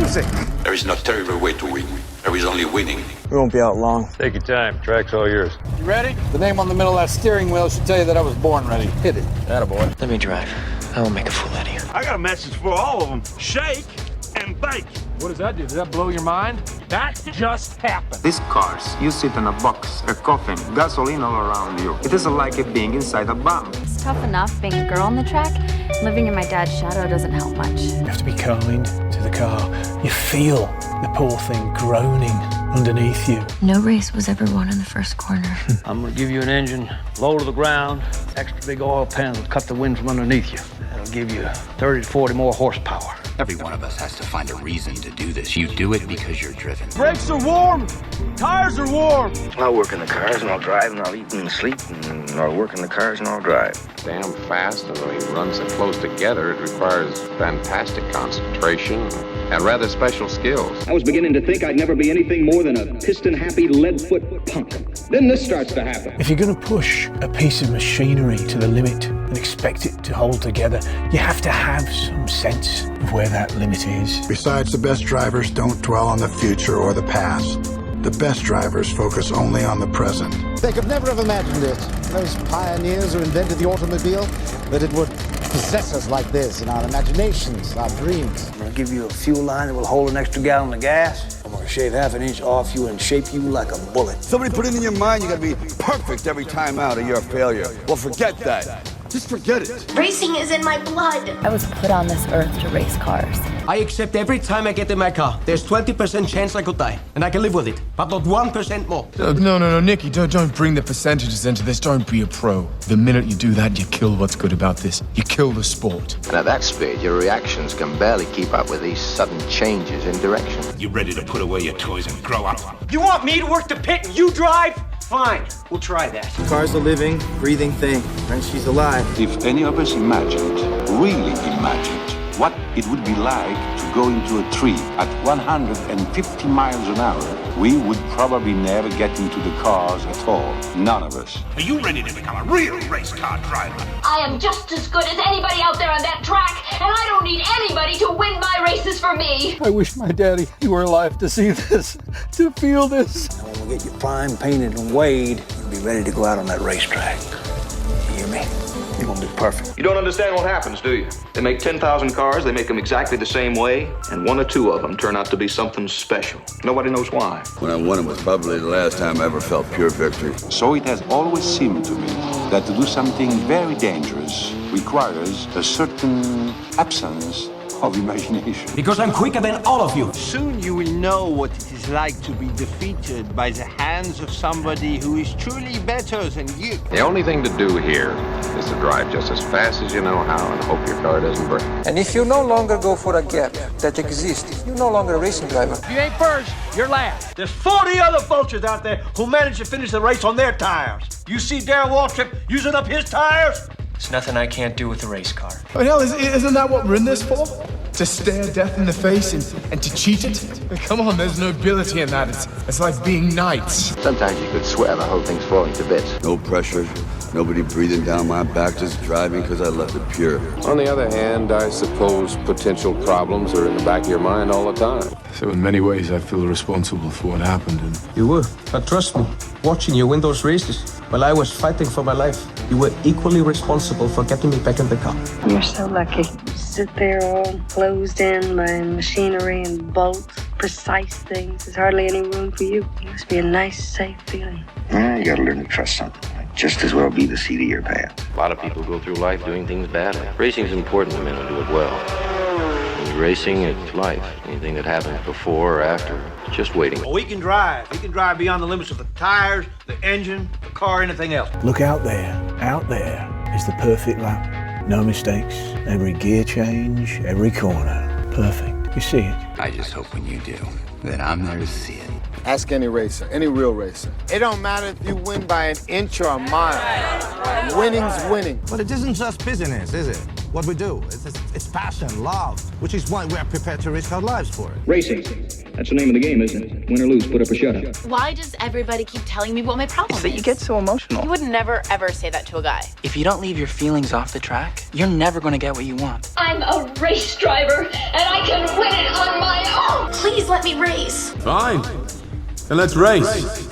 music. There is no terrible way to win. There is only winning. We won't be out long. Take your time. Track's all yours. You ready? The name on the middle of that steering wheel should tell you that I was born ready. Hit it. Attaboy. Let me drive. I will make a fool out of you. I got a message for all of them. Shake and bake. What does that do? Does that blow your mind? That just happened. These cars, you sit in a box, a coffin, gasoline all around you. It isn't like it being inside a bomb. It's tough enough being a girl on the track. Living in my dad's shadow doesn't help much. You have to be kind to the car. You feel the poor thing groaning underneath you. No race was ever won in the first corner. I'm gonna give you an engine, low to the ground, extra big oil pan will cut the wind from underneath you. That'll give you 30 to 40 more horsepower. Every one of us has to find a reason to do this. You do it because you're driven. Brakes are warm. Tires are warm. I'll work in the cars and I'll drive and I'll eat and sleep and I'll work in the cars and I'll drive. Damn fast, and when he runs so close together, it requires fantastic concentration and rather special skills. I was beginning to think I'd never be anything more than a piston-happy lead-foot punk. Then this starts to happen. If you're going to push a piece of machinery to the limit and expect it to hold together, you have to have some sense of where that limit is. Besides, the best drivers don't dwell on the future or the past. The best drivers focus only on the present. They could never have imagined it, those pioneers who invented the automobile, that it would possess us like this in our imaginations, our dreams. I'm gonna give you a fuel line that will hold an extra gallon of gas. I'm gonna shave half an inch off you and shape you like a bullet. Somebody put it in your mind you gotta be perfect every time out or you're a failure. Well, forget that. Just forget it. Racing is in my blood. I was put on this earth to race cars. I accept every time I get in my car. There's 20% chance I could die, and I can live with it, but not 1% more. No, Nicky, don't bring the percentages into this. Don't be a pro. The minute you do that, you kill what's good about this. You kill the sport. And at that speed, your reactions can barely keep up with these sudden changes in direction. You ready to put away your toys and grow up? You want me to work the pit and you drive? Fine, we'll try that. The car's a living, breathing thing, and she's alive. If any of us imagined, really imagined, what it would be like to go into a tree at 150 miles an hour, we would probably never get into the cars at all. None of us. Are you ready to become a real race car driver? I am just as good as anybody out there on that track, and I don't need anybody to win my races for me. I wish my daddy were alive to see this, to feel this. And when we get you primed, painted, and weighed, you'll be ready to go out on that racetrack. You hear me? You're gonna be perfect. You don't understand what happens, do you? They make 10,000 cars, they make them exactly the same way, and one or two of them turn out to be something special. Nobody knows why. When I won it was probably the last time I ever felt pure victory. So it has always seemed to me that to do something very dangerous requires a certain absence of imagination. Because I'm quicker than all of you. Soon you will know what it is like to be defeated by the hands of somebody who is truly better than you. The only thing to do here is to drive just as fast as you know how and hope your car doesn't break. And if you no longer go for a gap that exists, you're no longer a racing driver. If you ain't first, you're last. There's 40 other vultures out there who managed to finish the race on their tires. You see Darrell Waltrip using up his tires? There's nothing I can't do with a race car. Oh, hell, isn't that what we're in this for? To stare death in the face and to cheat it? Come on, there's nobility in that. It's like being knights. Sometimes you could swear the whole thing's falling to bits. No pressure, nobody breathing down my back, just driving because I left it pure. On the other hand, I suppose potential problems are in the back of your mind all the time. So in many ways, I feel responsible for what happened. And You were, but trust me, watching you win those races while I was fighting for my life, you were equally responsible for getting me back in the car. You're so lucky. You sit there all closed in by machinery and bolts, precise things. There's hardly any room for you. It must be a nice, safe feeling. You gotta learn to trust something. Might just as well be the seat of your pants. A lot of people go through life doing things badly. Racing is important to men who do it well. When you're racing, it's life. Anything that happens before or after, it's just waiting. Well, we can drive. We can drive beyond the limits of the tires, the engine, the car, anything else. Look out there. Out there is the perfect lap. No mistakes. Every gear change, every corner. Perfect. You see it. I just hope when you do, that I'm there to see it. Ask any racer, any real racer. It don't matter if you win by an inch or a mile. Winning's winning. But it isn't just business, is it? What we do. It's passion, love, which is why we are prepared to risk our lives for it. Racing. That's the name of the game, isn't it? Win or lose, put up or shut up. Why does everybody keep telling me what my problem is? That you get so emotional. You would never, ever say that to a guy. If you don't leave your feelings off the track, you're never gonna get what you want. I'm a race driver, and I can win it on my own. Please let me race. Fine. Then let's race.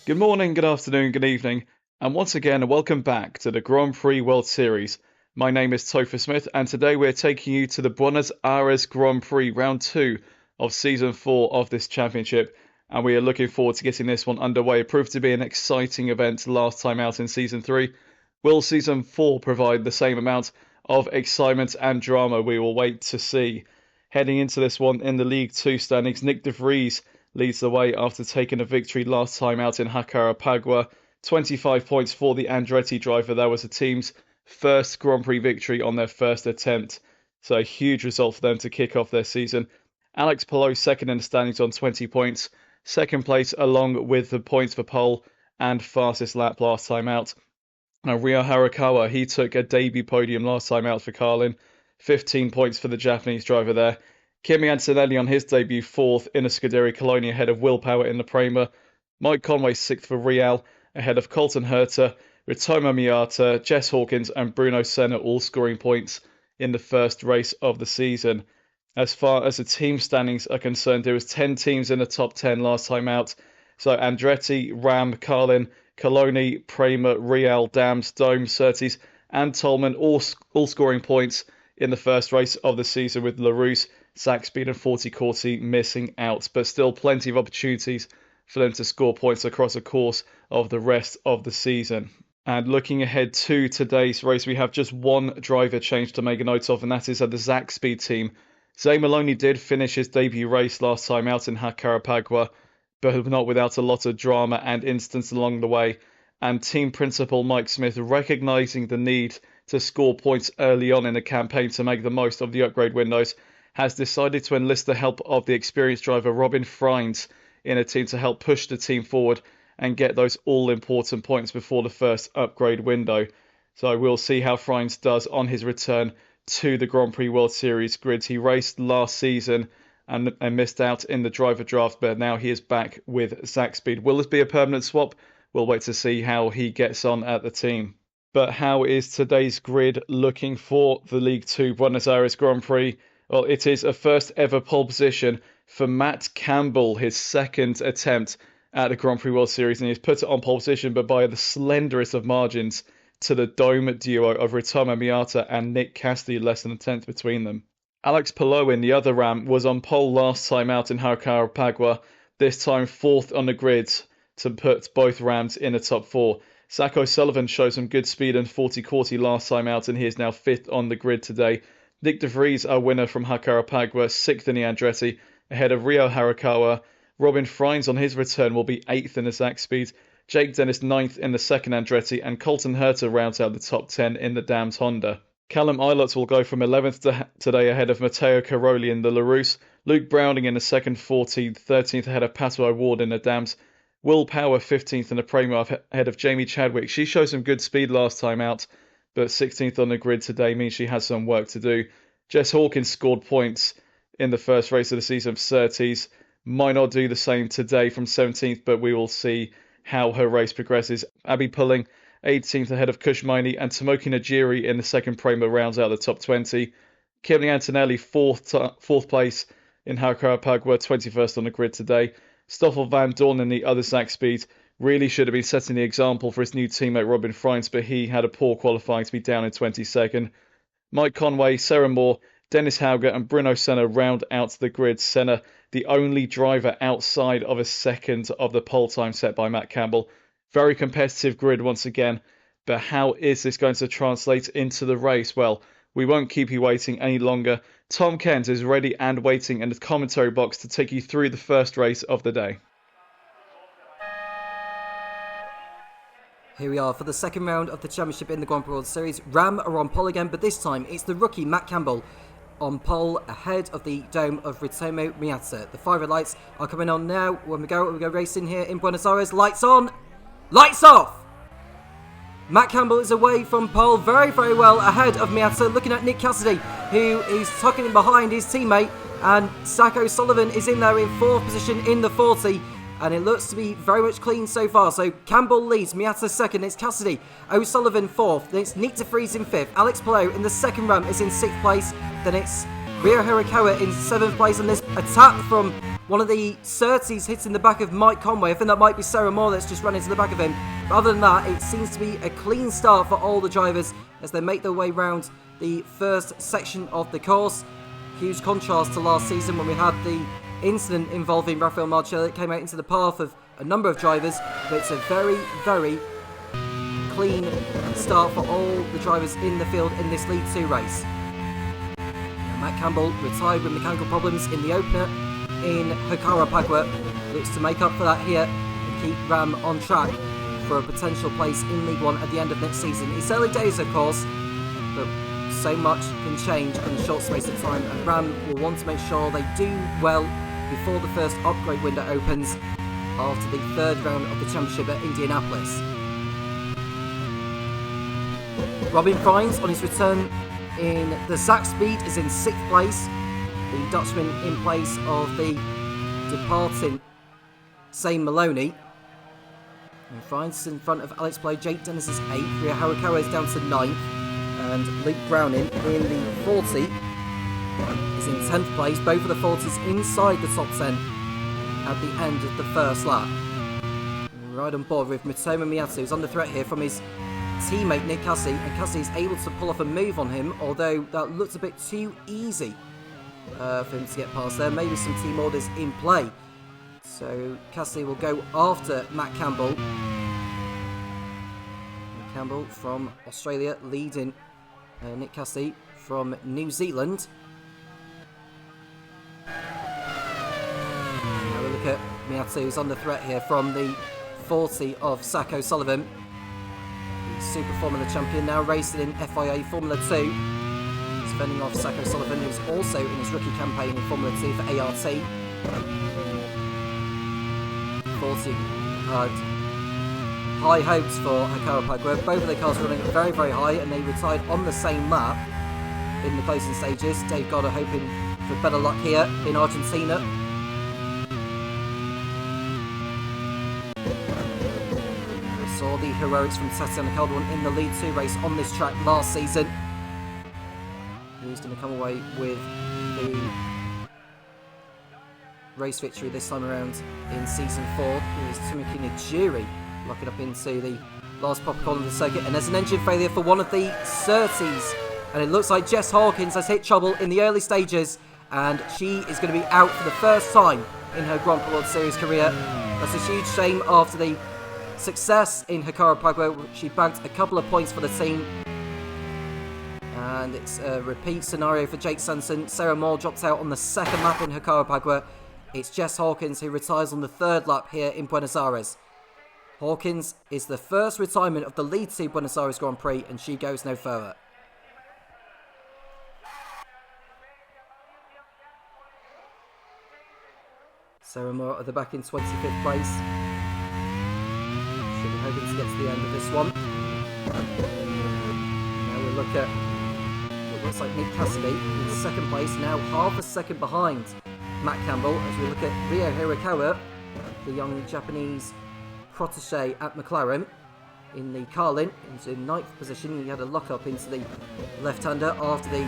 Good morning, good afternoon, good evening, and once again, welcome back to the Grand Prix World Series. My name is Topher Smith, and today we're taking you to the Buenos Aires Grand Prix Round 2 of Season 4 of this championship, and we are looking forward to getting this one underway. It proved to be an exciting event last time out in Season 3. Will Season 4 provide the same amount of excitement and drama? We will wait to see. Heading into this one in the League 2 standings, Nyck de Vries leads the way after taking a victory last time out in Jacarepagua. 25 points for the Andretti driver. That was the team's first Grand Prix victory on their first attempt. So a huge result for them to kick off their season. Alex Palou second in the standings on 20 points. Second place along with the points for pole and fastest lap last time out. Now Ryo Harakawa, he took a debut podium last time out for Carlin. 15 points for the Japanese driver there. Kimi Antonelli on his debut, fourth in a Scuderia Colonia ahead of Will Power in the Prema. Mike Conway sixth for Real ahead of Colton Herta, Ritomo Miata, Jess Hawkins and Bruno Senna all scoring points in the first race of the season. As far as the team standings are concerned, there was 10 teams in the top 10 last time out. So Andretti, Ram, Carlin, Coloni, Prema, Real, Dams, Dome, Surtees and Tolman all scoring points in the first race of the season, with LaRousse, Zach Speed and 40 Corti missing out, but still plenty of opportunities for them to score points across the course of the rest of the season. And looking ahead to today's race, we have just one driver change to make a note of, and that is at the Zach Speed team. Zay Maloney did finish his debut race last time out in Jacarepagua, but not without a lot of drama and incidents along the way. And team principal Mike Smith, recognising the need to score points early on in the campaign to make the most of the upgrade windows, has decided to enlist the help of the experienced driver Robin Freins in a team to help push the team forward and get those all-important points before the first upgrade window. So we'll see how Freins does on his return to the Grand Prix World Series grid. He raced last season and missed out in the driver draft, but now he is back with Zach Speed. Will this be a permanent swap? We'll wait to see how he gets on at the team. But how is today's grid looking for the League 2 Buenos Aires Grand Prix? Well, it is a first ever pole position for Matt Campbell, his second attempt at the Grand Prix World Series, and he's put it on pole position, but by the slenderest of margins to the Dome duo of Ritomo Miata and Nick Cassidy, less than a tenth between them. Alex Palou in the other Ram was on pole last time out in Jacarepagua, this time fourth on the grid to put both Rams in the top four. Zach O'Sullivan showed some good speed and 40 Corti last time out, and he is now fifth on the grid today. Nyck de Vries, our winner from Jacarepagua, sixth in the Andretti, ahead of Ryo Harakawa. Robin Freins on his return will be eighth in the Zach Speed. Jake Dennis ninth in the second Andretti, and Colton Herta rounds out the top 10 in the Dams Honda. Callum Eilert will go from 11th today ahead of Matteo Caroli in the LaRousse. Luke Browning in the second 14th, 13th ahead of Pato O'Ward in the Dams. Will Power 15th in the Prema ahead of Jamie Chadwick. She showed some good speed last time out, but 16th on the grid today means she has some work to do. Jess Hawkins scored points in the first race of the season for Surtees. Might not do the same today from 17th, but we will see how her race progresses. Abby Pulling 18th ahead of Kushmaini, and Tomoki Najiri in the second Prema rounds out the top 20. Kimi Antonelli fourth place in Jacarepagua, 21st on the grid today. Stoffel Van Dorn in the other Zach Speed really should have been setting the example for his new teammate Robin Freins, but he had a poor qualifying to be down in 22nd. Mike Conway, Sarah Moore, Dennis Hauger and Bruno Senna round out the grid. Senna, the only driver outside of a second of the pole time set by Matt Campbell. Very competitive grid once again, but how is this going to translate into the race? Well, we won't keep you waiting any longer. Tom Cairns is ready and waiting in the commentary box to take you through the first race of the day. Here we are for the second round of the championship in the Grand Prix World Series. Ram are on pole again, but this time it's the rookie Matt Campbell on pole ahead of the dome of Ritomo Miata. The 5 red lights are coming on now when we go racing here in Buenos Aires. Lights on, lights off! Matt Campbell is away from pole very, very well ahead of Miata, looking at Nick Cassidy, who is tucking in behind his teammate, and Zach O'Sullivan is in there in 4th position in the 40, and it looks to be very much clean so far. So Campbell leads, Miata 2nd, it's Cassidy, O'Sullivan 4th, then it's Nyck de Vries in 5th, Alex Palou in the 2nd run is in 6th place, then it's Rio Hirakawa in 7th place, and there's a tap from one of the Surtees hitting the back of Mike Conway. I think that might be Sarah Moore that's just run into the back of him. But other than that, it seems to be a clean start for all the drivers as they make their way round the first section of the course. Huge contrast to last season when we had the incident involving Rafael Marcello that came out into the path of a number of drivers. But it's a very, very clean start for all the drivers in the field in this League 2 race. Matt Campbell retired with mechanical problems in the opener in Jacarepagua, looks to make up for that here and keep Ram on track for a potential place in League 1 at the end of next season. It's early days, of course, but so much can change in a short space of time, and Ram will want to make sure they do well before the first upgrade window opens after the 3rd round of the championship at Indianapolis. Robin Frijns on his return in the Zach Speed is in 6th place. The Dutchman in place of the departing Zane Maloney. And Frijns in front of Alex Palou. Jake Dennis is 8th. Rio Hirakawa is down to 9th. And Luke Browning in the 40 is in 10th place. Both of the 40s inside the top 10 at the end of the first lap. Right on board with Ritomo Miata, who's under threat here from his teammate Nick Cassidy, and Cassidy is able to pull off a move on him, although that looks a bit too easy for him to get past there. Maybe some team orders in play. So Cassidy will go after Matt Campbell. Matt Campbell from Australia leading Nick Cassidy from New Zealand. Now we look at Miata, who's under threat here from the 40 of Zach O'Sullivan. Super Formula champion, now racing in FIA Formula 2. He's fending off Zach O'Sullivan, who's also in his rookie campaign in Formula 2 for ART. 40 had high hopes for Jacarepagua. Both of the cars running very, very high, and they retired on the same lap in the closing stages. Dave Goddard hoping for better luck here in Argentina. Saw the heroics from Tatiana Calderon in the League 2 race on this track last season. Who's going to come away with the race victory this time around in Season 4. It is Tomoki Najiri locking up into the last proper corner of the circuit. And there's an engine failure for one of the Surtees. And it looks like Jess Hawkins has hit trouble in the early stages. And she is going to be out for the first time in her Grand Prix World Series career. That's a huge shame after the success in Jacarepagua. She bagged a couple of points for the team. And it's a repeat scenario for Jake Sanson. Sarah Moore dropped out on the 2nd lap in Jacarepagua. It's Jess Hawkins who retires on the 3rd lap here in Buenos Aires. Hawkins is the first retirement of the League 2 Buenos Aires Grand Prix, and she goes no further. Sarah Moore at the back in 25th place. Should be hoping to get to the end of this one. Now we look at what looks like Nick Cassidy in 2nd place, now half a second behind Matt Campbell, as we look at Rio Hirakawa, the young Japanese protege at McLaren, in the Carlin, into 9th position. He had a lock-up into the left-hander after the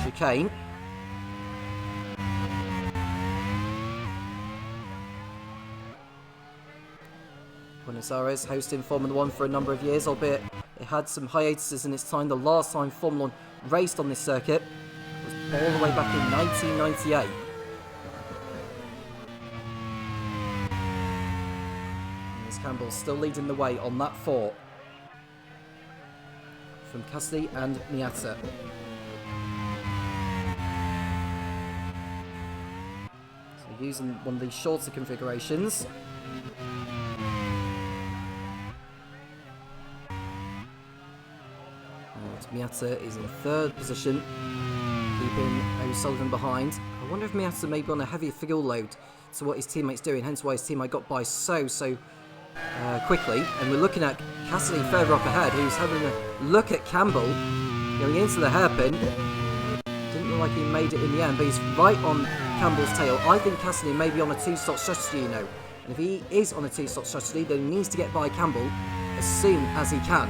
chicane. Buenos Aires hosting Formula 1 for a number of years, albeit it had some hiatuses in its time. The last time Formula 1 raced on this circuit was all the way back in 1998. Campbell still leading the way on that 4. from Cassidy and Miata. So using one of the shorter configurations. And Miata is in third position, keeping O'Sullivan behind. I wonder if Miata may be on a heavier fuel load to what his teammate's doing, hence why his teammate got by so quickly. And we're looking at Cassidy further up ahead, who's having a look at Campbell going into the hairpin. Didn't look like he made it in the end, but he's right on Campbell's tail. I think Cassidy may be on a two-stop strategy, And if he is on a two-stop strategy, then he needs to get by Campbell as soon as he can.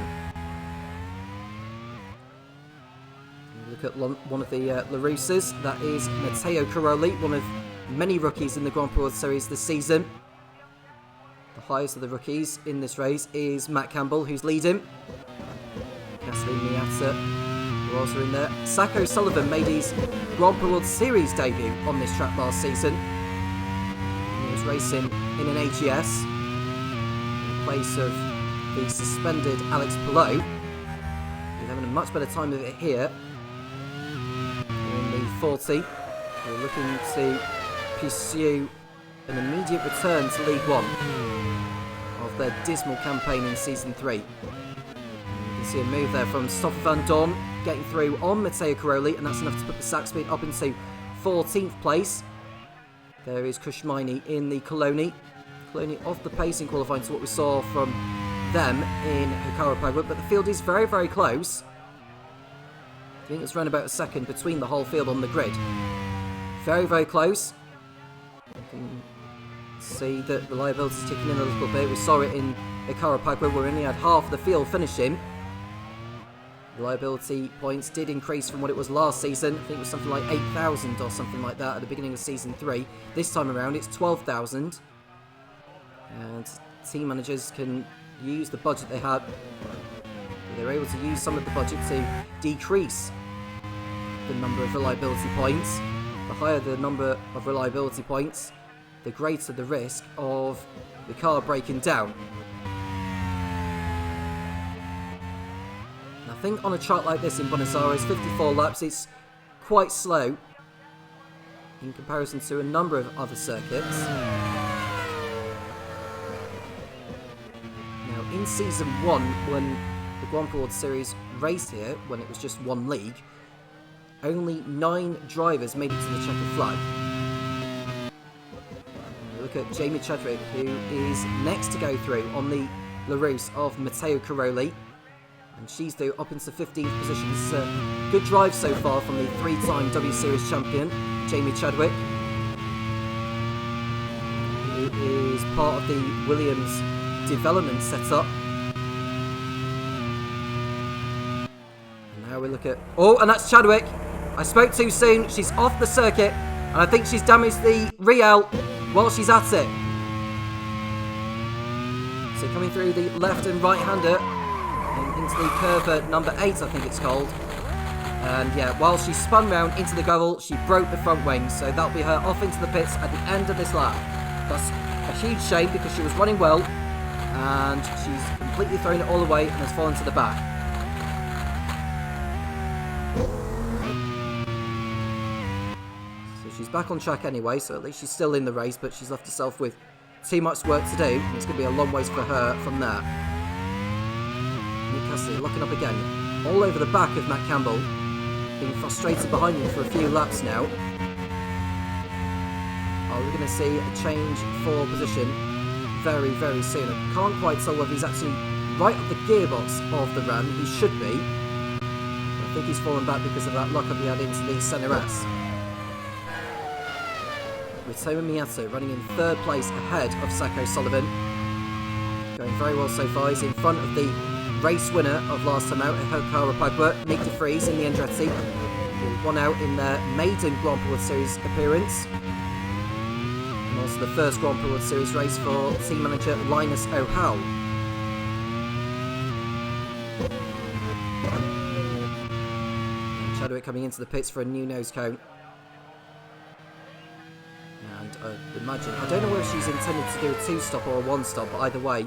Look at one of the LaRussas. That is Matteo Caroli, one of many rookies in the Grand Prix World Series this season. The highest of the rookies in this race is Matt Campbell, who's leading. Cassidy Miata, who are also in there. Zach O'Sullivan made his Grand Prix World Series debut on this track last season. He was racing in an AGS in place of the suspended Alex Palou. He's having a much better time of it here. In the 40, we're looking to pursue an immediate return to League One of their dismal campaign in Season 3. You can see a move there from Stoffel van Dorn getting through on Matteo Caroli, and that's enough to put the Sack Speed up into 14th place. There is Kushmini in the Coloni. Coloni off the pace in qualifying to what we saw from them in Jacarepagua, but the field is very, very close. I think it's around about a second between the whole field on the grid. Very, very close. You can see that reliability is ticking in a little bit. We saw it in Jacarepagua where we only had half the field finishing. Reliability points did increase from what it was last season. I think it was something like 8,000 or something like that at the beginning of Season 3. This time around it's 12,000. And team managers can use the budget they had. They're able to use some of the budget to decrease the number of reliability points. The higher the number of reliability points, the greater the risk of the car breaking down. And I think on a track like this in Buenos Aires, 54 laps, it's quite slow in comparison to a number of other circuits. Now, in Season 1, when the Grand Prix World Series raced here, when it was just one league, only 9 drivers made it to the checkered flag. Look at Jamie Chadwick, who is next to go through on the LaRusse of Matteo Caroli. And she's through up into 15th position. This is a good drive so far from the 3-time W Series champion, Jamie Chadwick, who is part of the Williams development setup. And now we look at... Oh, and that's Chadwick. I spoke too soon. She's off the circuit, and I think she's damaged the Riel while she's at it. So coming through the left and right-hander and into the curve number 8, I think it's called. And yeah, while she spun round into the gravel, she broke the front wing. So that'll be her off into the pits at the end of this lap. That's a huge shame because she was running well, and she's completely thrown it all away and has fallen to the back. She's back on track anyway, so at least she's still in the race, but she's left herself with too much work to do. It's going to be a long ways for her from there. Nick Cassidy locking up again, all over the back of Matt Campbell, being frustrated behind him for a few laps now. Oh, we're going to see a change for position very, very soon. I can't quite tell whether he's actually right at the gearbox of the Ram. He should be. I think he's fallen back because of that lock-up he had into the Senna S. With Toma Miata running in third place ahead of Zach O'Sullivan. Going very well so far. He's in front of the race winner of last time out at Jacarepagua, Nyck de Vries in the Andretti, who won out in their maiden Grand Prix World Series appearance. And also the first Grand Prix World Series race for team manager Linus O'Howe. Chadwick coming into the pits for a new nose cone. And imagine, I don't know whether she's intended to do a 2-stop or a 1-stop, but either way,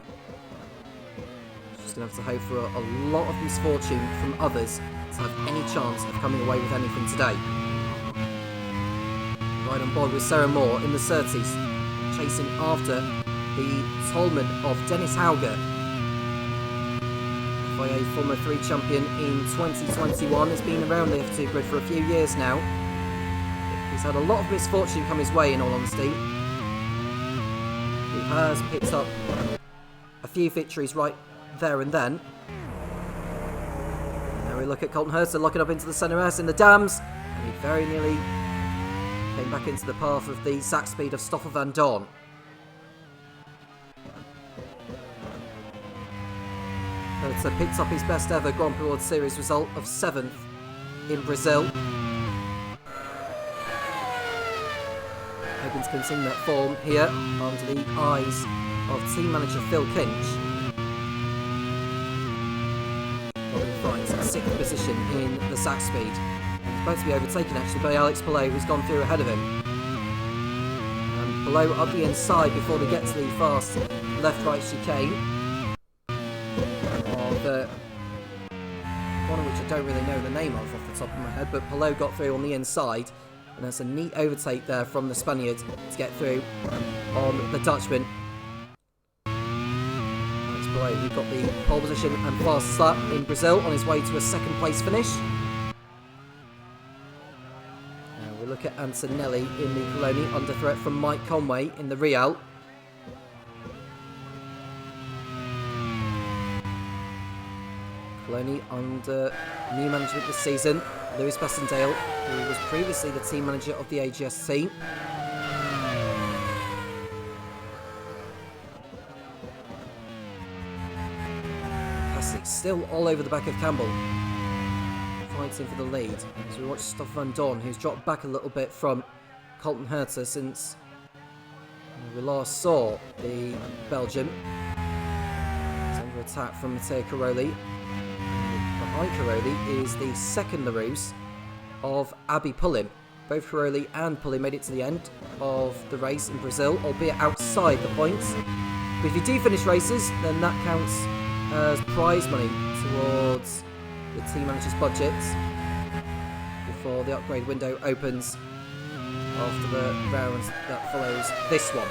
she's He's going to have to hope for a lot of misfortune from others to have any chance of coming away with anything today. Right on board with Sarah Moore in the Surtees, chasing after the Tolman of Dennis Hauger. FIA Formula 3 champion in 2021, has been around the F2 grid for a few years now. He's had a lot of misfortune come his way, in all honesty. He has picked up a few victories right there and then. Now we look at Colton Herta locking up into the centre S in the dams, and he very nearly came back into the path of the Zach speed of Stoffel van Dorn. Herta picked up his best ever Grand Prix World Series result of 7th in Brazil. Hoping to continue that form here under the eyes of team manager Phil Kinch. Robin finds a 6th position in the Zach speed. He's about to be overtaken actually by Alex Palou, who's gone through ahead of him. And Palou up the inside before they get to the fast left-right chicane. One of which I don't really know the name of off the top of my head, but Palou got through on the inside, and there's a neat overtake there from the Spaniard to get through on the Dutchman. Alex Palou, who got the pole position and fast lap in Brazil on his way to a 2nd place finish. Now we look at Antonelli in the Coloni, under threat from Mike Conway in the Real. Coloni under new management this season, Lewis Passendale, who was previously the team manager of the AGS team. Cassidy still all over the back of Campbell, fighting for the lead. As we watch Stoffel van Dorn, who's dropped back a little bit from Colton Herta since we last saw the Belgian. It's under attack from Matteo Caroli. Behind Caroli is the 2nd LaRousse of Abby Pullin. Both Caroli and Pullin made it to the end of the race in Brazil, albeit outside the points. But if you do finish races, then that counts as prize money towards the team manager's budgets before the upgrade window opens after the round that follows this one.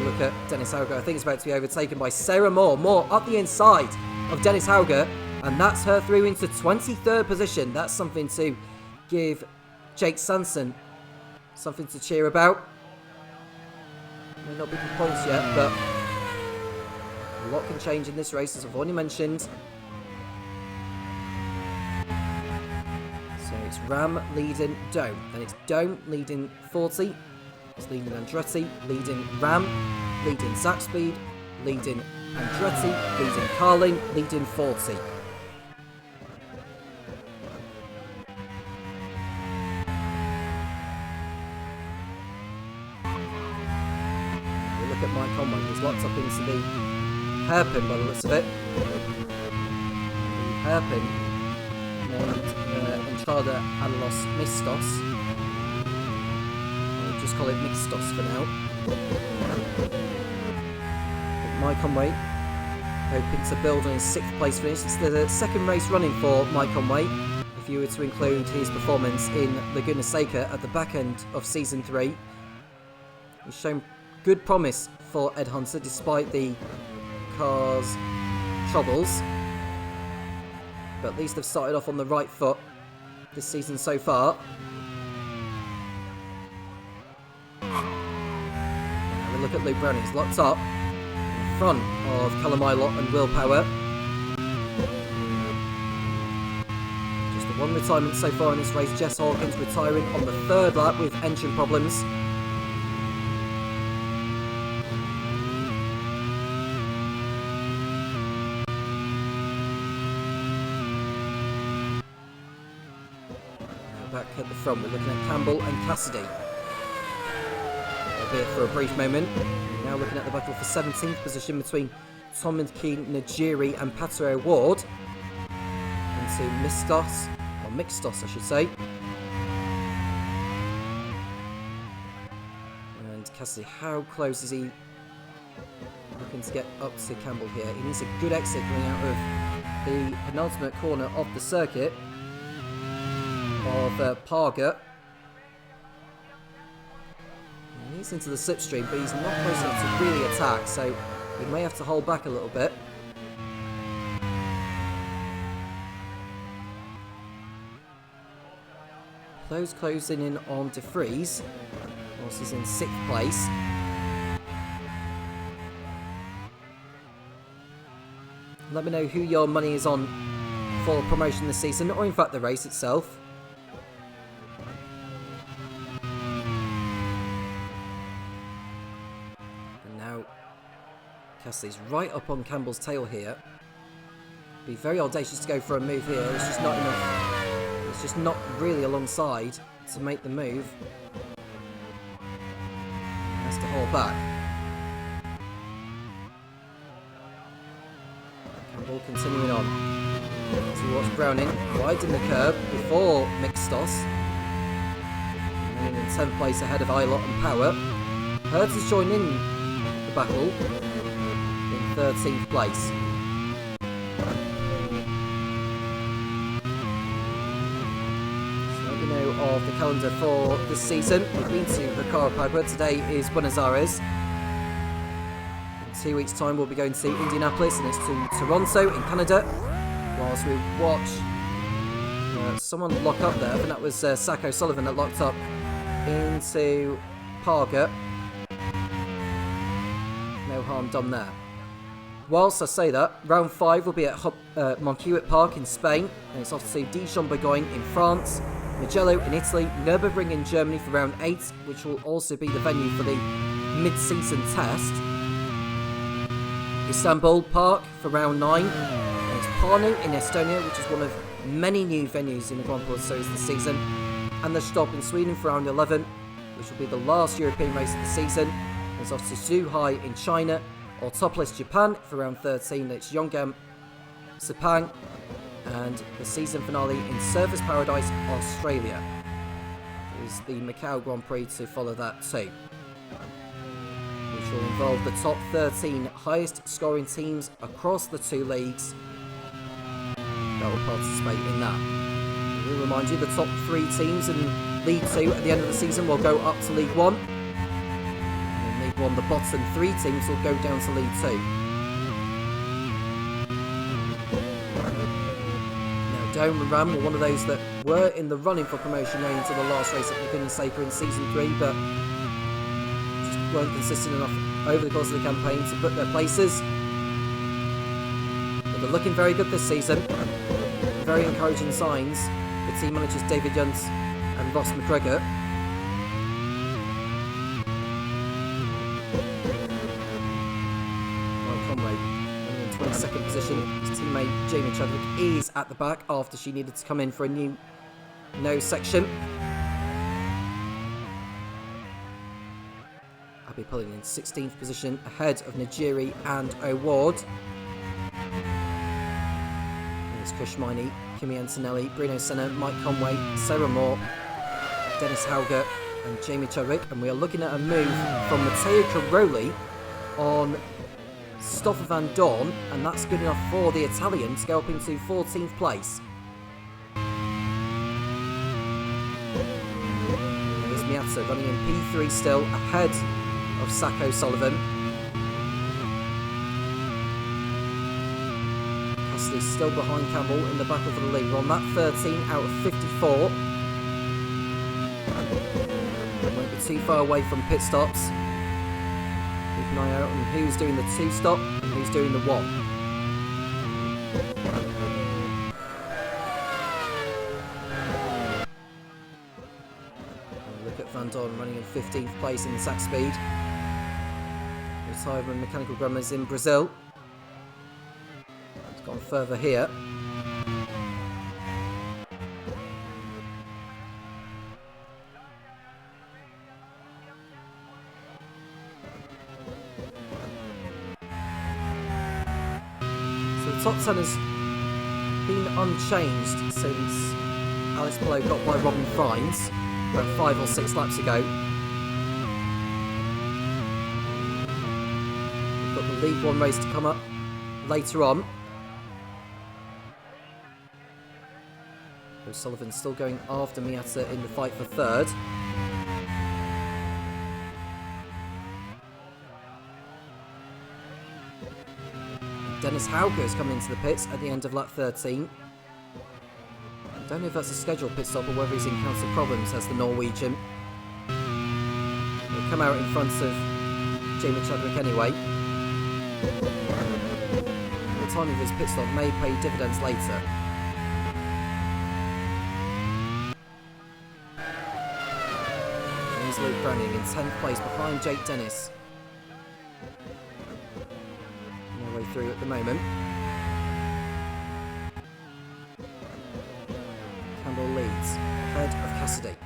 Look at Dennis Hauger. I think it's about to be overtaken by Sarah Moore. Moore up the inside of Dennis Hauger, and that's her through into 23rd position. That's something to give Jake Sanson something to cheer about. May not be the points yet, but a lot can change in this race, as I've already mentioned. So it's Ram leading Dome, then it's Dome leading 40. It's leading Andretti, leading Ram, leading Zach Speed, leading Andretti, leading Carlin, leading 40. We look at Mike Conway, who's locked up into the hairpin by the looks of it. The hairpin named Entrada a los Mistos. Call it Mixtos for now. But Mike Conway hoping to build on his 6th place finish. It's the 2nd race running for Mike Conway, if you were to include his performance in Laguna Seca at the back end of Season 3. He's shown good promise for Ed Hunter despite the car's troubles, but at least they've started off on the right foot this season so far. Look at Luke Brown, he's locked up in front of Callum Ilott and Will Power. Just the one retirement so far in this race. Jess Hawkins retiring on the 3rd lap with engine problems. Now back at the front, we're looking at Campbell and Cassidy. Albeit for a brief moment. Now looking at the battle for 17th position between Tom Najiri and Patrick Ward. Into Mistos, or Mixtos I should say. And Cassidy, how close is he Looking to get up to Campbell here. He needs a good exit coming out of the penultimate corner of the circuit of Parga. He's into the slipstream, but he's not close enough to really attack, so he may have to hold back a little bit. Those closing in on De Vries, whilst he's in 6th place. Let me know who your money is on for promotion this season, or in fact the race itself. And now Cassidy's right up on Campbell's tail here. Be very audacious to go for a move here. It's just not enough. It's just not really alongside to make the move. Has to hold back. Campbell continuing on. As we watch Browning widen the curb before Mixtos. And in 10th place ahead of Ilott and Power. Hertz is joining in the battle in 13th place. Of the calendar for this season. We've been to Jacarepagua. Today is Buenos Aires. In 2 weeks' time, we'll be going to Indianapolis, and it's to Toronto in Canada. Whilst we watch someone lock up there, I think that was Zach O'Sullivan that locked up into Parga. No harm done there. Whilst I say that, round 5 will be at Montjuic Park in Spain, and it's off to Dijon-Bourgogne in France. Mugello in Italy, Nürburgring in Germany for round 8, which will also be the venue for the mid-season test. Istanbul Park for round 9. And it's Pärnu in Estonia, which is one of many new venues in the Grand Prix World Series this season. And the stop in Sweden for round 11, which will be the last European race of the season. And it's off to Zhuhai in China, or Topless Japan for round 13. It's Yongam Sepang. And the season finale in Surfers Paradise, Australia. There's the Macau Grand Prix to follow that too, which will involve the top 13 highest scoring teams across the 2 leagues that will participate in that. And we'll remind you, the top 3 teams in League 2 at the end of the season will go up to League 1. And in League 1, the bottom 3 teams will go down to League 2. Dome and Ram were one of those that were in the running for promotion going into the last race at Laguna Seca in Season 3, but just weren't consistent enough over the course of the campaign to put their places. But they're looking very good this season. Very encouraging signs for team managers David Yunt and Ross McGregor. Ryan Conway in 22nd position. His teammate Jamie Chadwick is at the back after she needed to come in for a new nose section. Abby pulling in 16th position ahead of Najiri and O'Ward. There's Kushmini, Kimi Antonelli, Bruno Senna, Mike Conway, Sarah Moore, Dennis Hauger and Jamie Chadwick. And we are looking at a move from Matteo Caroli on Stoffel van Dorn, and that's good enough for the Italian to go up into 14th place. There's Miazza running in P3 still, ahead of Zach O'Sullivan. Cassidy's still behind Campbell in the battle for the lead. We're on that 13 out of 54. Won't be too far away from pit stops. Keep an eye out on who's doing the 2-stop and who's doing the 1. Look at Van Dorn running in 15th place in Zach Speed. Retirement Mechanical Gremlins in Brazil. It's gone further here. The top 10 has been unchanged since Alex Palou got by Robin Fines about 5 or 6 laps ago. the League One race to come up later on. O'Sullivan's still going after Miata in the fight for third. Dennis Hauger has come into the pits at the end of lap 13. I don't know if that's a scheduled pit stop or whether he's encountered problems as the Norwegian. He'll come out in front of Jamie Chadwick anyway. The timing of his pit stop may pay dividends later. And here's Luke Browning in 10th place behind Jake Dennis. No way through at the moment. Campbell leads ahead of Cassidy.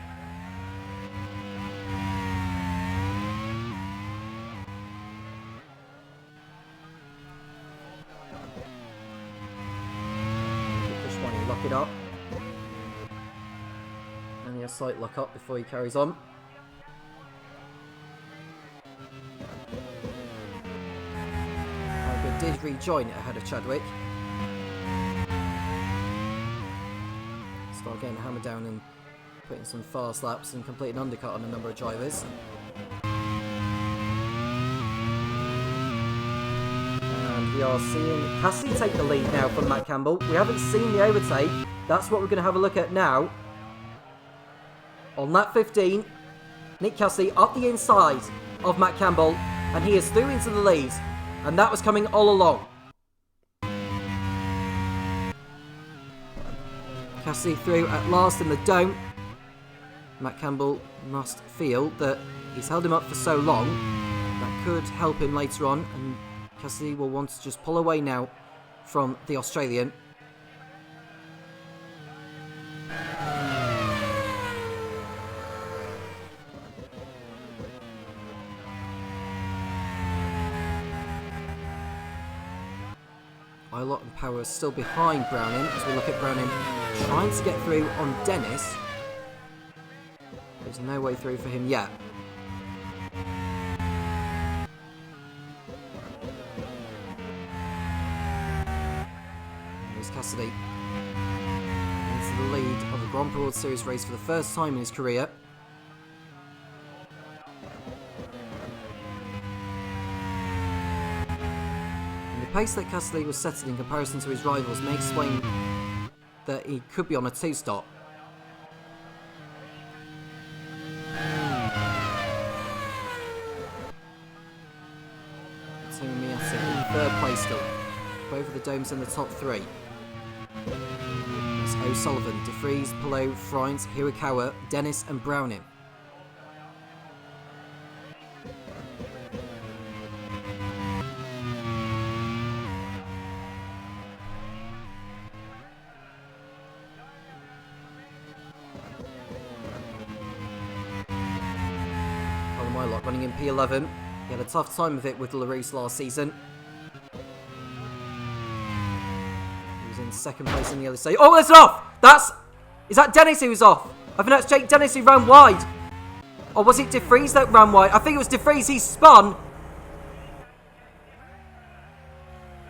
Lock it up. Only a slight lock up before he carries on. Hauger did rejoin ahead of Chadwick. Start getting hammered down and putting some fast laps and complete an undercut on a number of drivers. We are seeing Cassidy take the lead now from Matt Campbell. We haven't seen the overtake. That's what we're going to have a look at now. On lap 15, Nick Cassidy up the inside of Matt Campbell, and he is through into the lead. And that was coming all along. Cassidy through at last in the dome. Matt Campbell must feel that he's held him up for so long. That could help him later on, and Cassidy will want to just pull away now from the Australian. Ilott and Power still behind Browning as we look at Browning trying to get through on Dennis. There's no way through for him yet. Cassidy into the lead of the Grand Prix World Series race for the first time in his career. And the pace that Cassidy was setting in comparison to his rivals may explain that he could be on a two-stop. Timo Miata in third place still. Both of the domes in the top three. There's O'Sullivan, De Vries, Pelot, Freins, Hirakawa, Dennis and Browning. Colin Mylock running in P11. He had a tough time of it with LaRousse last season. Second place in the LSA. Oh, that's off! Is that Dennis who was off? I think that's Jake Dennis who ran wide. Or was it De Vries that ran wide? I think it was De Vries. He spun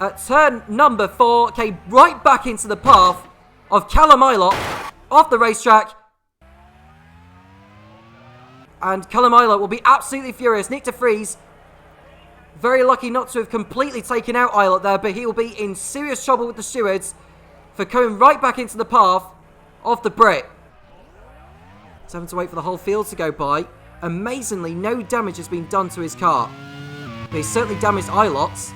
at turn number 4. Came right back into the path of Callum Ilott off the racetrack. And Callum Ilott will be absolutely furious. Nyck de Vries, very lucky not to have completely taken out Ilott there, but he will be in serious trouble with the stewards for coming right back into the path of the Brit. He's having to wait for the whole field to go by. Amazingly, no damage has been done to his car. But he's certainly damaged Ilott's.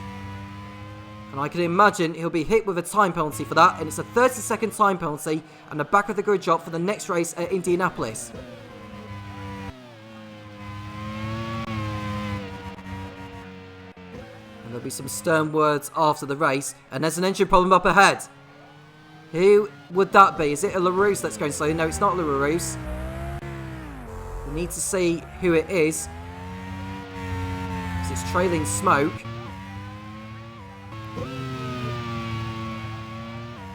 And I can imagine he'll be hit with a time penalty for that. And it's a 30-second time penalty and a back of the grid drop for the next race at Indianapolis. And there'll be some stern words after the race. And there's an engine problem up ahead. Who would that be? Is it a LaRousse that's going slowly? No, it's not LaRousse. We need to see who it is. Because it's trailing smoke.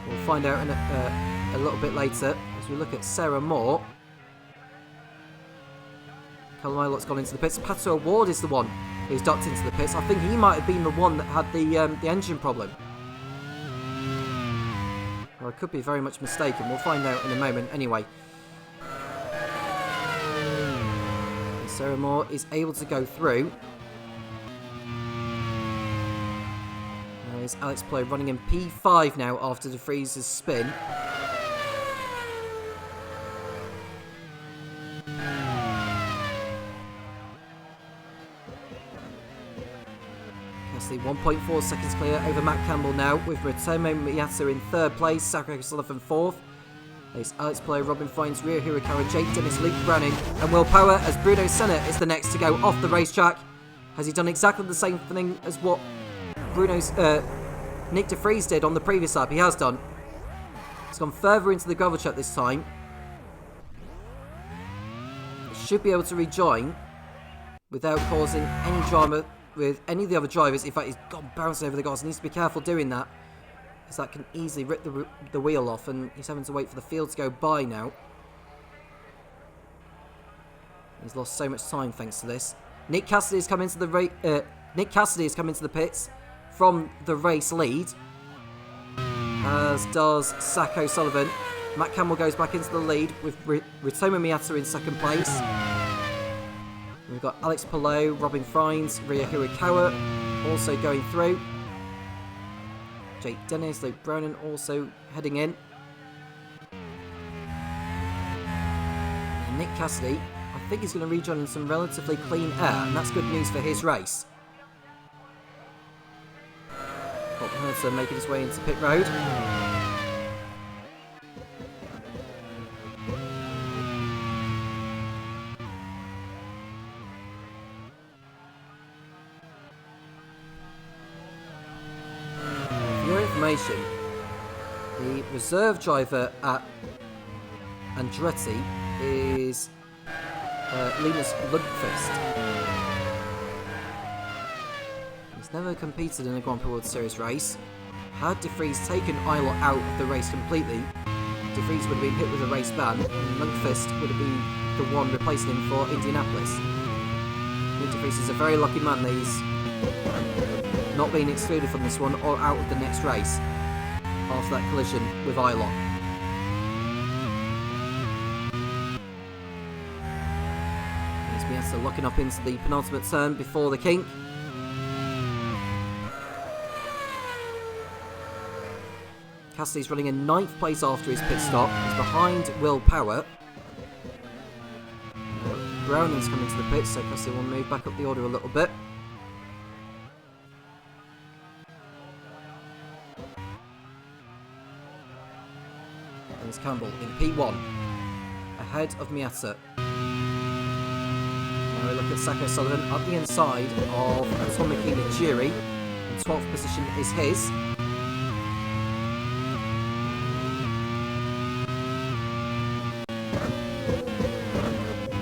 We'll find out in a little bit later as we look at Sarah Moore. Callum Ilot's gone into the pits. Pato Award is the one who's ducked into the pits. I think he might have been the one that had the engine problem. Or I could be very much mistaken. We'll find out in a moment anyway. Sarah Moore is able to go through. There's Alex Palou running in P5 now after De Vries' spin. Cassidy 1.4 seconds clear over Matt Campbell now, with Ritomo Miata in third place, Sakura Sullivan fourth. There's Alex Palou, Robin Fines, Rio Hirakawa, Jake Dennis, Luke Browning, and Will Power as Bruno Senna is the next to go off the racetrack. Has he done exactly the same thing as what Nyck de Vries did on the previous lap? He has done. He's gone further into the gravel trap this time. He should be able to rejoin without causing any drama with any of the other drivers. In fact, he's gone bouncing over the grass. He needs to be careful doing that, because that can easily rip the wheel off, and he's having to wait for the field to go by now. He's lost so much time thanks to this. Nick Cassidy has come into the pits from the race lead, as does Sako Sullivan. Matt Campbell goes back into the lead with Ritomo Miata in second place. We've got Alex Palou, Robin Fines, Rio Hirakawa also going through. Jake Dennis, Luke Browning also heading in. And Nick Cassidy, I think he's going to rejoin in some relatively clean air, and that's good news for his race. Colton Hurter making his way into pit road. The reserve driver at Andretti is Linus Lundqvist. He's never competed in a Grand Prix World Series race. Had De Vries taken Ilott out of the race completely, De Vries would have been hit with a race ban, and Lundqvist would have been the one replacing him for Indianapolis. De Vries is a very lucky man that he's not being excluded from this one or out of the next race after that collision with Ilott. He's Miata locking up into the penultimate turn before the kink. Cassidy's running in 9th place after his pit stop. He's behind Will Power. Browning's coming to the pit, so Cassidy will move back up the order a little bit. Campbell in P1 ahead of Miata. Now we look at Sako Sullivan up the inside of Tom Makini-Jury. In 12th position is his.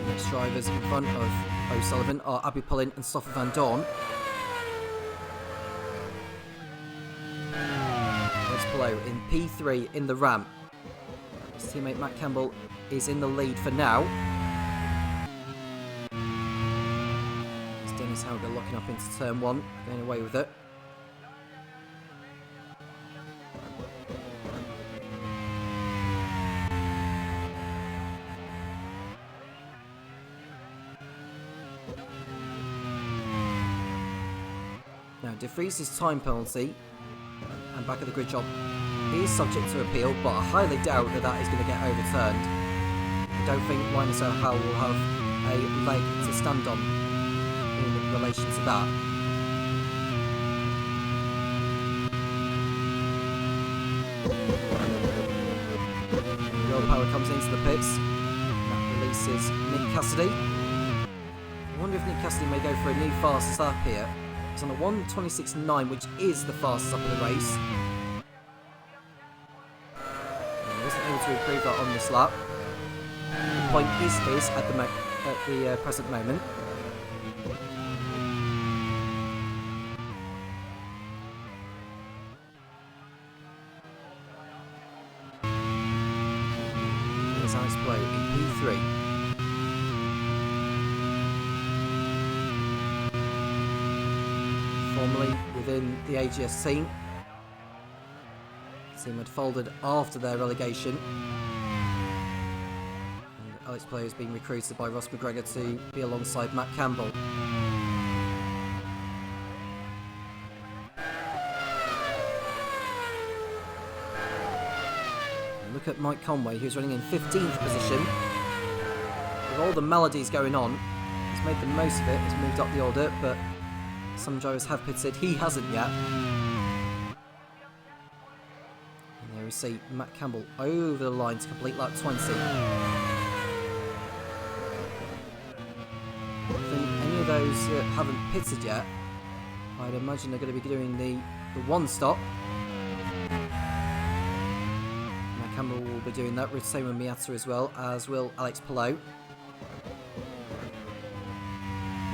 Next drivers in front of O'Sullivan are Abby Pullin and Stoffel Van Dorn. Alex Palou in P3 in the ramp. His teammate Matt Campbell is in the lead for now. It's Dennis Hauger locking up into turn 1, going away with it. Now, De Vries' time penalty and back of the grid job is subject to appeal, but I highly doubt that is going to get overturned. I don't think Linus O'Howell will have a leg to stand on in relation to that. Will Power comes into the pits. That releases Nick Cassidy. I wonder if Nick Cassidy may go for a new fastest lap here. He's on a 1:26.9, which is the fastest lap of the race. To improve that on this lap. The point is his at the present moment. Here's Alex Palou in P3. formerly within the AGS team. The team had folded after their relegation. And Alex Palou has been recruited by Ross McGregor to be alongside Matt Campbell. Look at Mike Conway, who's running in 15th position. With all the melodies going on, he's made the most of it, he's moved up the order, but some drivers have pitted, he hasn't yet. And there we see Matt Campbell over the line to complete lap 20. I think any of those that haven't pitted yet, I'd imagine they're going to be doing the one stop. Campbell will be doing that with Seamus Miata as well, as will Alex Palou.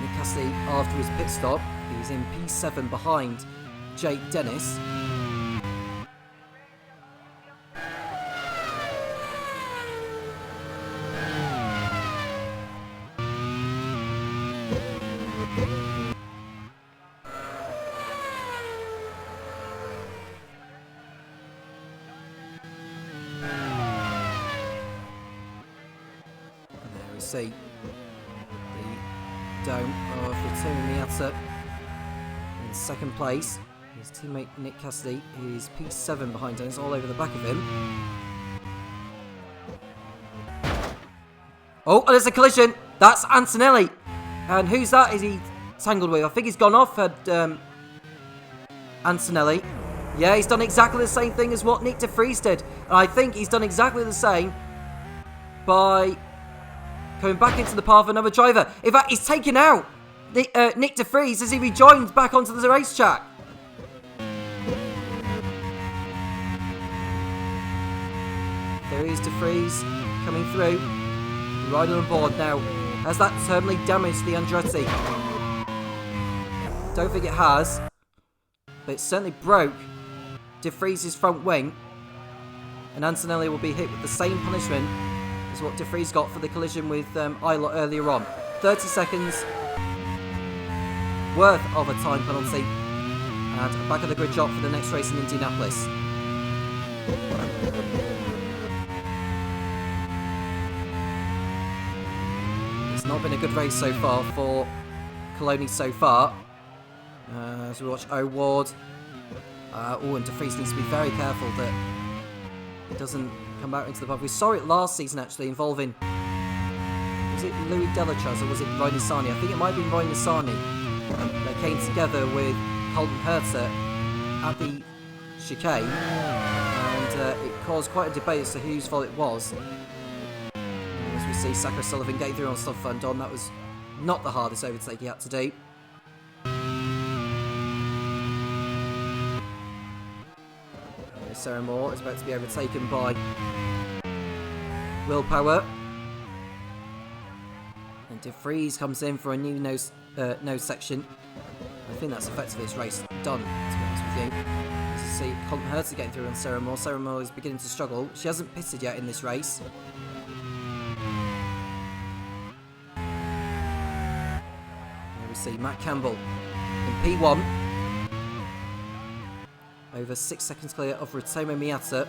Nick Cassidy, after his pit stop, he's in P7 behind Jake Dennis. See the dome of Seamus Miata in second place. His teammate Nick Cassidy is P7 behind him, it's all over the back of him. Oh, and there's a collision. That's Antonelli. And who's that? Is he tangled with? I think he's gone off at Antonelli. Yeah, he's done exactly the same thing as what Nyck de Vries did. And I think he's done exactly the same by coming back into the path of another driver. In fact, he's taken out Nyck de Vries as he rejoins back onto the racetrack. There is de Vries coming through. Right on board now. Has that terminally damaged the Andretti? Don't think it has. But it certainly broke de Vries' front wing. And Antonelli will be hit with the same punishment is what de Vries got for the collision with Isla earlier on. 30 seconds worth of a time penalty. And back at the grid shot for the next race in Indianapolis. It's not been a good race so far for Coloni so far. As we watch O'Ward. And de Vries needs to be very careful that it doesn't come out into the pub. We saw it last season actually involving, was it Louis Delachaz or was it Roy Nissani? I think it might have been Roy Nissani. They came together with Colton Herter at the chicane and it caused quite a debate as to whose fault it was. As we see Sakura Sullivan getting through on Stuff Van Don, that was not the hardest overtake he had to do. Sarah Moore is about to be overtaken by Will Power. And de Vries comes in for a new nose section. I think that's effectively this race done, to be honest with you. As you see, Colton Herter getting through on Sarah Moore. Sarah Moore is beginning to struggle. She hasn't pitted yet in this race. Here we see Matt Campbell in P1. Over 6 seconds clear of Ritomo Miata.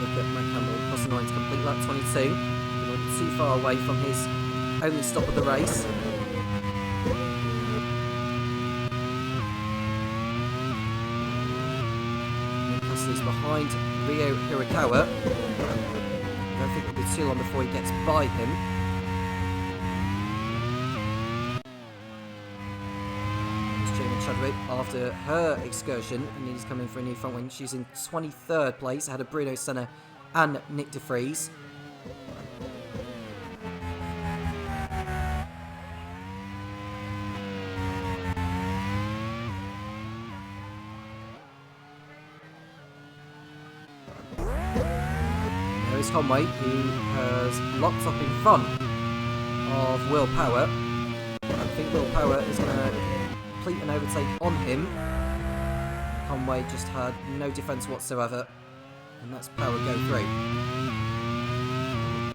Look at Matt Campbell crossing the line to complete lap 22. Not too far away from his only stop of the race. Cassidy's behind Ryo Hirakawa. I don't think it'll be too long before he gets by him. Jamie Chadwick, after her excursion, and he's coming for a new front wing. She's in 23rd place, ahead of Bruno Senna and Nyck de Vries. Conway, who has locked up in front of Will Power. I think Will Power is going to complete an overtake on him. Conway just had no defence whatsoever. And that's Power go through.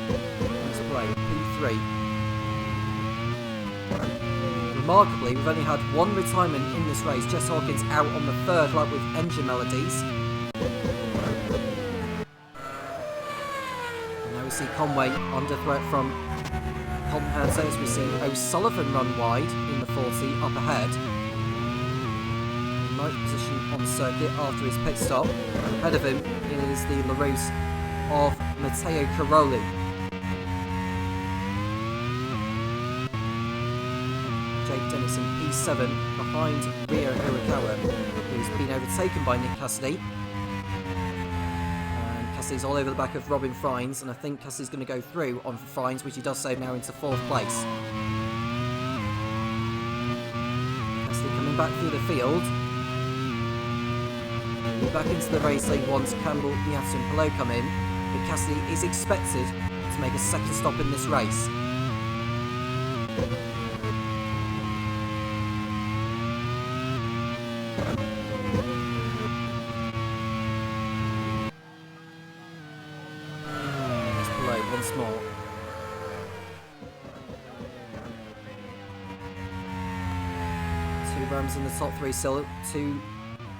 Nice play, P3. Remarkably, we've only had one retirement in this race. Jess Hawkins out on the third lap with engine melodies. And now we see Conway under threat from Tom Cairns as we see O'Sullivan run wide in the 40 up ahead. Ninth position on circuit after his pit stop. Ahead of him is the LaRousse of Matteo Caroli. Jake Dennis in P7 behind Rio Hirakawa, who's been overtaken by Nick Cassidy. And Cassidy's all over the back of Robin Frines, and I think Cassidy's going to go through on Frines, which he does so now into 4th place. Cassidy coming back through the field. Back into the race lead once Campbell, Miata and Pelot come in, but Cassidy is expected to make a second stop in this race. There's Pelot once more. Two Rams in the top 3 still, 2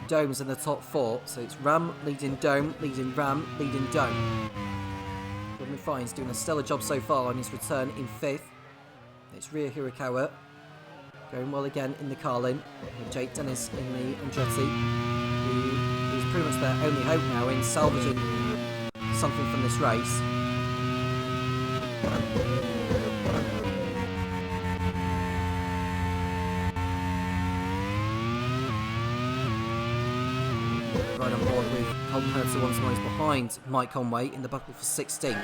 Domes in the top 4, so it's Ram, leading Dome, leading Ram, leading Dome. Robin Frines doing a stellar job so far on his return in 5th. It's Rio Hirakawa going well again in the Carlin, with Jake Dennis in the Andretti, who is pretty much their only hope now in salvaging something from this race. Right on board with Colton Hertz once more. He's behind Mike Conway in the battle for 16th.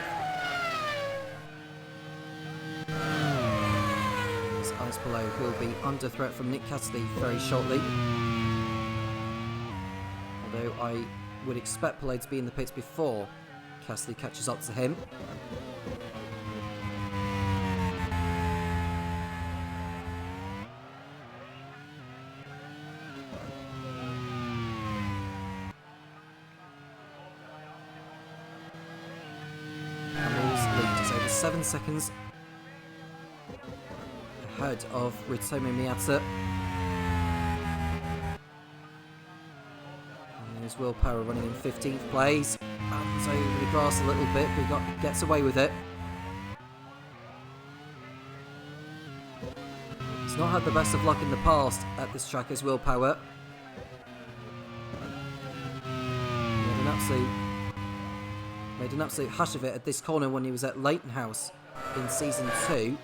It's Ice Below who will be under threat from Nick Cassidy very shortly. Although I would expect Below to be in the pits before Cassidy catches up to him. Is over 7 seconds ahead of Ritomi Miata. And there's Will Power running in 15th place. Runs over the grass a little bit, but gets away with it. He's not had the best of luck in the past at this track as Will Power. Made an absolute hash of it at this corner when he was at Leighton House in Season 2.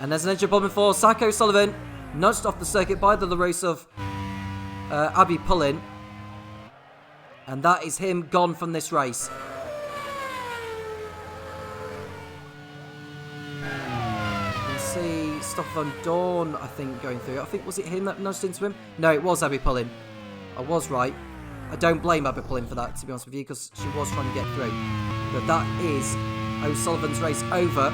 And there's an engine problem for Zach O'Sullivan, nudged off the circuit by the LaRousse of Abby Pullin. And that is him gone from this race. You can see Stoffel van Dorn, I think, going through. I think, was it him that nudged into him? No, it was Abby Pullin. I was right. I don't blame Abby Pullin for that, to be honest with you, because she was trying to get through. But that is O'Sullivan's race over.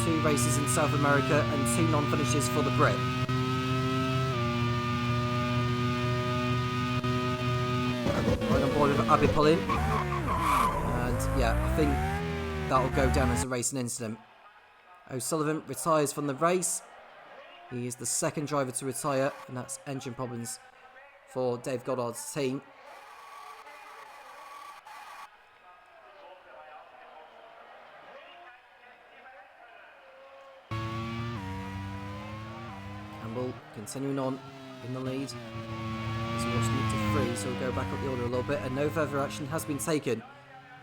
2 races in South America and 2 non-finishes for the Brit. Right on board with Abby Pullin. And yeah, I think that'll go down as a racing incident. O'Sullivan retires from the race. He is the second driver to retire, and that's engine problems for Dave Goddard's team. Campbell continuing on in the lead as we watch Nyck de Vries, so we'll go back up the order a little bit, and no further action has been taken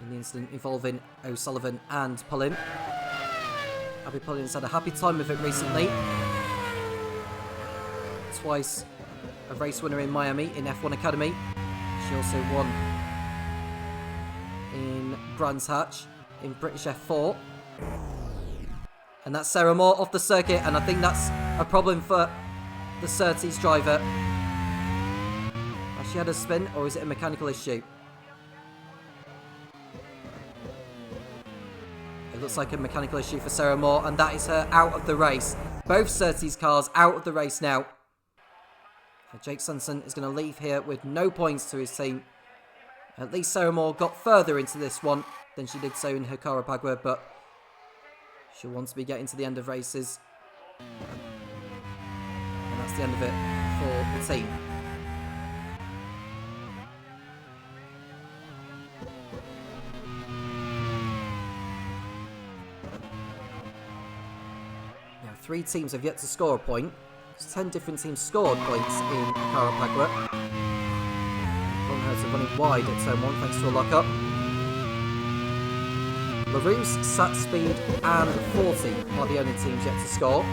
in the incident involving O'Sullivan and Pullin. Abby Pullin's had a happy time with it recently. Twice a race winner in Miami in F1 Academy. She also won in Brands Hatch in British F4. And that's Sarah Moore off the circuit, and I think that's a problem for the Surtees driver. Has she had a spin, or is it a mechanical issue? It looks like a mechanical issue for Sarah Moore, and that is her out of the race. Both Surtees cars out of the race now. Jake Sunson is going to leave here with no points to his team At least Sarah Moore got further into this one than she did so in Jacarepagua, but she'll want to be getting to the end of races. And that's the end of it for the team. Now, 3 teams have yet to score a point. 10 different teams scored points in Jacarepagua. Colton running wide at turn 1 thanks to a lock-up. LaRousse, Sat Speed and 40 are the only teams yet to score.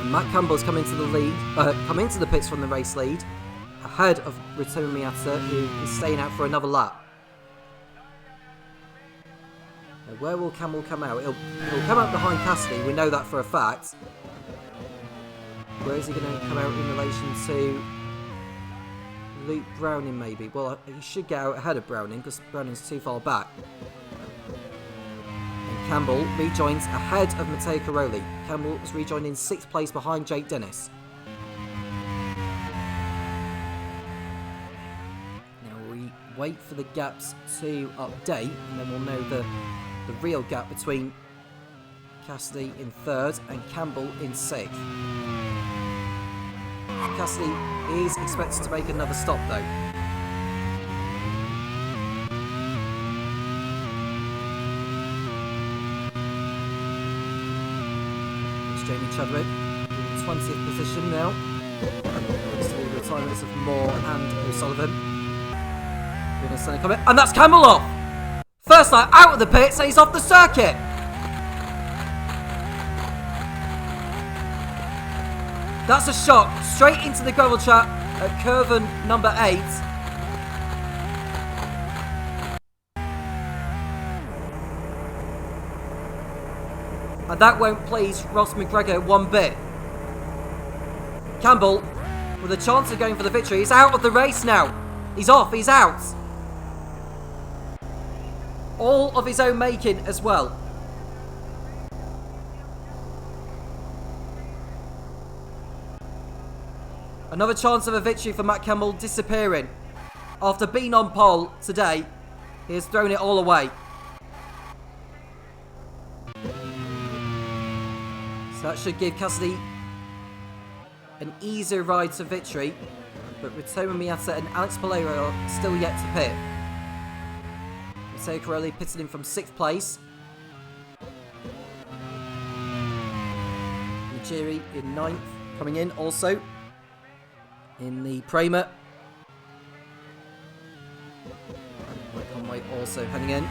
And Matt Campbell's come into the pits from the race lead, ahead of Ritomo Miata, who is staying out for another lap. Now, where will Campbell come out? He'll come out behind Cassidy, we know that for a fact. Where is he going to come out in relation to Luke Browning, maybe? Well, he should get out ahead of Browning because Browning's too far back. And Campbell rejoins ahead of Matteo Caroli. Campbell is rejoined in 6th place behind Jake Dennis. Now we wait for the gaps to update, and then we'll know the real gap between Cassidy in 3rd and Campbell in 6th. Cassidy is expected to make another stop though. It's Jamie Chadwick in 20th position now. It's the retirements of Moore and O'Sullivan. And that's Campbell off! First lap out of the pits and he's off the circuit! That's a shock, straight into the gravel trap at curve number 8. And that won't please Ross McGregor one bit. Campbell, with a chance of going for the victory, he's out of the race now. He's off, he's out. All of his own making as well. Another chance of a victory for Matt Campbell disappearing. After being on pole today, he has thrown it all away. So that should give Cassidy an easier ride to victory. But Ritomo Miata and Alex Pereira are still yet to pit. Matteo Caroli pitted in from 6th place. Nigiri in 9th, coming in also. In the Prema. Conway also heading in.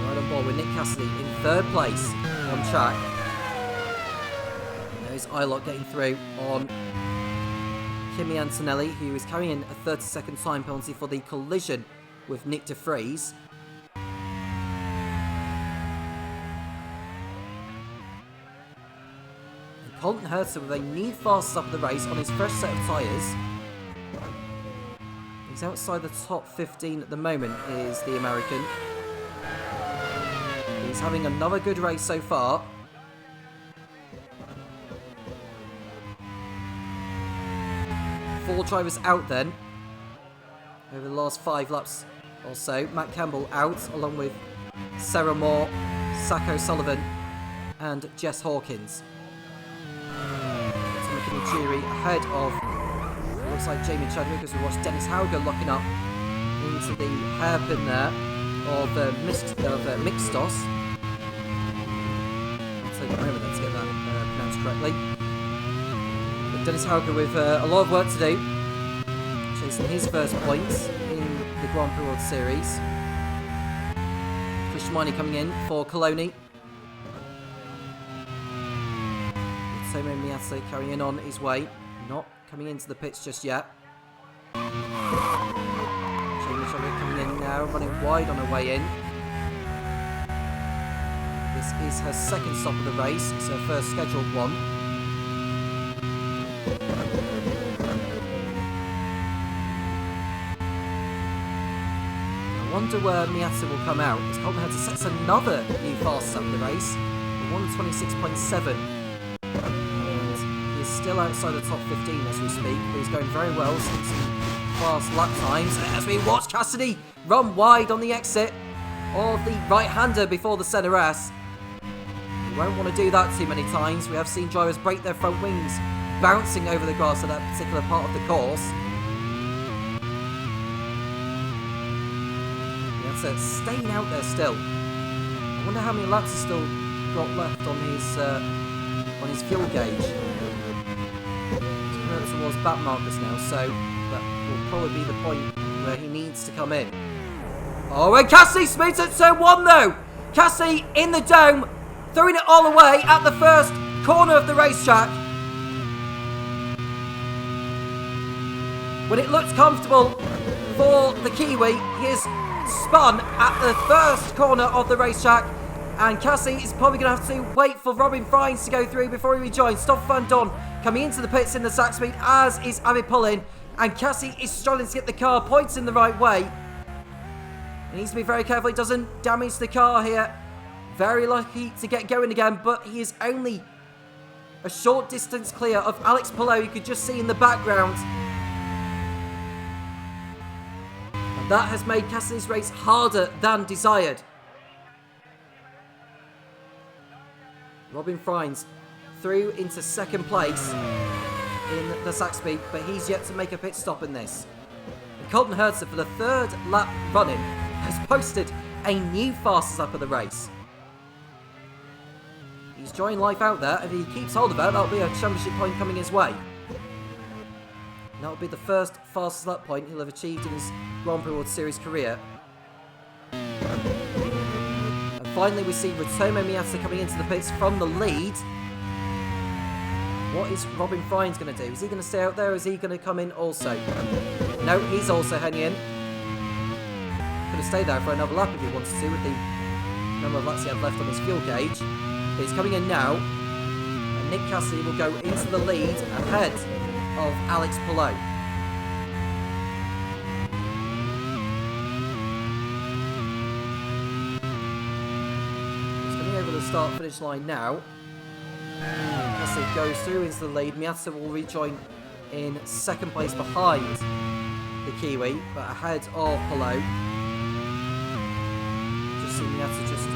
Right on board with Nick Cassidy in 3rd place on track. There's Ilott getting through on Kimi Antonelli, who is carrying in a 30-second time penalty for the collision with Nyck de Vries. Colton Herta with a near fast stop of the race on his fresh set of tyres. He's outside the top 15 at the moment, is the American. He's having another good race so far. Four drivers out then, over the last 5 laps or so. Matt Campbell out, along with Sarah Moore, Sacco Sullivan and Jess Hawkins. Nigiri ahead of, looks like Jamie Chadwick, as we watch Dennis Hauger locking up into the hairpin there of Mixtos. I'll take a moment then to get that pronounced correctly. But Dennis Hauger with a lot of work to do, chasing his first points in the Grand Prix World Series. Christian Miney coming in for Coloni. Ritomo Miata carrying on his way, not coming into the pits just yet. Jamie Chadwick coming in now, running wide on her way in. This is her 2nd stop of the race, it's her first scheduled one. I wonder where Miata will come out, as Colton Herta sets another new fast stop of the race, 126.7. still outside the top 15 as we speak, but he's going very well, seeing some fast lap times as we watch Cassidy run wide on the exit of the right-hander before the centre S. You won't want to do that too many times. We have seen drivers break their front wings bouncing over the grass at that particular part of the course. That's staying out there still. I wonder how many laps he's still got left on his fuel gauge. He's coming up towards back markers now, so that will probably be the point where he needs to come in. Oh, and Cassidy speeds at turn 1 though! Cassidy in the dome, throwing it all away at the first corner of the racetrack. When it looks comfortable for the Kiwi, he is spun at the first corner of the racetrack, and Cassidy is probably going to have to wait for Robin Fries to go through before he rejoins. Stoffel van Dorn coming into the pits in the sack speed, as is Abby Pullin, and Cassidy is struggling to get the car pointing the right way. He needs to be very careful he doesn't damage the car here. Very lucky to get going again, but he is only a short distance clear of Alex Palou, you could just see in the background. That has made Cassidy's race harder than desired. Robin Fries through into second place in the sack speed, but he's yet to make a pit stop in this. And Colton Hertz, for the third lap running, has posted a new fastest lap of the race. He's enjoying life out there, and if he keeps hold of it, that'll be a championship point coming his way. And that'll be the first fastest lap point he'll have achieved in his Grand Prix World Series career. And finally we see Ritomo Miata coming into the pits from the lead. What is Robin Fries going to do? Is he going to stay out there, or is he going to come in also? No, he's also hanging in. Could have stayed there for another lap if he wanted to, with the number of laps he had left on his fuel gauge. But he's coming in now, and Nick Cassidy will go into the lead ahead of Alex Palou. He's coming over the start-finish line now. Cassidy goes through into the lead. Miata will rejoin in second place behind the Kiwi, but ahead of Palou. Just see Miata just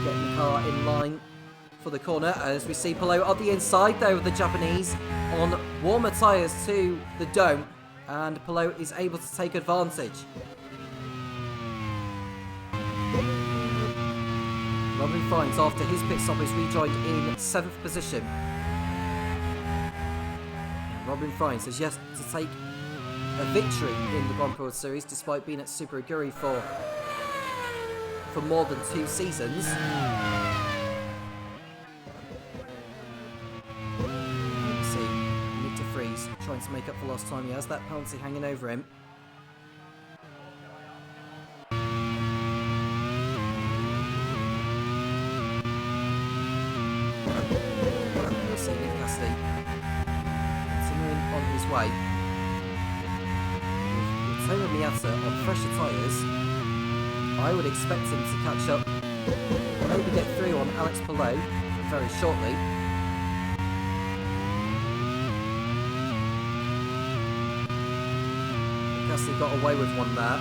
getting the car in line for the corner, as we see Palou on the inside there with the Japanese on warmer tyres to the dome, and Palou is able to take advantage. Robin Fries, after his pit stop, is rejoined in 7th position. And Robin Fries has yet to take a victory in the Grand Prix World Series, despite being at Super Aguri for more than 2 seasons. Nyck de Vries trying to make up for lost time. He has that penalty hanging over him. We'll see Nick Cassidy continuing on his way. With Taylor Miata on fresher tyres, I would expect him to catch up, maybe get through on Alex Palou very shortly. Cassidy got away with one there.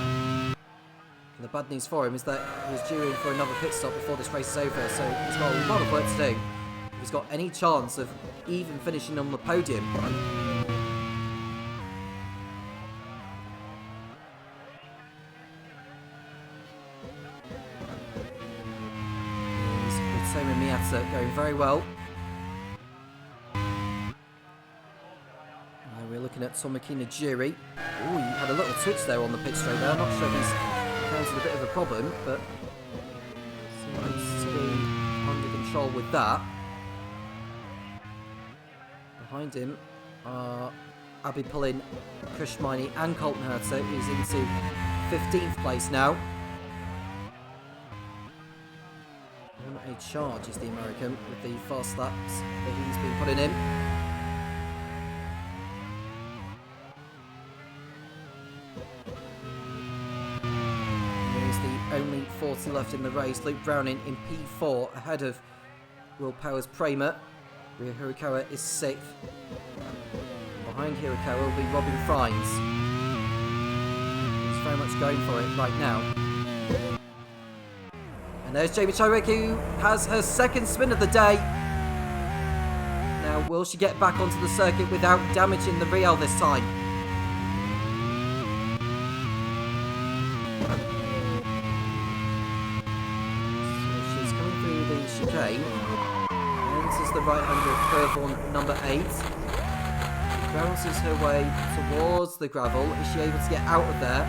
And the bad news for him is that he was due in for another pit stop before this race is over, so he's got a lot of work to do if he's got any chance of even finishing on the podium. Ritomo Miata going very well. We're looking at Tomoki Najiri. Oh, he had a little twitch there on the pit straight there. I'm not sure if he's encountered a bit of a problem, but seems to be under control with that. Behind him are Abby Pullin, Chris Schmeiney and Colton Hertz, who's into 15th place now. On a charge is the American with the fast laps that he's been putting in. Only 40 left in the race. Luke Browning in P4 ahead of Will Powers Pramer. Ryo Hirakawa is 6th. Behind Hirakawa will be Robin Frimes. He's very much going for it right now. And there's Jamie Chadwick, who has her second spin of the day. Now, will she get back onto the circuit without damaging the Real this time? So she's coming through the chicane. Enters the right-handed curve on number 8. Bounces her way towards the gravel. Is she able to get out of there?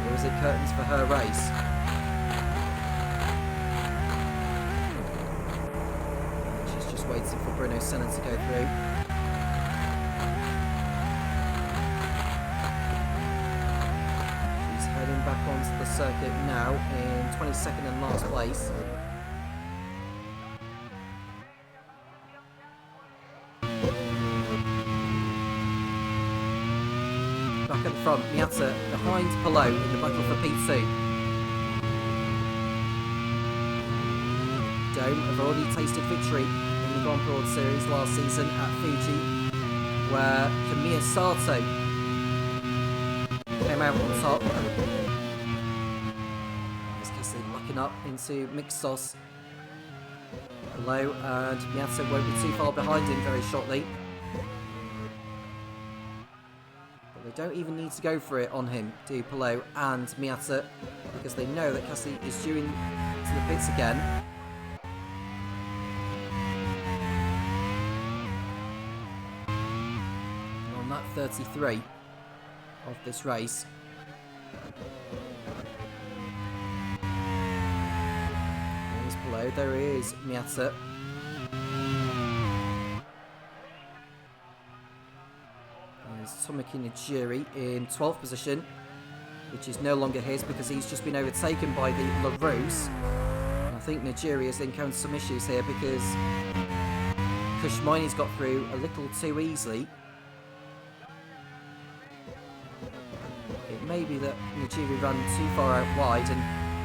Or is it curtains for her race? She's just waiting for Bruno Senna to go through. She's heading back onto the circuit now in 22nd and last place. Back at the front, Miata behind Palou in the battle for P2. Dome have already tasted victory in the Grand Prix World Series last season at Fuji, where Kamiya Sato came out on top. As Cassidy locking up into Mixtos. Palou and Miata won't be too far behind him very shortly. They don't even need to go for it on him, do Palou and Miata, because they know that Cassidy is due into the pits again. On lap 33 of this race. There's Palou, there is Miata. Tomoki Nijiri in 12th position, which is no longer his because he's just been overtaken by the LaRousse. I think Nijiri has encountered some issues here because Kushmaini's got through a little too easily. It may be that Nijiri ran too far out wide and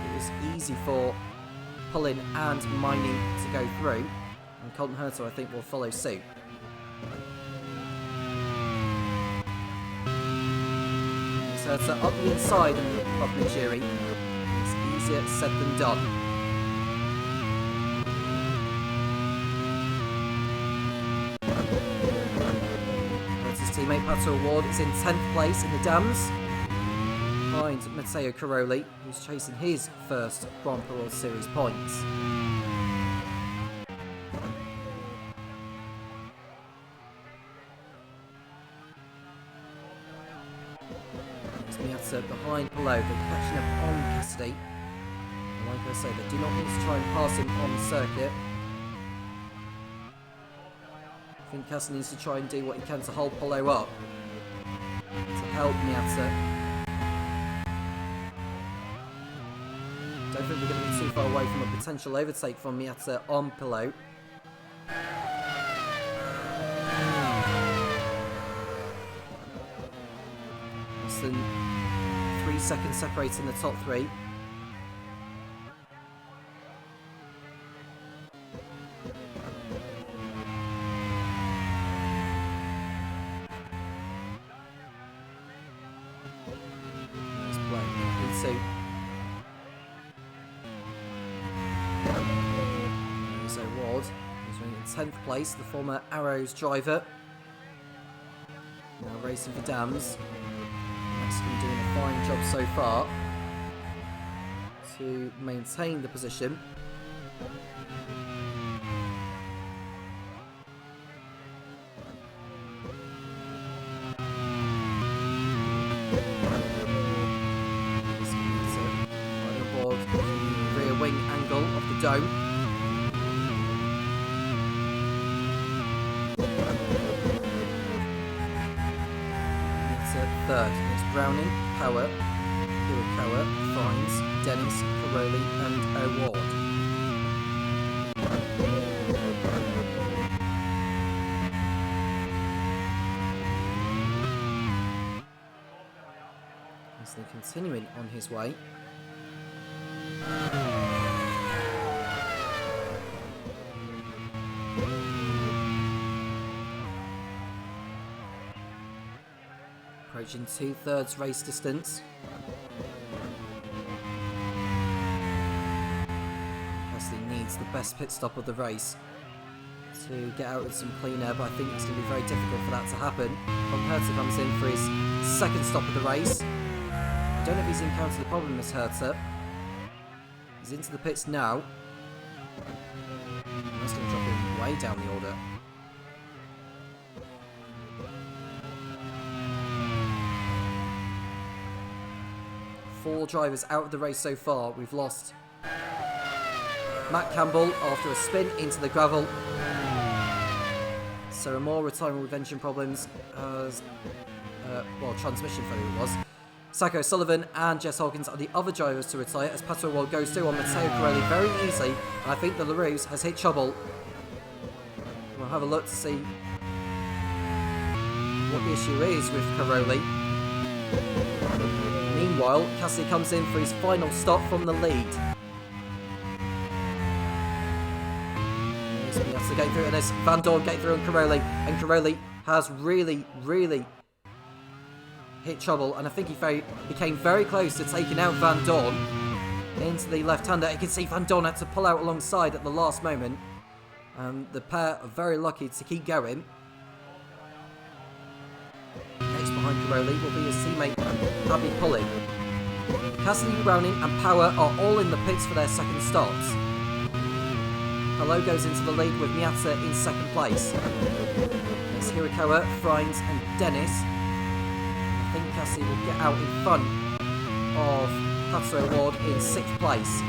it was easy for Pullin and Maini to go through, and Colton Herter I think will follow suit. So up the inside of Nijiri. It's easier said than done. That's his teammate Pato Ward is in 10th place in the dams. Behind Matteo Caroli, who's chasing his first Grand Prix World Series points. Behind Palou, they're catching up on Cassidy. And like I say, they do not need to try and pass him on the circuit. I think Cassidy needs to try and do what he can to hold Palou up, to help Miata. Don't think we're going to be too far away from a potential overtake from Miata on Palou. Less than 3 seconds separating the top 3. Nice play. P2. There's O'Ward, who's running in 10th place, the former Arrows driver. Now racing for dams. Mexican doing a fine job so far to maintain the position. Right aboard the rear wing angle of the dome. Third, it's Browning, Power, Hirakawa, Frimes, Dennis, Caroli and O'Ward. As they're continuing on his way. Approaching 2/3 race distance. Gasly needs the best pit stop of the race to get out with some clean air, but I think it's going to be very difficult for that to happen. Tom Herter comes in for his second stop of the race. I don't know if he's encountered a problem, Miss Herter. He's into the pits now. And that's going to drop him way down the order. Four drivers out of the race so far. We've lost Matt Campbell after a spin into the gravel. Sarah Moore retiring with engine problems as, transmission failure it was. Sacco Sullivan and Jess Hawkins are the other drivers to retire as Pato Award goes through on Matteo Corelli very easily. And I think the LaRousse has hit trouble. We'll have a look to see what the issue is with Corelli. Meanwhile, Cassidy comes in for his final stop from the lead. There's getting through, and there's Van Dorn getting through on Corelli, and Corelli has really hit trouble, and I think he came very close to taking out Van Dorn into the left-hander. You can see Van Dorn had to pull out alongside at the last moment. The pair are very lucky to keep going. Next behind Corelli will be his teammate Abby Pulley. Cassidy, Browning and Power are all in the pits for their second stops. Hello goes into the lead with Miata in second place. There's Hirakawa, Frines and Dennis. I think Cassidy will get out in front of Pato Award in 6th place.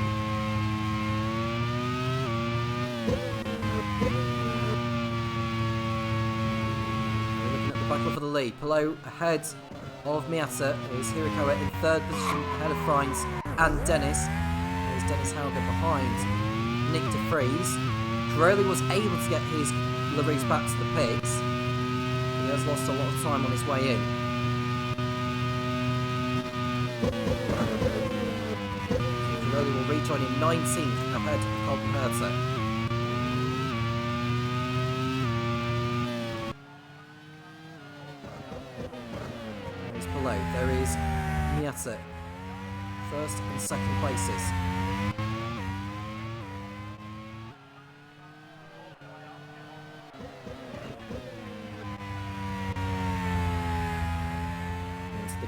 We're looking at the battle for the lead. Pillow ahead of Miata. There's Hirakawa in 3rd position ahead of Frines and Dennis. There's Dennis Hauger behind Nyck de Vries. Corelli was able to get his LaRousse back to the pits. He has lost a lot of time on his way in. Corelli will rejoin in 19th ahead of Tom Herter. There is below. There is Miata. 1st and 2nd places.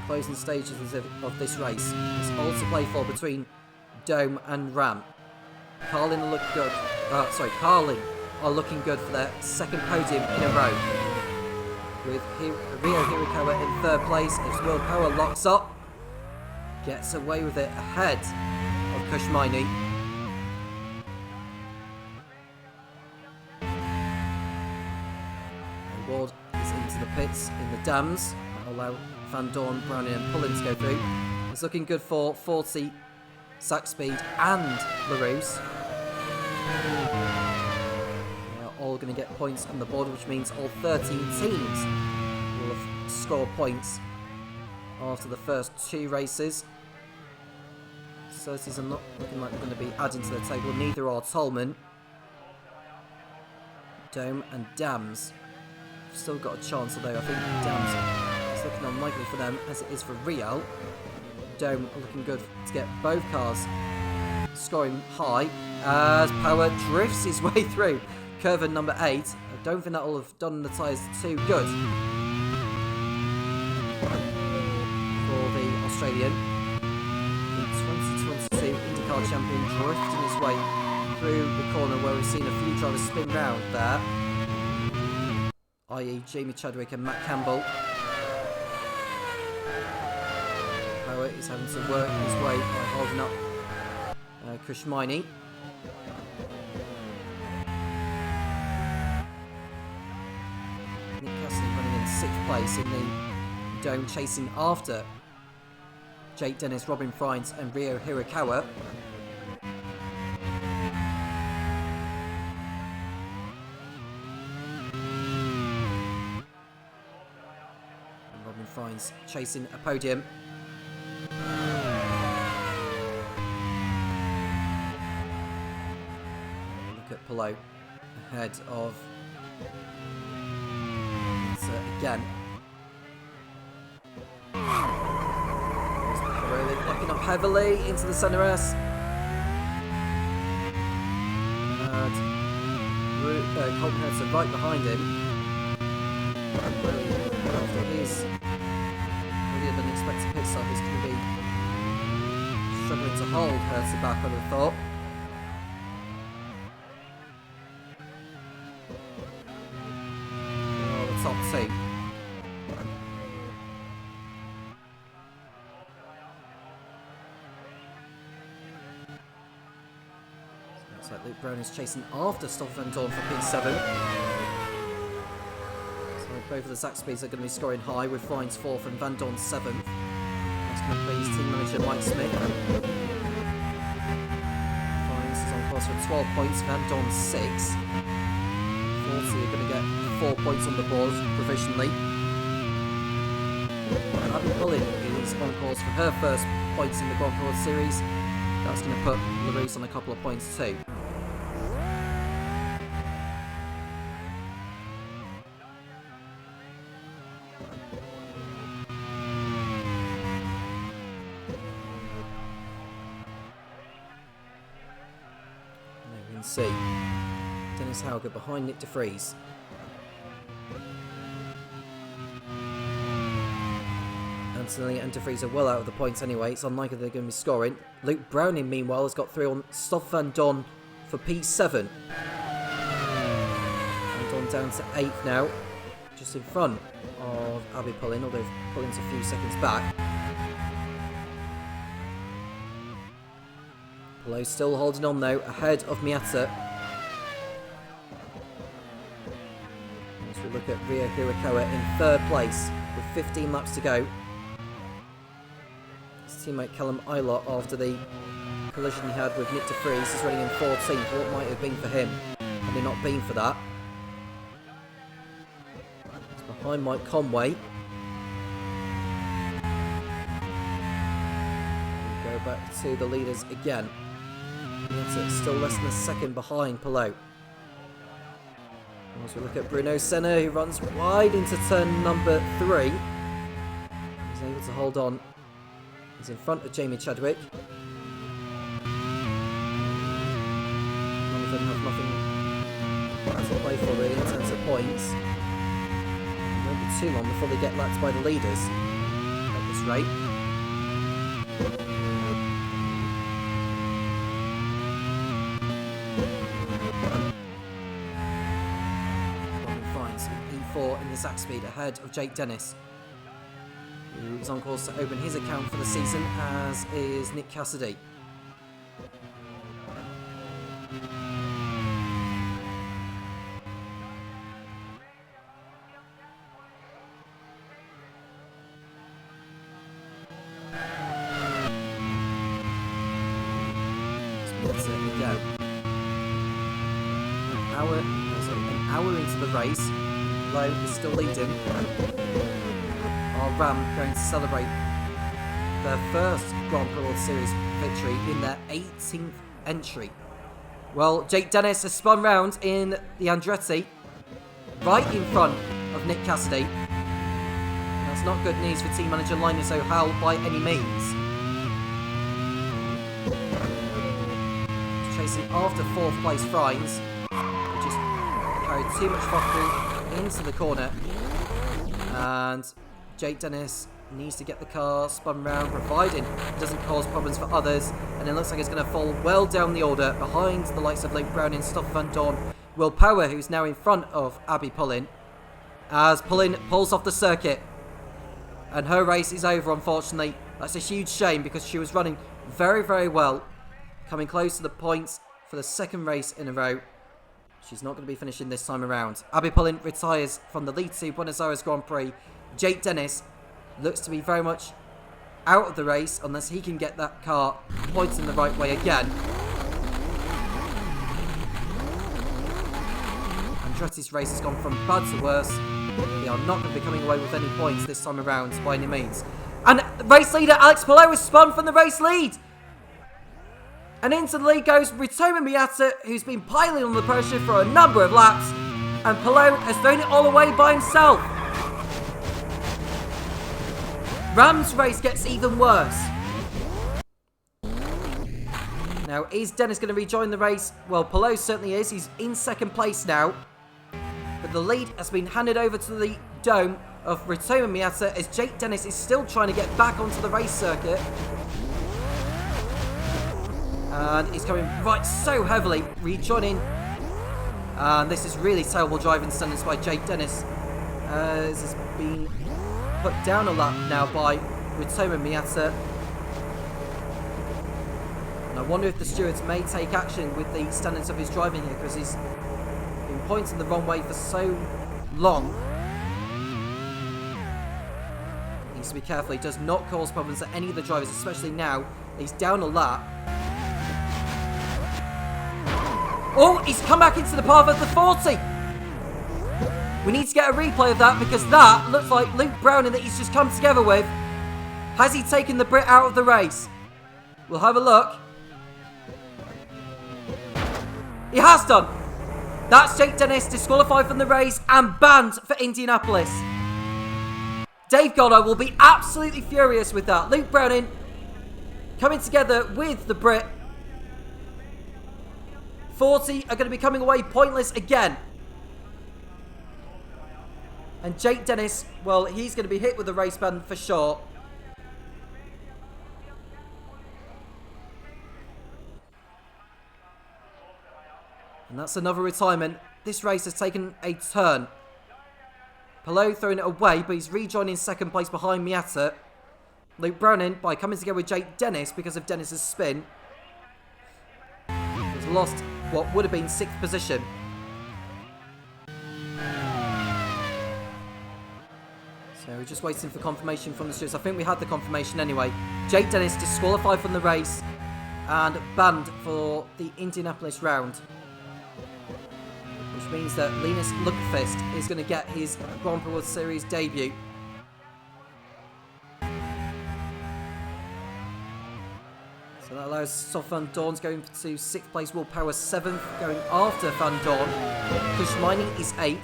Closing stages of this race. It's all to play for between Dome and Ram. Carlin are looking good. Carlin are looking good for their second podium in a row. With Rio Hirakawa in 3rd place as Will Power locks up, gets away with it ahead of Kushmaini. And Ward is into the pits in the dams. That'll allow Van Dorn, Browning and Pullin to go through. It's looking good for 40, Sack Speed and LaRousse. They are all going to get points on the board, which means all 13 teams will have scored points after the first 2 races. Surtees are not looking like they're going to be adding to the table. Neither are Tolman, Dome and Dams. Still got a chance, although I think Dams is looking unlikely for them, as it is for Real. Dome looking good to get both cars scoring high as Power drifts his way through curve number 8. I don't think that will have done the tyres too good for the Australian. The 2022 IndyCar champion drifting his way through the corner where we've seen a few drivers spin round there, i.e. Jamie Chadwick and Matt Campbell. Power is having to work his way by holding up Kushmaini. Nick Cassidy running in 6th place in the Dome, chasing after Jake Dennis, Robin Frines and Rio Hirakawa. And Robin Frines chasing a podium. Look at Pillow ahead of again. heavily into the centre S. And Colton Hertz right behind him. After his really unexpected pit stop, he's going to be struggling to hold Hertz back, I would have thought. Oh, the top two. Looks like Luke Brown is chasing after Stoffel Van Dorn for P7. So both of the Zach Speeds are going to be scoring high, with Ryan's 4th and Van Dorn 7th. That's going to please team manager Mike Smith. Ryan's is on course for 12 points, Van Dorn 6. 40 are going to get 4 points on the board provisionally. Abby Pullen is on course for her first points in the Grand Prix World Series. That's going to put Louise on a couple of points too. There we can see Dennis Hauger behind Nyck de Vries. Anthony and de Vries are well out of the points anyway. It's unlikely they're going to be scoring. Luke Browning, meanwhile, has got 3 on Stoffel Van Dorn for P7. Van Dorn down to 8th now, just in front of Abby Pullen, although Pullen's a few seconds back. Pullo still holding on though, ahead of Miata. As we look at Rio Hirakawa in 3rd place with 15 laps to go. Teammate Callum Eilert, after the collision he had with Nyck de Vries, is running in 14th. What might have been for him had it not been for that? It's behind Mike Conway. We go back to the leaders again. It's still less than a second behind Palou. As we look at Bruno Senna, who runs wide into turn number 3. He's able to hold on. He's in front of Jamie Chadwick. None of them have nothing to play for really in terms of points. It won't be too long before they get lapped by the leaders at this rate. Robin finds P4 in the Zach Speed ahead of Jake Dennis, who is on course to open his account for the season, as is Nick Cassidy. That's it, we go. An hour into the race, Lowe is still leading. Our Ram going to celebrate their first Grand Prix World Series victory in their 18th entry. Well, Jake Dennis has spun round in the Andretti, right in front of Nick Cassidy. And that's not good news for team manager Linus O'Howell by any means. He's chasing after 4th place Frines, who just carried too much vodka into the corner. And Jake Dennis needs to get the car spun round, providing it doesn't cause problems for others. And it looks like it's going to fall well down the order behind the likes of Luke Browning, Stoffel Van Dorn, Will Power, who's now in front of Abby Pullen, as Pullen pulls off the circuit. And her race is over, unfortunately. That's a huge shame because she was running very, very well, coming close to the points for the 2nd race in a row. She's not going to be finishing this time around. Abby Pullen retires from the Lead 2 Buenos Aires Grand Prix. Jake Dennis looks to be very much out of the race unless he can get that car pointing the right way again. Andretti's race has gone from bad to worse. They are not going to be coming away with any points this time around by any means. And race leader Alex Palou is spun from the race lead. And into the lead goes Ritomo Miata, who's been piling on the pressure for a number of laps. And Palou has thrown it all away by himself. Ram's race gets even worse. Now, is Dennis going to rejoin the race? Well, Palou certainly is. He's in second place now. But the lead has been handed over to the dome of Ritomo Miyata as Jake Dennis is still trying to get back onto the race circuit. And he's coming right so heavily, rejoining. And this is really terrible driving standards by Jake Dennis. This has been put down a lap now by Ritomo Miyata. And I wonder if the stewards may take action with the standards of his driving here, because he's been pointing the wrong way for so long. He needs to be careful. He does not cause problems to any of the drivers, especially now. He's down a lap. Oh, he's come back into the path of the 40. We need to get a replay of that, because that looks like Luke Browning that he's just come together with. Has he taken the Brit out of the race? We'll have a look. He has done. That's Jake Dennis disqualified from the race and banned for Indianapolis. Dave Goddard will be absolutely furious with that. Luke Browning coming together with the Brit. 40 are going to be coming away pointless again. And Jake Dennis, well, he's going to be hit with the race ban for sure. And that's another retirement. This race has taken a turn. Palou throwing it away, but he's rejoining second place behind Miyata. Luke Browning, by coming together with Jake Dennis because of Dennis's spin, has lost what would have been 6th position. So we're just waiting for confirmation from the stewards. I think we had the confirmation anyway. Jake Dennis disqualified from the race and banned for the Indianapolis round. Which means that Linus Lundqvist is going to get his Grand Prix World Series debut. So that allows Stoff Van Dorn going to 6th place, Will Power 7th, going after Van Dorn. Kushmini is 8th,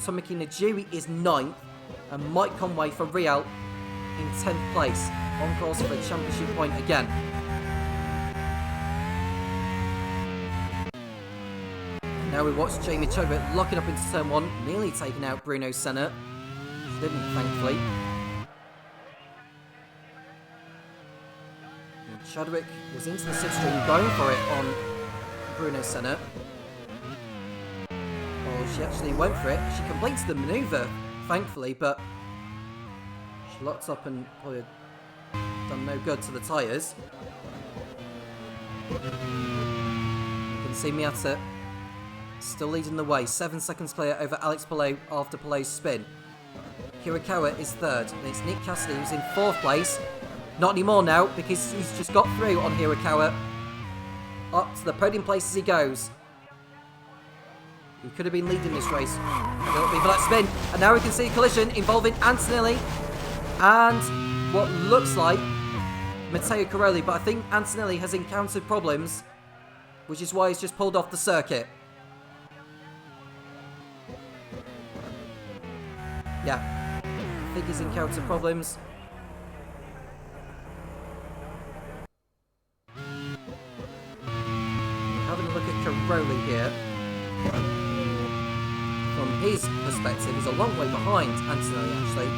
Tomiki Najiri is 9th, and Mike Conway for Real in 10th place, on course for a championship point again. Now we watch Jamie Chadwick locking up into turn 1, nearly taking out Bruno Senna. She didn't, thankfully. Chadwick was into the slipstream, going for it on Bruno Senna. Oh, she actually went for it. She completed the manoeuvre, thankfully, but she locked up and probably done no good to the tyres. You can see Miyata still leading the way, 7 seconds clear over Alex Palou after Palou's spin. Hirakawa is 3rd, and it's Nick Cassidy who's in 4th place. Not anymore now, because he's just got through on Hirakawa. Up to the podium place as he goes. He could have been leading this race. A little bit for that spin. And now we can see a collision involving Antonelli and what looks like Matteo Caroli. But I think Antonelli has encountered problems, which is why he's just pulled off the circuit. Yeah, I think he's encountered problems. Having a look at Caroli here. From his perspective, he's a long way behind Antonelli, actually.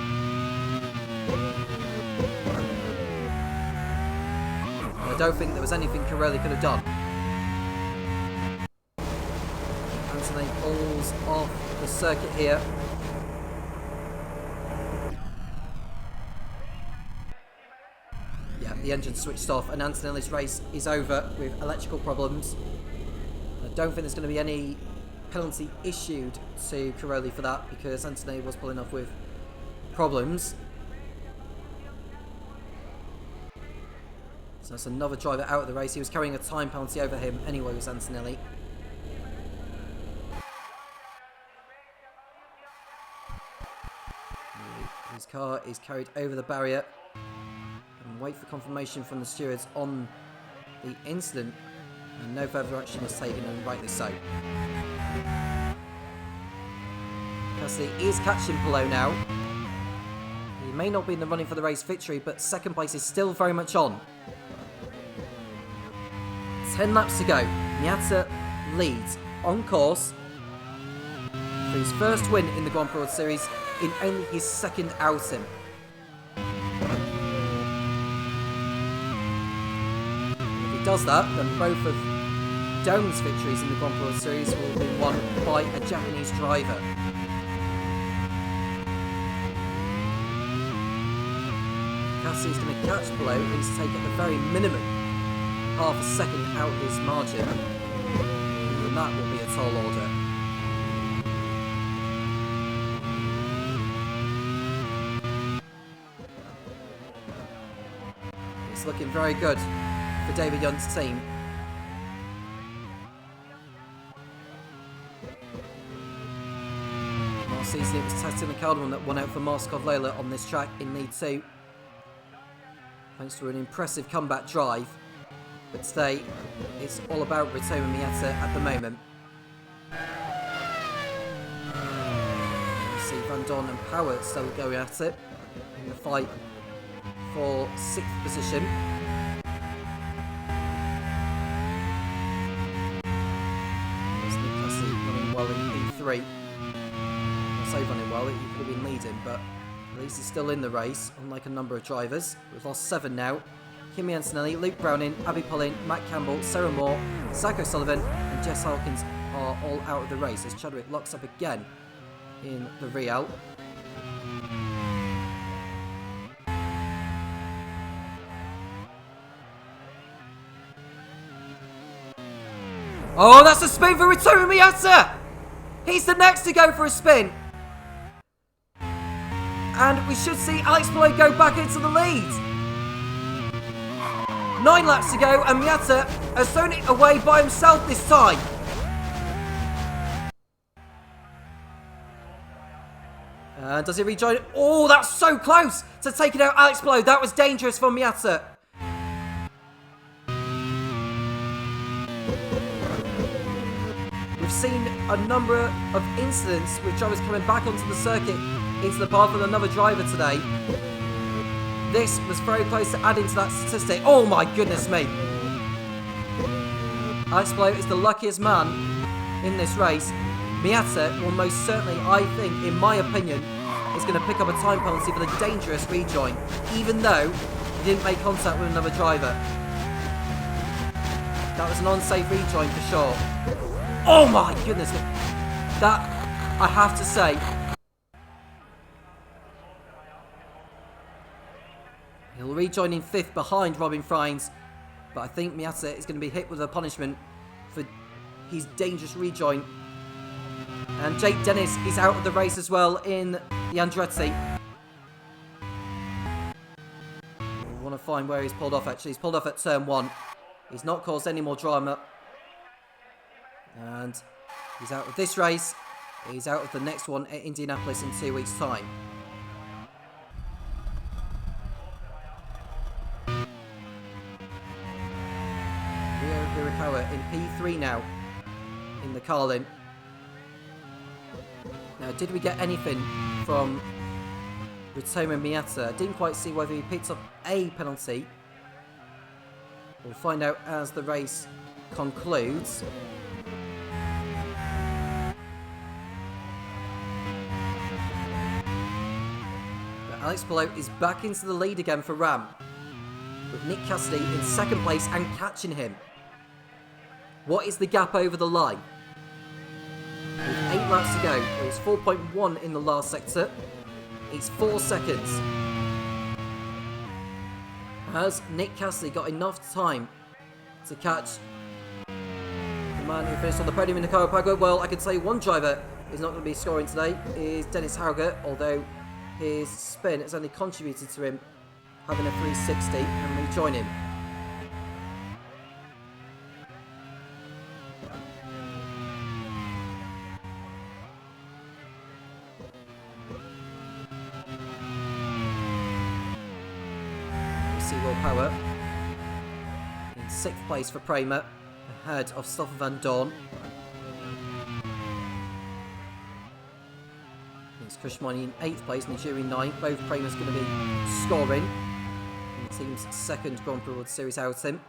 And I don't think there was anything Caroli could have done. Antonelli pulls off the circuit here. Yeah, the engine switched off and Antonelli's race is over with electrical problems. I don't think there's going to be any penalty issued to Caroli for that because Antonelli was pulling off with problems. So that's another driver out of the race. He was carrying a time penalty over him anyway, was Antonelli. His car is carried over the barrier. And wait for confirmation from the stewards on the incident. And no further action is taken, and rightly so. Cassidy is catching Palou now. He may not be in the running for the race victory, but second place is still very much on. 10 laps to go. Miata leads on course for his first win in the Grand Prix World Series in only his second outing. If he does that, then both of Dome's victories in the Grand Prix World Series will be won by a Japanese driver. Cassidy's going to catch below and he's taken at the very minimum half a second out his margin, and that will be a tall order. It's looking very good for David Young's team. Last season it was Tatiana Calderon that won out for Marskov Lola on this track in lead 2, thanks to an impressive comeback drive. But today, it's all about Ritomo Miata at the moment. You see Van Dorn and Power still going at it in the fight for 6th position. There's Nick Cassidy running well in P3. I say running well, he could have been leading, but at least he's still in the race, unlike a number of drivers. We've lost 7 now. Kimi Antonelli, Luke Browning, Abby Pollin, Matt Campbell, Sarah Moore, Zach O'Sullivan and Jess Harkins are all out of the race as Chadwick locks up again in the Real. Oh, that's a spin for Ritomo Miata! He's the next to go for a spin. And we should see Alex Malone go back into the lead. 9 laps to go, and Miata has thrown it away by himself this time. Does he rejoin it? Oh, that's so close to taking out Alex Malone. That was dangerous for Miata. We've seen a number of incidents with drivers coming back onto the circuit into the path with another driver today. This was very close to adding to that statistic. Oh my goodness me. Alex Malone is the luckiest man in this race. Miata will most certainly, I think, in my opinion, is going to pick up a time penalty for the dangerous rejoin, even though he didn't make contact with another driver. That was an unsafe rejoin for sure. Oh my goodness me. That, I have to say, he'll rejoin in 5th behind Robin Frines, but I think Miata is going to be hit with a punishment for his dangerous rejoin. And Jake Dennis is out of the race as well in the Andretti. We want to find where he's pulled off actually. He's pulled off at turn 1. He's not caused any more drama. And he's out of this race. He's out of the next one at Indianapolis in 2 weeks' time. Hirakawa in P3 now in the Carlin. Now, did we get anything from Ritomo Miata? I didn't quite see whether he picked up a penalty. We'll find out as the race concludes. But Alex Palou is back into the lead again for Ram, with Nick Cassidy in 2nd place and catching him. What is the gap over the line? With 8 laps to go, it's 4.1 in the last sector. It's 4 seconds. Has Nick Cassidy got enough time to catch the man who finished on the podium in Jacarepagua? Well, I can say one driver is not going to be scoring today is Dennis Hauger, although his spin has only contributed to him having a 360 and rejoin him. Power in 6th place for Prema, ahead of Stoffel Van Dorn. It's Kushmani in 8th place, Nigeri 9th. Both Prema's going to be scoring in the team's 2nd Grand Prix World Series outing.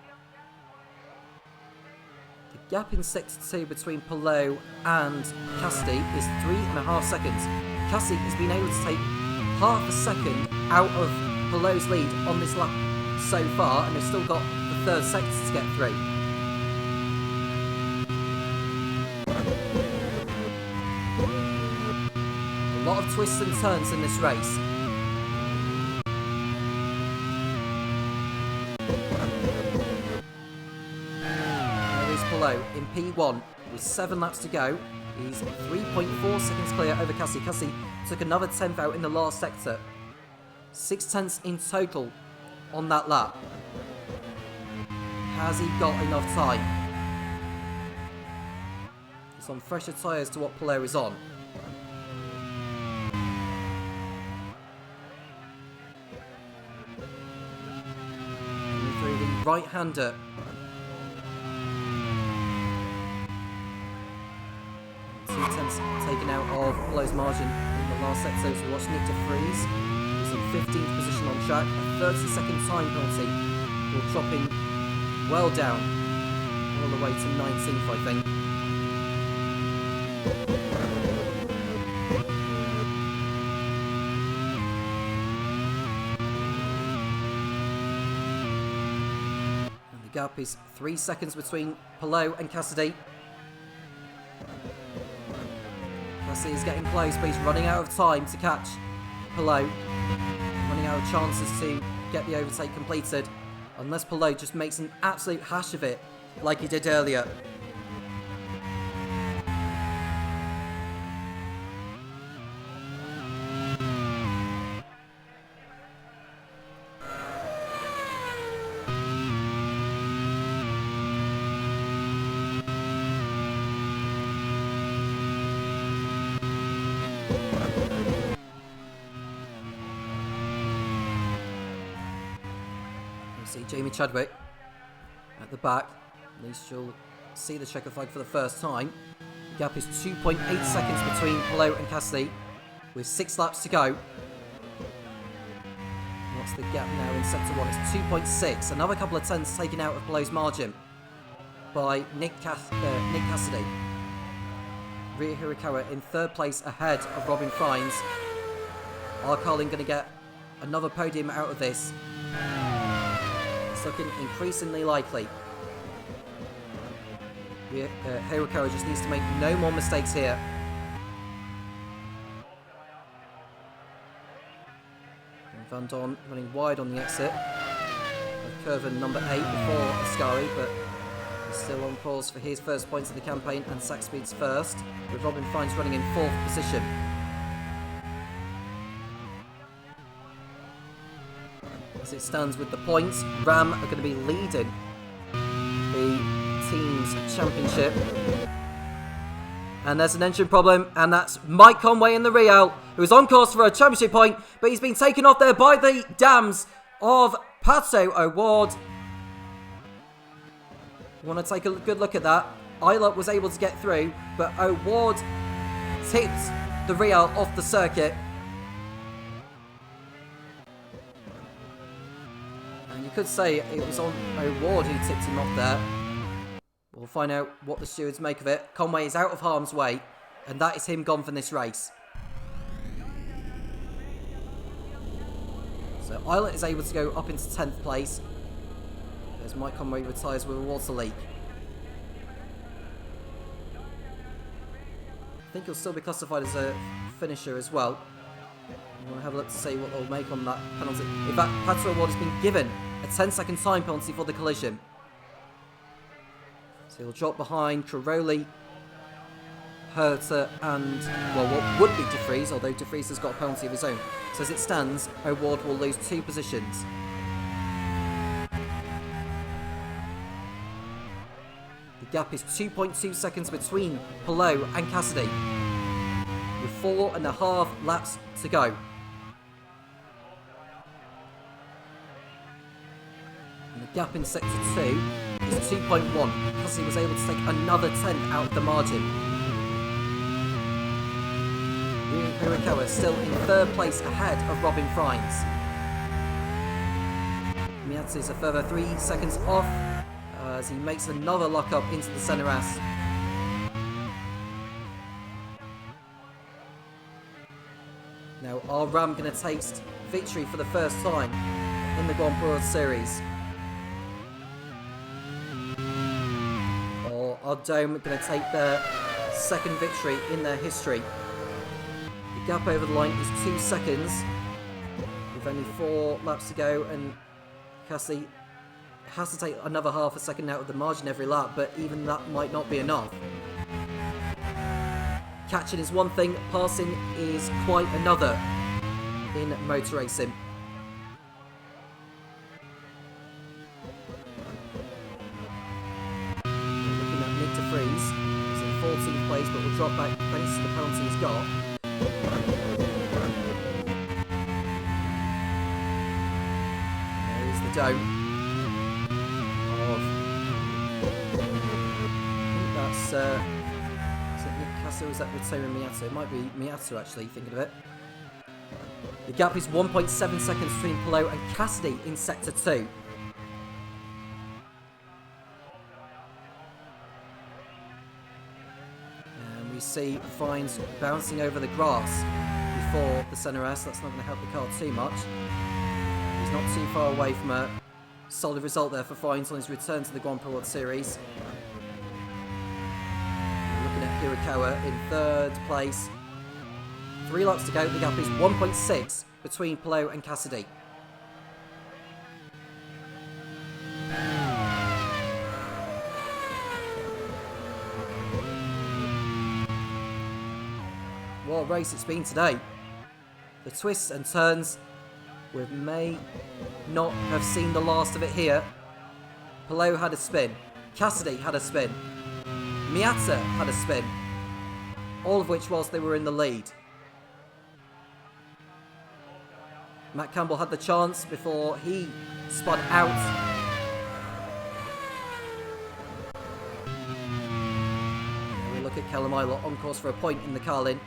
gap in sector 2 between Palou and Cassidy is 3.5 seconds. Cassidy has been able to take half a second out of Palou's lead on this lap so far, and they've still got the third sector to get through. A lot of twists and turns in this race. In P1 with 7 laps to go. He's 3.4 seconds clear over Cassidy. Cassidy took another 10th out in the last sector. 6/10 in total on that lap. Has he got enough time? He's on fresher tyres to what Palou is on. Coming through the right-hander. 2/10 taken out of Palou's margin in the last sector. So we watched Nyck de Vries, who's in 15th position on track. A 30-second time penalty will drop him well down, all the way to 19th, I think. And the gap is 3 seconds between Palou and Cassidy. Cassidy is getting close, but he's running out of time to catch Palou. Running out of chances to get the overtake completed, unless Palou just makes an absolute hash of it, like he did earlier. See Jamie Chadwick at the back. At least you'll see the checker flag for the first time. The gap is 2.8 seconds between Palou and Cassidy, with 6 laps to go. What's the gap now in sector 1? It's 2.6. Another couple of tenths taken out of Palou's margin by Nyck Cassidy. Rhea Hirakawa in 3rd place ahead of Robin Fines. Are Carlin going to get another podium out of this? Looking increasingly likely. Hirakawa just needs to make no more mistakes here. And Van Dorn running wide on the exit. Curve number 8 before Ascari, but he's still on course for his first points of the campaign, and Sax Speed's first, with Robin Fines running in 4th position. As it stands with the points, Ram are going to be leading the team's championship. And there's an engine problem, and that's Mike Conway in the Real, who's on course for a championship point, but he's been taken off there by the dams of Pato O'Ward. You want to take a good look at that? Isla was able to get through, but O'Ward tipped the Real off the circuit. You could say it was on O'Ward who tipped him off there. We'll find out what the stewards make of it. Conway is out of harm's way, and that is him gone from this race. So Islet is able to go up into 10th place as Mike Conway retires with a water leak. I think he'll still be classified as a finisher as well. You want to have a look to see what they'll make on that penalty. In fact, Pato O'Ward has been given a 10-second time penalty for the collision. So he'll drop behind Crowley, Herter, and, well, what would be de Vries, although de Vries has got a penalty of his own. So as it stands, O'Ward will lose 2 positions. The gap is 2.2 seconds between Palou and Cassidy, with 4.5 laps to go. And the gap in sector 2 is 2.1. Cassidy was able to take another 10 out of the margin. Hirakawa still in 3rd place ahead of Robin Fines. Miyatsu is a further 3 seconds off. as he makes another lock-up into the centre S. Now, are Ram going to taste victory for the first time in the Grand Prix World Series? Or are Dome going to take their second victory in their history? The gap over the line is 2 seconds, with only 4 laps to go, and Cassidy has to take another half a second out of the margin every lap, but even that might not be enough. Catching is one thing, passing is quite another in motor racing. Looking at Nyck de Vries, he's in 14th place, but will drop back thanks to the penalty he's got. There's the dome. I think that's or is that Ritomo Miato? It might be Miato actually, thinking of it. The gap is 1.7 seconds between Palou and Cassidy in Sector 2. And we see Fines bouncing over the grass before the centre S. That's not going to help the car too much. He's not too far away from a solid result there for Fines on his return to the Grand Prix World Series. Hirakawa in 3rd place. 3 laps to go. The gap is 1.6 between Palou and Cassidy. What a race it's been today. The twists and turns. We may not have seen the last of it here. Palou had a spin. Cassidy had a spin. Miata had a spin, all of which whilst they were in the lead. Matt Campbell had the chance before he spun out. We look at Kellamilo on course for a point in the Carlin.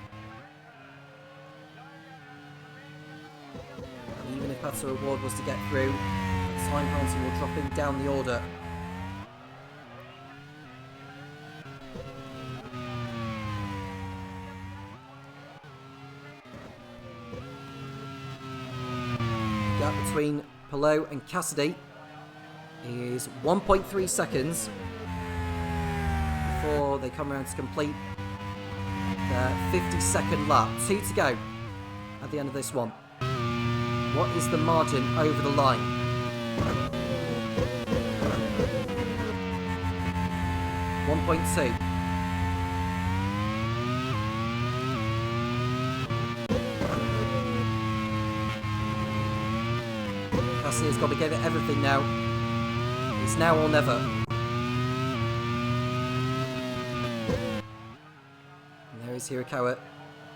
Even if Pato Award was to get through, the time penalty will drop him down the order. Between Palou and Cassidy is 1.3 seconds before they come around to complete their 52nd lap. 2 to go at the end of this one. What is the margin over the line? .2. Cassidy's got to give it everything now. It's now or never. And there is Hirakawa,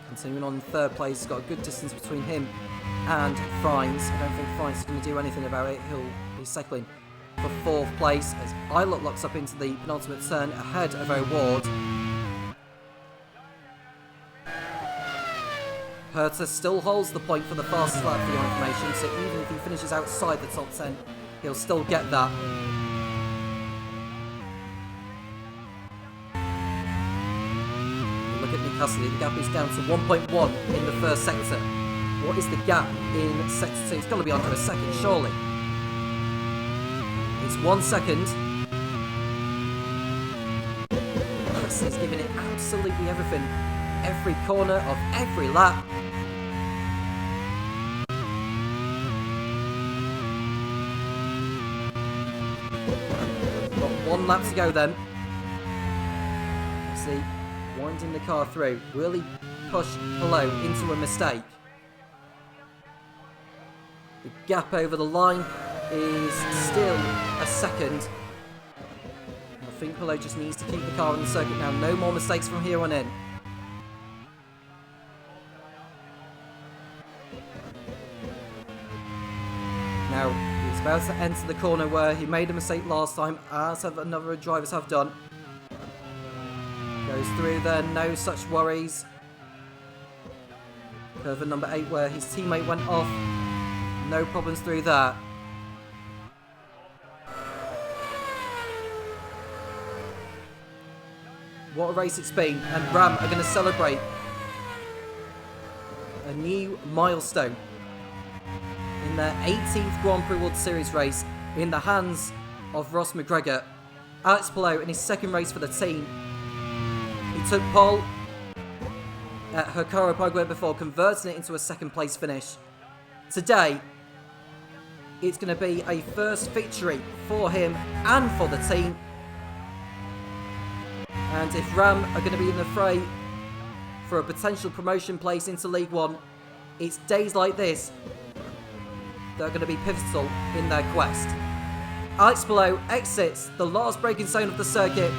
continuing on in 3rd place. He's got a good distance between him and Fines. I don't think Fines is going to do anything about it. He'll be cycling for 4th place as Ilott locks up into the penultimate turn ahead of O'Ward. Herta still holds the point for the fastest lap for your information, so even if he finishes outside the top 10, he'll still get that. Look at Nick Cassidy, the gap is down to 1.1 in the 1st sector. What is the gap in Sector 2? It's got to be under a second, surely. It's 1 second. Cassidy's giving it absolutely everything. Every corner of every lap. Got 1 lap to go then. Let's see, winding the car through. Will he push Palou into a mistake? The gap over the line is still a second. I think Palou just needs to keep the car on the circuit now. No more mistakes from here on in. Now, he's about to enter the corner where he made a mistake last time, as have another drivers have done. Goes through there, no such worries. Curve number 8 where his teammate went off. No problems through that. What a race it's been. And Ram are going to celebrate a new milestone in their 18th Grand Prix World Series race in the hands of Ross McGregor. Alex Palou in his second race for the team. He took pole at Jacarepagua before converting it into a second place finish. Today, it's going to be a first victory for him and for the team. And if Ram are going to be in the fray for a potential promotion place into League One, it's days like this that are going to be pivotal in their quest. Alex Palou exits the last braking zone of the circuit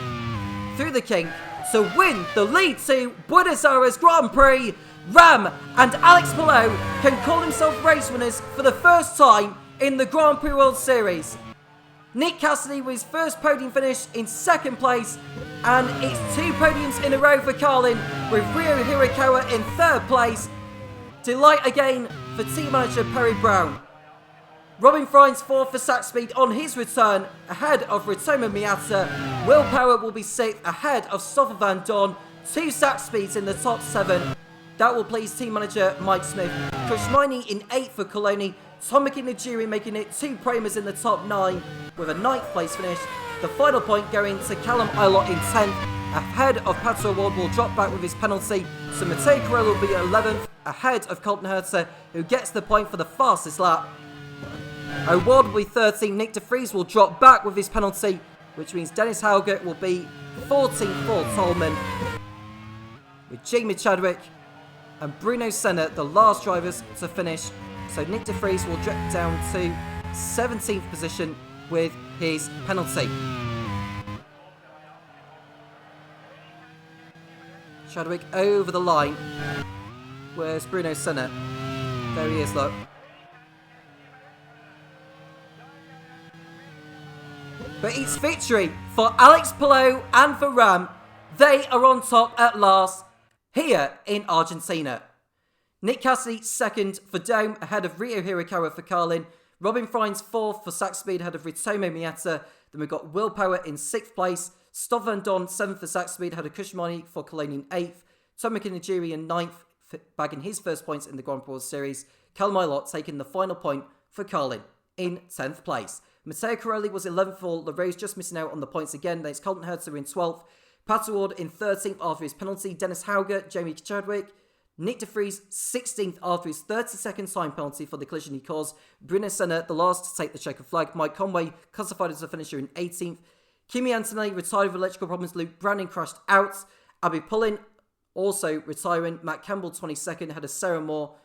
through the kink to win the lead to Buenos Aires Grand Prix. Ram and Alex Palou can call themselves race winners for the first time in the Grand Prix World Series. Nick Cassidy with his first podium finish in second place, and it's 2 podiums in a row for Carlin, with Ryo Hirakawa in third place. Delight again for team manager Perry Brown. Robin Fry's 4th for Sack Speed on his return, ahead of Ritomo Miata. Will Power will be 6th, ahead of Stoffel Van Dorn. 2 Sack Speeds in the top 7. That will please team manager Mike Smith. Kushmini in 8th for Coloni. Tomek Najiri making it 2 Promos in the top 9 with a 9th place finish. The final point going to Callum Ilott in 10th. Ahead of Pato Award will drop back with his penalty. So Matteo Carello will be 11th, ahead of Colton Herter, who gets the point for the fastest lap. Award will be 13th. Nyck de Vries will drop back with his penalty, which means Dennis Hauger will be 14th for Tolman. With Jamie Chadwick and Bruno Senna the last drivers to finish. So Nyck de Vries will drop down to 17th position with his penalty. Chadwick over the line. Where's Bruno Senna? There he is, look. But it's victory for Alex Palou and for Ram. They are on top at last here in Argentina. Nick Cassidy 2nd for Dome, ahead of Ryo Hirakawa for Carlin. Robin Fry's 4th for Sack Speed, ahead of Ritomo Miata. Then we've got Will Power in 6th place. Stoff Van Dorn 7th for Sack Speed, ahead of Kushmani for Coloni in 8th. Tomek Najiri in 9th, bagging his first points in the Grand Prix World Series. Callum Ilott taking the final point for Carlin in 10th place. Matteo Carelli was 11th for LaRose, just missing out on the points again. Then it's Colton Herter in 12th. Pat Award in 13th after his penalty. Dennis Hauger, Jamie Chadwick. Nyck de Vries 16th after his 32nd time penalty for the collision he caused. Bruno Senna, the last to take the checkered flag. Mike Conway classified as a finisher in 18th. Kimi Antonelli retired with electrical problems. Luke Brandon crashed out. Abby Pullin also retiring. Matt Campbell 22nd, had a Sarah Moore.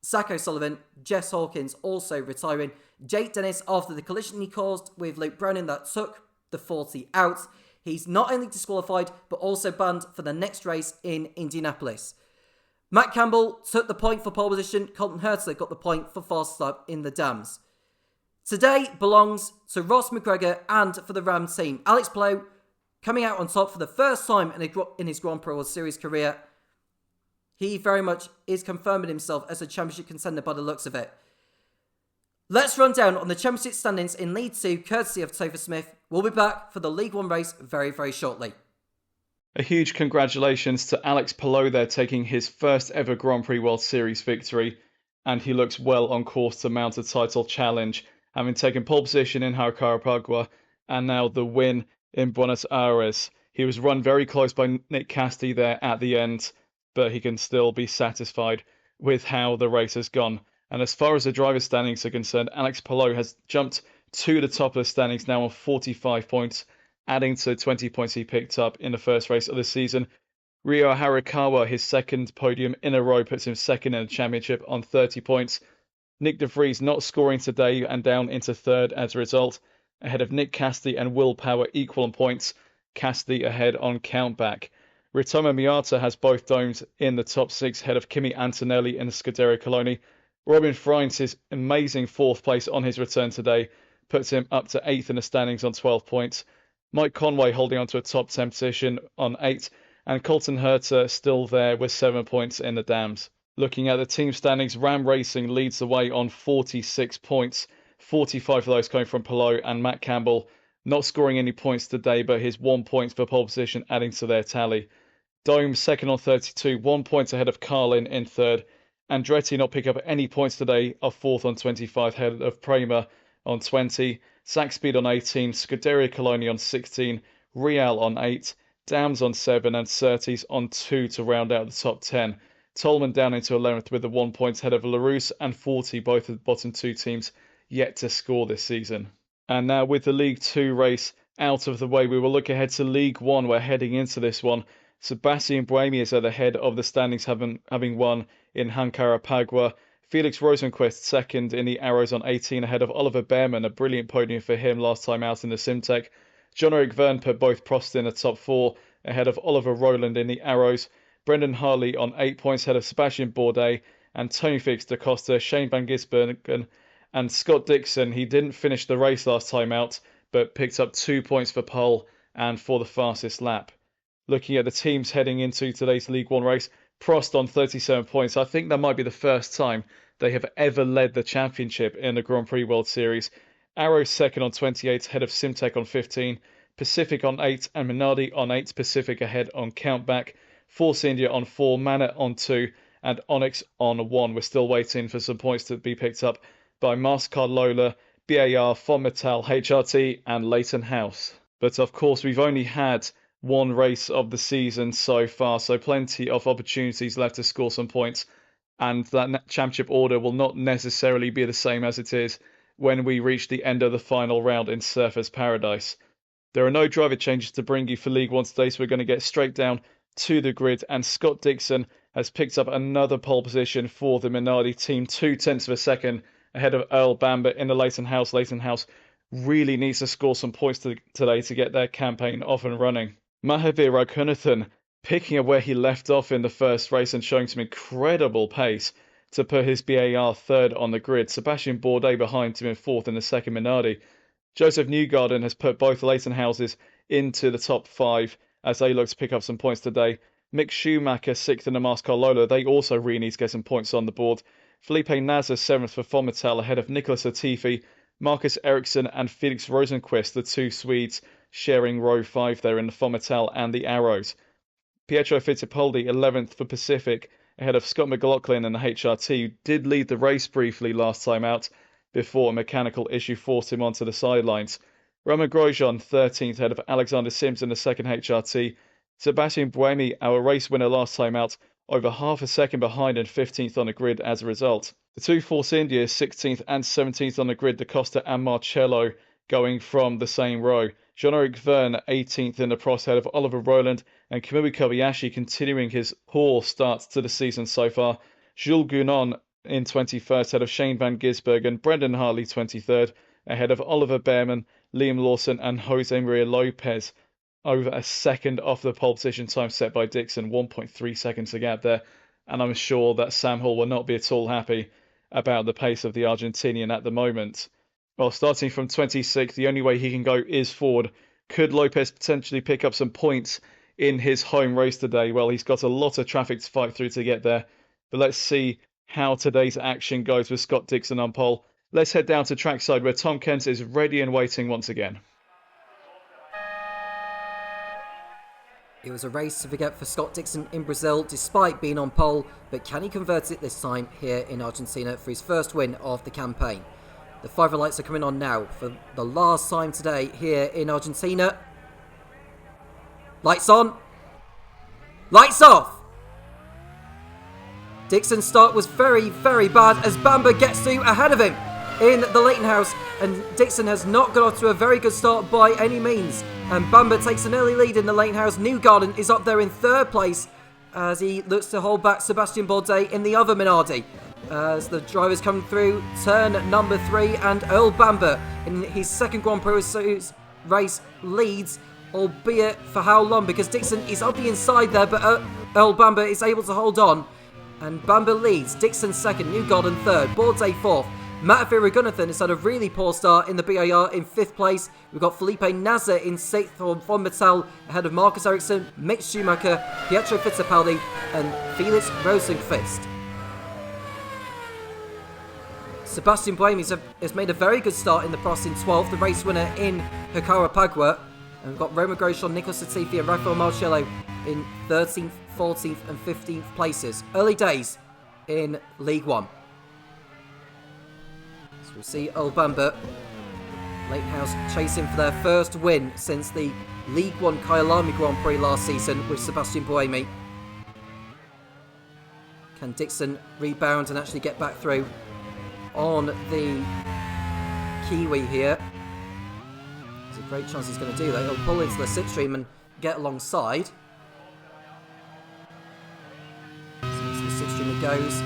Zach O'Sullivan, Jess Hawkins also retiring. Jake Dennis after the collision he caused with Luke Brandon that took the 40 out. He's not only disqualified but also banned for the next race in Indianapolis. Matt Campbell took the point for pole position. Colton Herter got the point for fastest lap in the Dams. Today belongs to Ross McGregor and for the Ram team. Alex Palou coming out on top for the first time in his Grand Prix World Series career. He very much is confirming himself as a championship contender by the looks of it. Let's run down on the championship standings in League 2, courtesy of Topher Smith. We'll be back for the League 1 race very, very shortly. A huge congratulations to Alex Palou there, taking his first ever Grand Prix World Series victory, and he looks well on course to mount a title challenge, having taken pole position in Jacarepagua and now the win in Buenos Aires. He was run very close by Nick Cassidy there at the end, but he can still be satisfied with how the race has gone. And as far as the driver's standings are concerned, Alex Palou has jumped to the top of the standings now on 45 points, adding to 20 points he picked up in the first race of the season. Ryo Hirakawa, his second podium in a row, puts him second in the championship on 30 points. Nyck de Vries not scoring today and down into third as a result, ahead of Nick Cassidy and Will Power equal on points. Cassidy ahead on countback. Ritomo Miata has both domes in the top 6, ahead of Kimi Antonelli and Scuderia Coloni. Robin Fry's his amazing 4th place on his return today puts him up to 8th in the standings on 12 points. Mike Conway holding on to a top 10 position on 8, and Colton Herter still there with 7 points in the Dams. Looking at the team standings, Ram Racing leads the way on 46 points, 45 of those coming from Palou and Matt Campbell, not scoring any points today, but his 1 point for pole position adding to their tally. Dome second on 32, 1 point ahead of Carlin in third. Andretti not pick up any points today, are fourth on 25 ahead of Prema on 20. Zach Speed on 18, Scuderia Coloni on 16, Real on 8, Dams on 7 and Surtees on 2 to round out the top 10. Tolman down into 11th with the 1 point ahead of Larousse and 40, both of the bottom two teams yet to score this season. And now with the League 2 race out of the way, we will look ahead to League 1. We're heading into this one. Sebastien Buemi is at the head of the standings, having won in Jacarepagua. Felix Rosenqvist second in the Arrows on 18 ahead of Oliver Behrman, a brilliant podium for him last time out in the Simtech. Jean-Eric Verne put both Prost in the top 4 ahead of Oliver Rowland in the Arrows. Brendan Harley on 8 points ahead of Sebastian Bourdais and Tony Felix da Costa, Shane Van Gisbergen and Scott Dixon. He didn't finish the race last time out, but picked up 2 points for pole and for the fastest lap. Looking at the teams heading into today's League 1 race, Prost on 37 points. I think that might be the first time they have ever led the championship in the Grand Prix World Series. Arrow second on 28, ahead of Simtech on 15, Pacific on 8, and Minardi on 8, Pacific ahead on Countback, Force India on 4, Manor on 2, and Onyx on 1. We're still waiting for some points to be picked up by MasterCard Lola, BAR, Fonmetal, HRT, and Leighton House. But of course, we've only had one race of the season so far, so plenty of opportunities left to score some points, and that championship order will not necessarily be the same as it is when we reach the end of the final round in Surfers Paradise. There are no driver changes to bring you for League 1 today, so we're going to get straight down to the grid, and Scott Dixon has picked up another pole position for the Minardi team, 0.2 of a second ahead of Earl Bamber in the Leighton House. Leighton House really needs to score some points today to get their campaign off and running. Mahavir Raghunathan picking up where he left off in the first race and showing some incredible pace to put his BAR third on the grid. Sebastian Bourdais behind him in fourth in the second Minardi. Joseph Newgarden has put both Leighton Houses into the top 5 as they look to pick up some points today. Mick Schumacher sixth in the MasterCard Lola. They also really need to get some points on the board. Felipe Nasr seventh for Fonmetal ahead of Nicholas Latifi, Marcus Ericsson and Felix Rosenqvist, the two Swedes sharing row 5 there in the Fonmetal and the Arrows. Pietro Fittipaldi 11th for Pacific ahead of Scott McLaughlin and the HRT, who did lead the race briefly last time out before a mechanical issue forced him onto the sidelines. Roman Grosjean 13th ahead of Alexander Sims in the second HRT. Sebastien Buemi, our race winner last time out, over half a second behind and 15th on the grid as a result. The two Force India 16th and 17th on the grid, Da Costa and Marcello going from the same row. Jean-Eric Verne 18th in the Prost ahead of Oliver Rowland and Kamui Kobayashi continuing his poor start to the season so far. Jules Gounon in 21st ahead of Shane Van Gisbergen, Brendan Hartley 23rd ahead of Oliver Behrman, Liam Lawson and Jose Maria Lopez. Over a second off the pole position time set by Dixon, 1.3 seconds to gap there. And I'm sure that Sam Hall will not be at all happy about the pace of the Argentinian at the moment. Well, starting from 26th, the only way he can go is forward. Could Lopez potentially pick up some points in his home race today? Well, he's got a lot of traffic to fight through to get there. But let's see how today's action goes with Scott Dixon on pole. Let's head down to trackside where Tom Cairns is ready and waiting once again. It was a race to forget for Scott Dixon in Brazil, despite being on pole, but can he convert it this time here in Argentina for his first win of the campaign? The 5 lights are coming on now for the last time today here in Argentina. Lights on. Lights off. Dixon's start was very, very bad as Bamber gets to ahead of him in the Leighton House, and Dixon has not got off to a very good start by any means. And Bamber takes an early lead in the Leighton House. Newgarden is up there in third place as he looks to hold back Sebastian Bourdais in the other Minardi. As the drivers come through turn number 3, and Earl Bamber in his second Grand Prix race leads, albeit for how long, because Dixon is up the inside there, but Earl Bamber is able to hold on, and Bamber leads. Dixon second, Newgarden third, Bourdais fourth. Mahavir Raghunathan has had a really poor start in the BAR in 5th place. We've got Felipe Nasr in 6th on Fonmetal ahead of Marcus Ericsson, Mick Schumacher, Pietro Fittipaldi and Felix Rosenqvist. Sebastien Buemi has made a very good start in the Prost in 12th, the race winner in Jacarepagua. And we've got Romain Grosjean, Nicolas Latifi and Rafael Marcello in 13th, 14th and 15th places. Early days in League One. So we'll see Earl Bamber, Leighton chasing for their first win since the League One Kyalami Grand Prix last season with Sebastien Buemi. Can Dixon rebound and actually get back through on the Kiwi here? There's a great chance he's going to do that. He'll pull into the slipstream and get alongside. So into the slipstream he goes.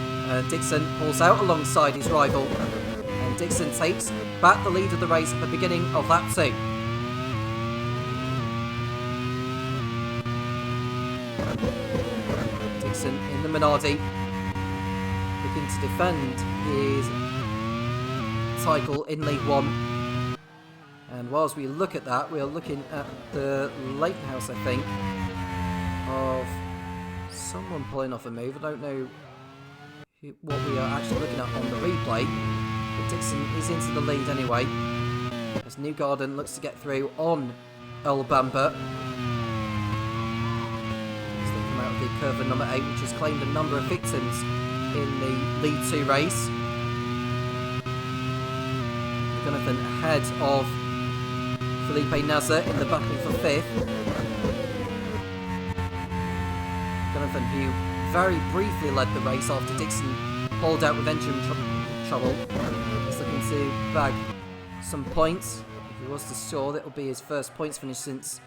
Dixon pulls out alongside his rival. And Dixon takes back the lead of the race at the beginning of lap 2. Dixon in the Minardi, looking to defend his title in League One. And whilst we look at that, we are looking at the Leighton House, I think, of someone pulling off a move. I don't know what we are actually looking at on the replay, but Dixon is into the lead anyway, as Newgarden looks to get through on Earl Bamber. Out of the curve number 8, which has claimed a number of victims in the League 2 race. Jonathan ahead of Felipe Nasr in the battle for 5th. Jonathan, who very briefly led the race after Dixon pulled out with engine trouble, is looking to bag some points. If he was to score, that will be his first points finish since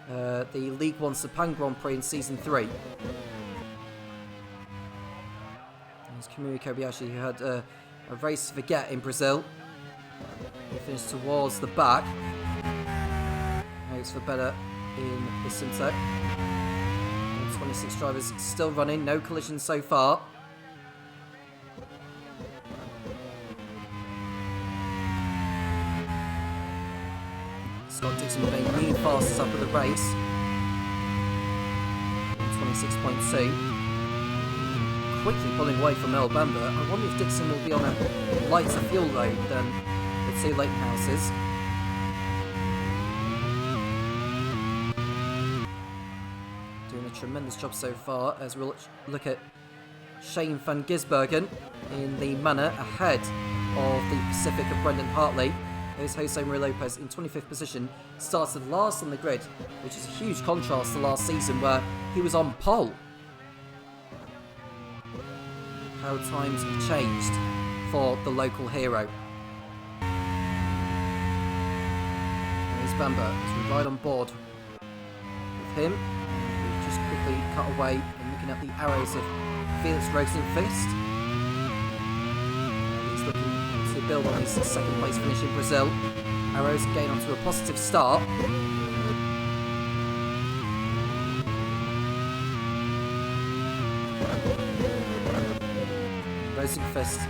the League 1 Sepang Grand Prix in Season 3. There's Kamui Kobayashi, who had a race to forget in Brazil. He finished towards the back. Hopes for better in the Simtek. 26 drivers still running, no collisions so far. Scott Dixon with a new fastest up of the race. 26.2. Quickly pulling away from Earl Bamber. I wonder if Dixon will be on a lighter fuel load than the two Leighton Houses. Doing a tremendous job so far, as we'll look at Shane van Gisbergen in the Manor ahead of the Pacific of Brendan Hartley. There's Jose Maria Lopez in 25th position, started last on the grid, which is a huge contrast to last season where he was on pole. How times have changed for the local hero. There's Bamber as we ride on board with him. We've just quickly cut away and looking at the arrows of Felix Rosenqvist. He's looking to build on his second place finish in Brazil. Arrows gain onto a positive start. Rosenqvist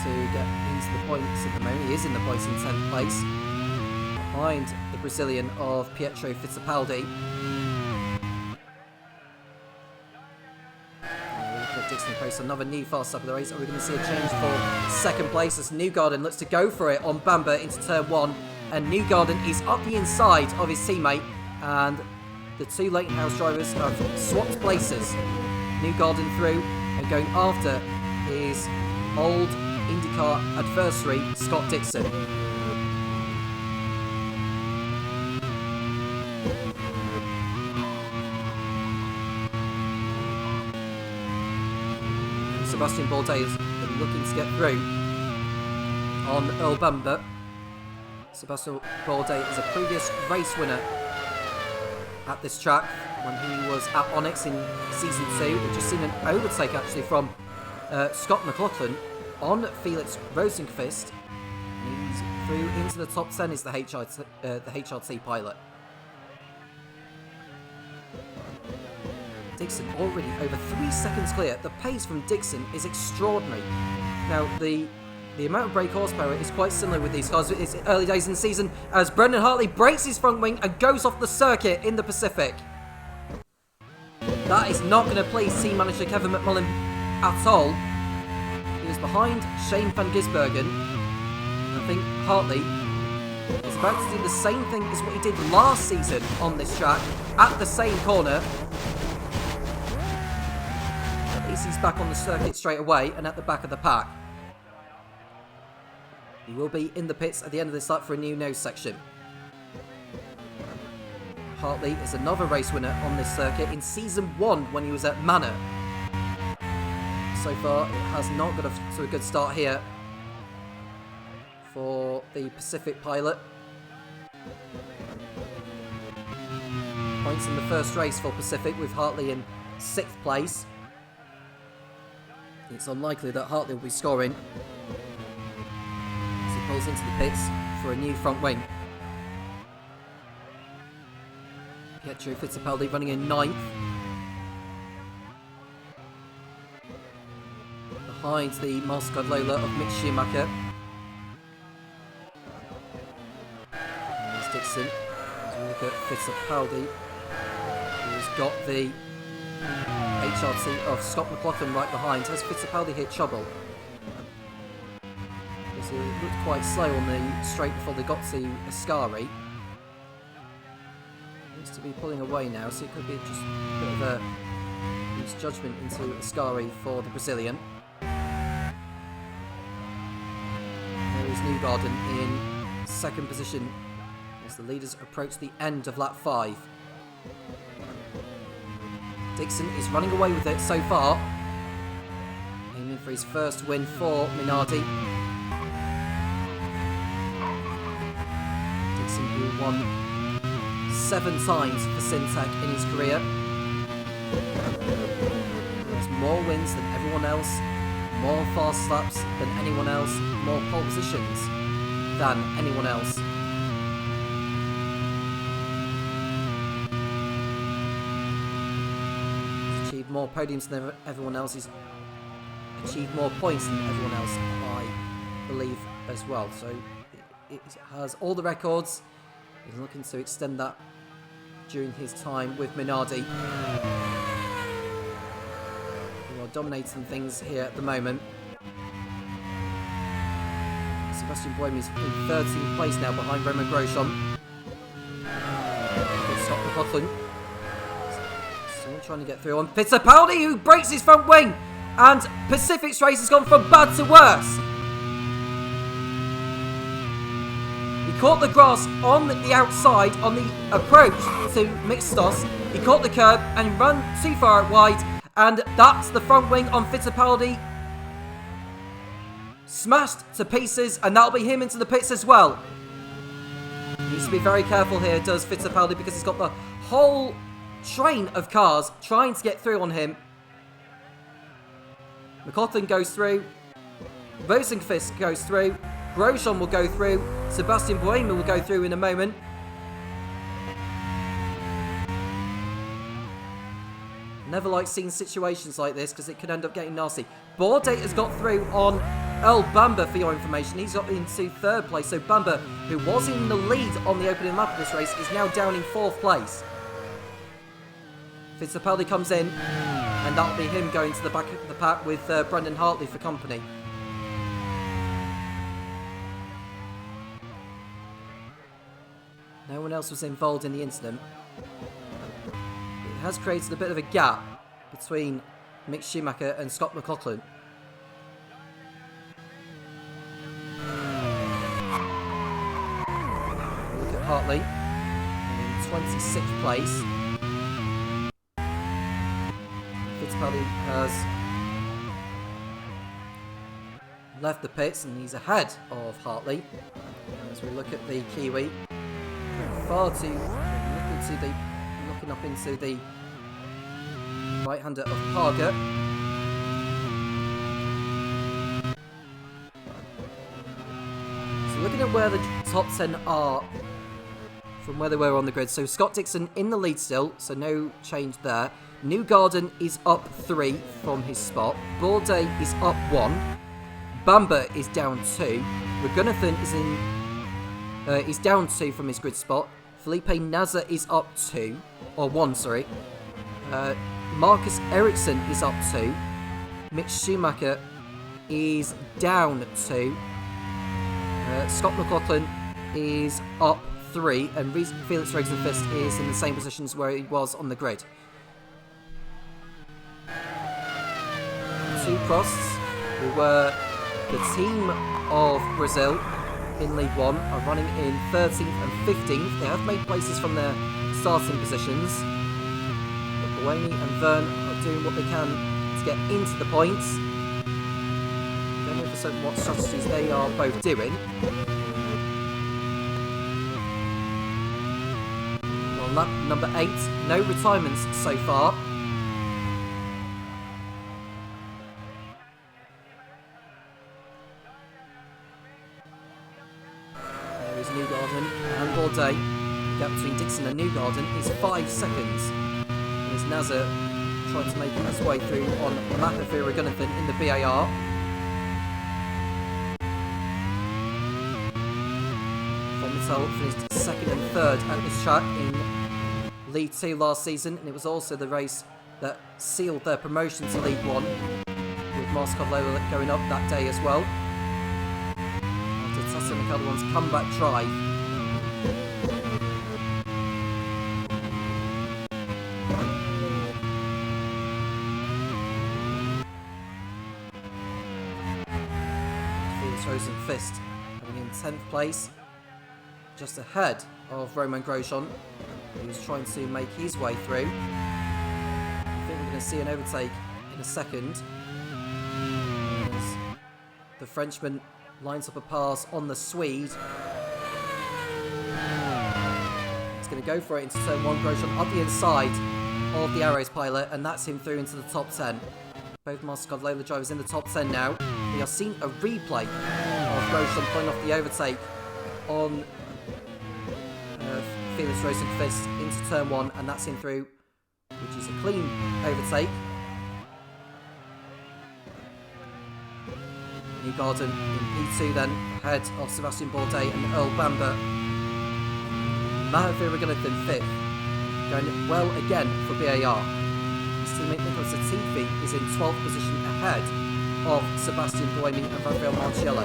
to get into the points at the moment. He is in the points in 10th place, behind the Brazilian of Pietro Fittipaldi. Dixon posts another new fast up of the race. Are we going to see a change for second place as Newgarden looks to go for it on Bamber into turn 1, and Newgarden is up the inside of his teammate, and the two Leighton House drivers have swapped places. Newgarden through and going after his old IndyCar adversary, Scott Dixon. Sebastien Bourdais is looking to get through on Earl Bamber. Sebastien Bourdais is a previous race winner at this track when he was at Onyx in Season 2. We've just seen an overtake actually from Scott McLaughlin on Felix Rosenqvist. He's through into the top 10 is the HRT pilot. Dixon already over 3 seconds clear. The pace from Dixon is extraordinary. Now, the amount of brake horsepower is quite similar with these cars. It's early days in the season as Brendan Hartley breaks his front wing and goes off the circuit in the Pacific. That is not going to please team manager Kevin McMullen at all. He was He's behind Shane van Gisbergen. I think Hartley is about to do the same thing as what he did last season on this track at the same corner. At least he's back on the circuit straight away and at the back of the pack. He will be in the pits at the end of this lap for a new nose section. Hartley is another race winner on this circuit in Season 1 when he was at Manor. So far, it has not got off to a good start here for the Pacific pilot. Points in the first race for Pacific with Hartley in 6th place. It's unlikely that Hartley will be scoring as he pulls into the pits for a new front wing. Pietro Fittipaldi running in 9th. Behind the Mastercard Lola of Mick Schumacher. There's Dixon. As we look at Fittipaldi, who's got the HRT of Scott McLaughlin right behind. Has Fittipaldi hit trouble? Because he looked quite slow on the straight before they got to Ascari. Looks to be pulling away now, so it could be just a bit of a misjudgment into Ascari for the Brazilian. Newgarden in 2nd position as the leaders approach the end of lap 5. Dixon is running away with it so far, aiming for his first win for Minardi. Dixon, who won 7 times for Syntec in his career, he has more wins than everyone else, more fast laps than anyone else, more pole positions than anyone else. He's achieved more podiums than everyone else. He's achieved more points than everyone else, I believe, as well. So it has all the records. He's looking to extend that during his time with Minardi. Dominating things here at the moment. Sebastien Buemi is in 13th place now behind Romain Grosjean. Scott McLaughlin. Someone trying to get through on Fittipaldi, who breaks his front wing, and Pacific's race has gone from bad to worse. He caught the grass on the outside on the approach to Mixtos. He caught the curb and ran too far wide. And that's the front wing on Fittipaldi. Smashed to pieces, and that'll be him into the pits as well. He needs to be very careful here, does Fittipaldi, because he's got the whole train of cars trying to get through on him. McLaughlin goes through. Rosenqvist goes through. Grosjean will go through. Sebastien Buemi will go through in a moment. Never like seeing situations like this because it could end up getting nasty. Bourdais has got through on Earl Bamber, for your information. He's got into 3rd place. So Bamber, who was in the lead on the opening lap of this race, is now down in 4th place. Fittipaldi comes in, and that'll be him going to the back of the pack with Brendan Hartley for company. No one else was involved in the incident. It has created a bit of a gap between Mick Schumacher and Scott McLaughlin. Look at Hartley in 26th place. Fittipaldi has left the pits and he's ahead of Hartley. As we look at the Kiwi, looking up into the right-hander of Parga. So looking at where the top 10 are from where they were on the grid. So Scott Dixon in the lead still, so no change there. Newgarden is up 3 from his spot. Bourdais is up 1. Bamber is down 2. Raghunathan is down 2 from his grid spot. Felipe Nasr is up 1, sorry. Marcus Ericsson is up 2. Mick Schumacher is down 2. Scott McLaughlin is up 3, and Felix Rosenqvist is in the same positions where he was on the grid. 2 Prosts, who were the team of Brazil in League 1, are running in 13th and 15th. They have made places from their starting positions, but Buemi and Vern are doing what they can to get into the points. Don't know for certain what strategies they are both doing. On lap number 8, no retirements so far. There is Newgarden and Bourdais. The gap between Dixon and Newgarden is 5 seconds. And there's Nazar trying to make his way through on Mahathir Raghunathan in the BAR. Finished 2nd and 3rd at this track in League 2 last season, and it was also the race that sealed their promotion to League 1, with Marskov Lola going up that day as well. After Tessa McElwain's comeback drive. Felix Rosenqvist coming in 10th place, just ahead of Romain Grosjean, who's trying to make his way through. I think we're going to see an overtake in a second, as the Frenchman lines up a pass on the Swede. He's going to go for it into turn 1. Grosjean up the inside of the Arrows pilot, and that's him through into the top 10. Both Marskov Lola drivers in the top 10 now. We are seeing a replay of Grosjean pulling off the overtake on Felix Rosenqvist into turn 1, and that's him through, which is a clean overtake. Newgarden in P2 then, ahead of Sebastien Buemi and Earl Bamber. Mahathir Raghunathan 5th, going well again for BAR. His teammate Nicholas Latifi is in 12th position ahead of Sebastien Buemi and Rafael Marciello.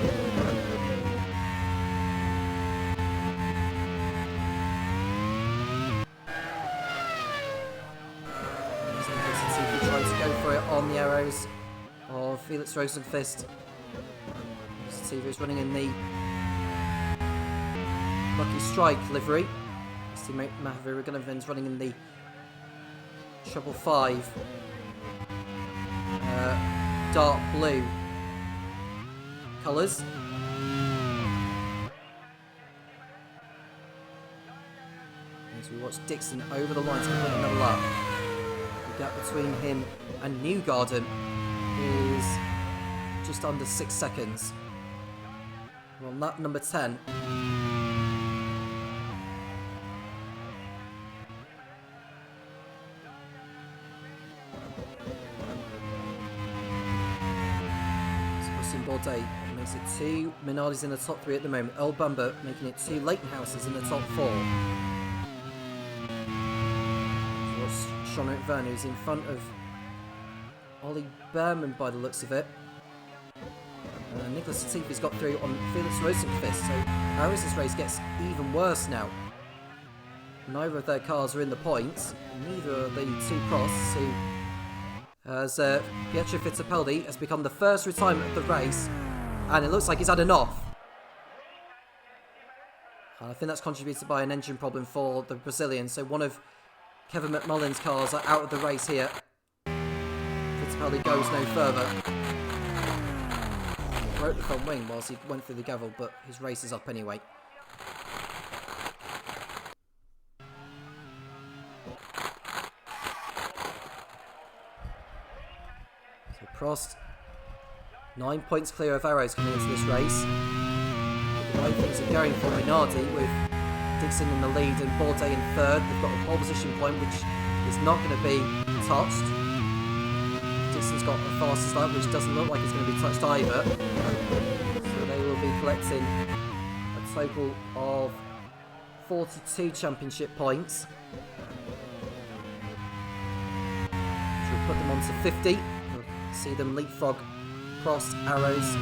On the Arrows of Felix Rosenqvist. Latifi is running in the Lucky Strike livery. His teammate Mahathir Raghunathan is running in the 555 dark blue colours. As we watch Dixon over the line to complete another lap. The gap between him and Newgarden is just under 6 seconds. We're on lap number 10. Sebastien Buemi makes it 2 Minardis in the top 3 at the moment. Earl Bamber making it 2 Leightonhouses in the top 4. Sean McVern, who's in front of Ollie Behrman by the looks of it. Nicholas Latifi's got through on Felix Rosenqvist, so Harris's race gets even worse now. Neither of their cars are in the points, neither are the 2 Prosts, who, as Pietro Fittipaldi has become the first retirement of the race, and it looks like he's had enough. I think that's contributed by an engine problem for the Brazilian, so one of Kevin McMullen's cars are out of the race here. Fittipaldi goes no further. He broke the front wing whilst he went through the gravel, but his race is up anyway. So Prost, 9 points clear of Arrows coming into this race. But the way things are going for Minardi, with Dixon in the lead and Bourdais in 3rd. They've got a pole position point which is not going to be touched. Dixon's got the fastest lap, which doesn't look like it's going to be touched either. So they will be collecting a total of 42 championship points, which will put them on to 50. We'll see them leapfrog Cross, Arrows,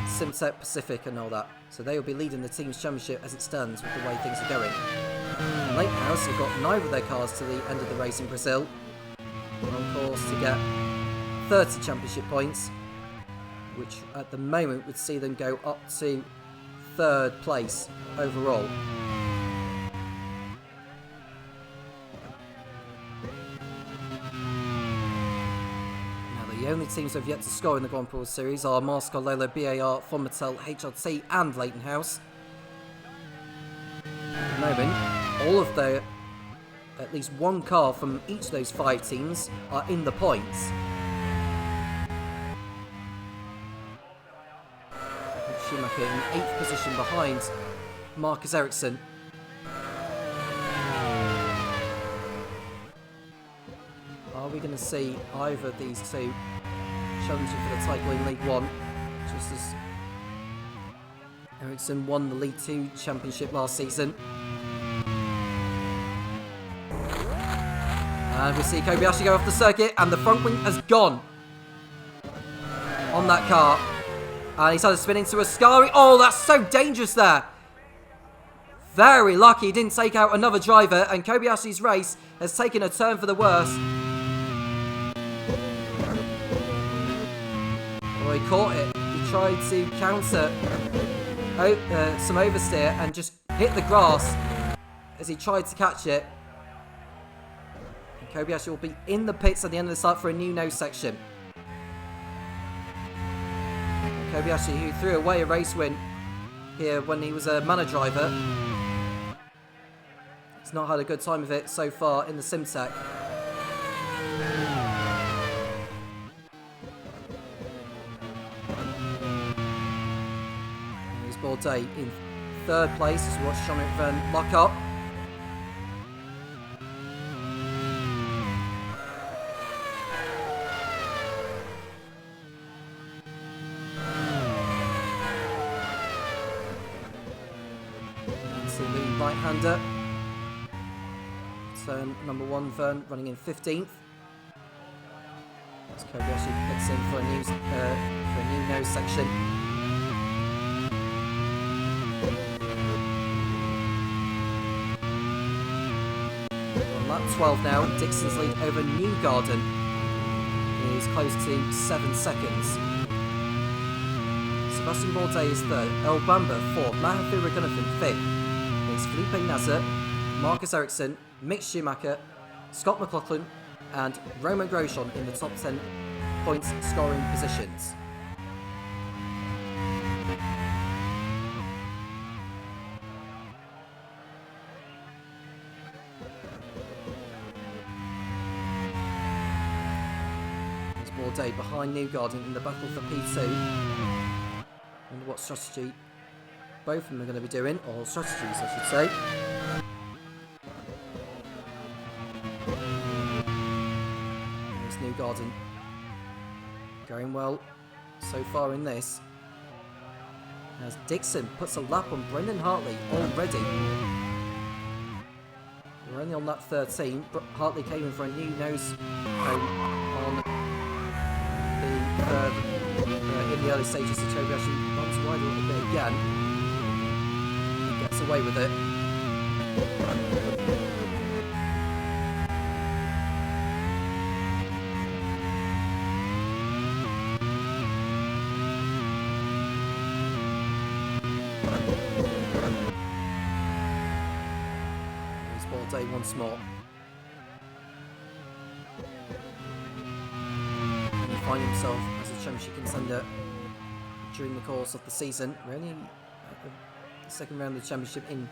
Simtech, Pacific and all that. So they will be leading the team's championship as it stands with the way things are going. And Leighton House have got neither of their cars to the end of the race in Brazil. On course to get 30 championship points, which at the moment would see them go up to 3rd place overall. The only teams who have yet to score in the Grand Prix World Series are Marsco, Lola, BAR, Fonmatel, HRT and Leighton House. At the moment, all of their, at least one car from each of those 5 teams are in the points. Schumacher in 8th position behind Marcus Ericsson. Are we going to see either of these two challenging for the title in League 1, just as Ericsson won the League 2 championship last season? And we see Kobayashi go off the circuit, and the front wing has gone on that car. And he's had a spin into Ascari. Oh, that's so dangerous there. Very lucky he didn't take out another driver, and Kobayashi's race has taken a turn for the worse. He caught it. He tried to counter some oversteer and just hit the grass as he tried to catch it. And Kobayashi will be in the pits at the end of the start for a new nose section. And Kobayashi, who threw away a race win here when he was a Manor driver, has not had a good time of it so far in the Simtech. Day in 3rd place as we watch Jean-Luc Verne lock up. See the right-hander. Turn number 1, Verne running in 15th. As Kobayashi gets in for a new nose section. Lap 12 now, Dixon's lead over Newgarden is close to 7 seconds. Sebastien Buemi is 3rd, El Bamba 4th, Mahathir Raghunathan 5th. It's Felipe Nasser, Marcus Ericsson, Mick Schumacher, Scott McLaughlin and Roman Grosjean in the top 10 points scoring positions. Day behind Newgarden in the battle for P2. Wonder what strategy both of them are going to be doing, or strategies I should say. There's Newgarden going well so far in this. As Dixon puts a lap on Brendan Hartley already. We're only on lap 13, but Hartley came in for a new nose on in the early stages. So Kobayashi runs wide a little bit again. He gets away with it. Here's Balday once more. Find himself as a championship contender during the course of the season. We're only at the 2nd round of the championship in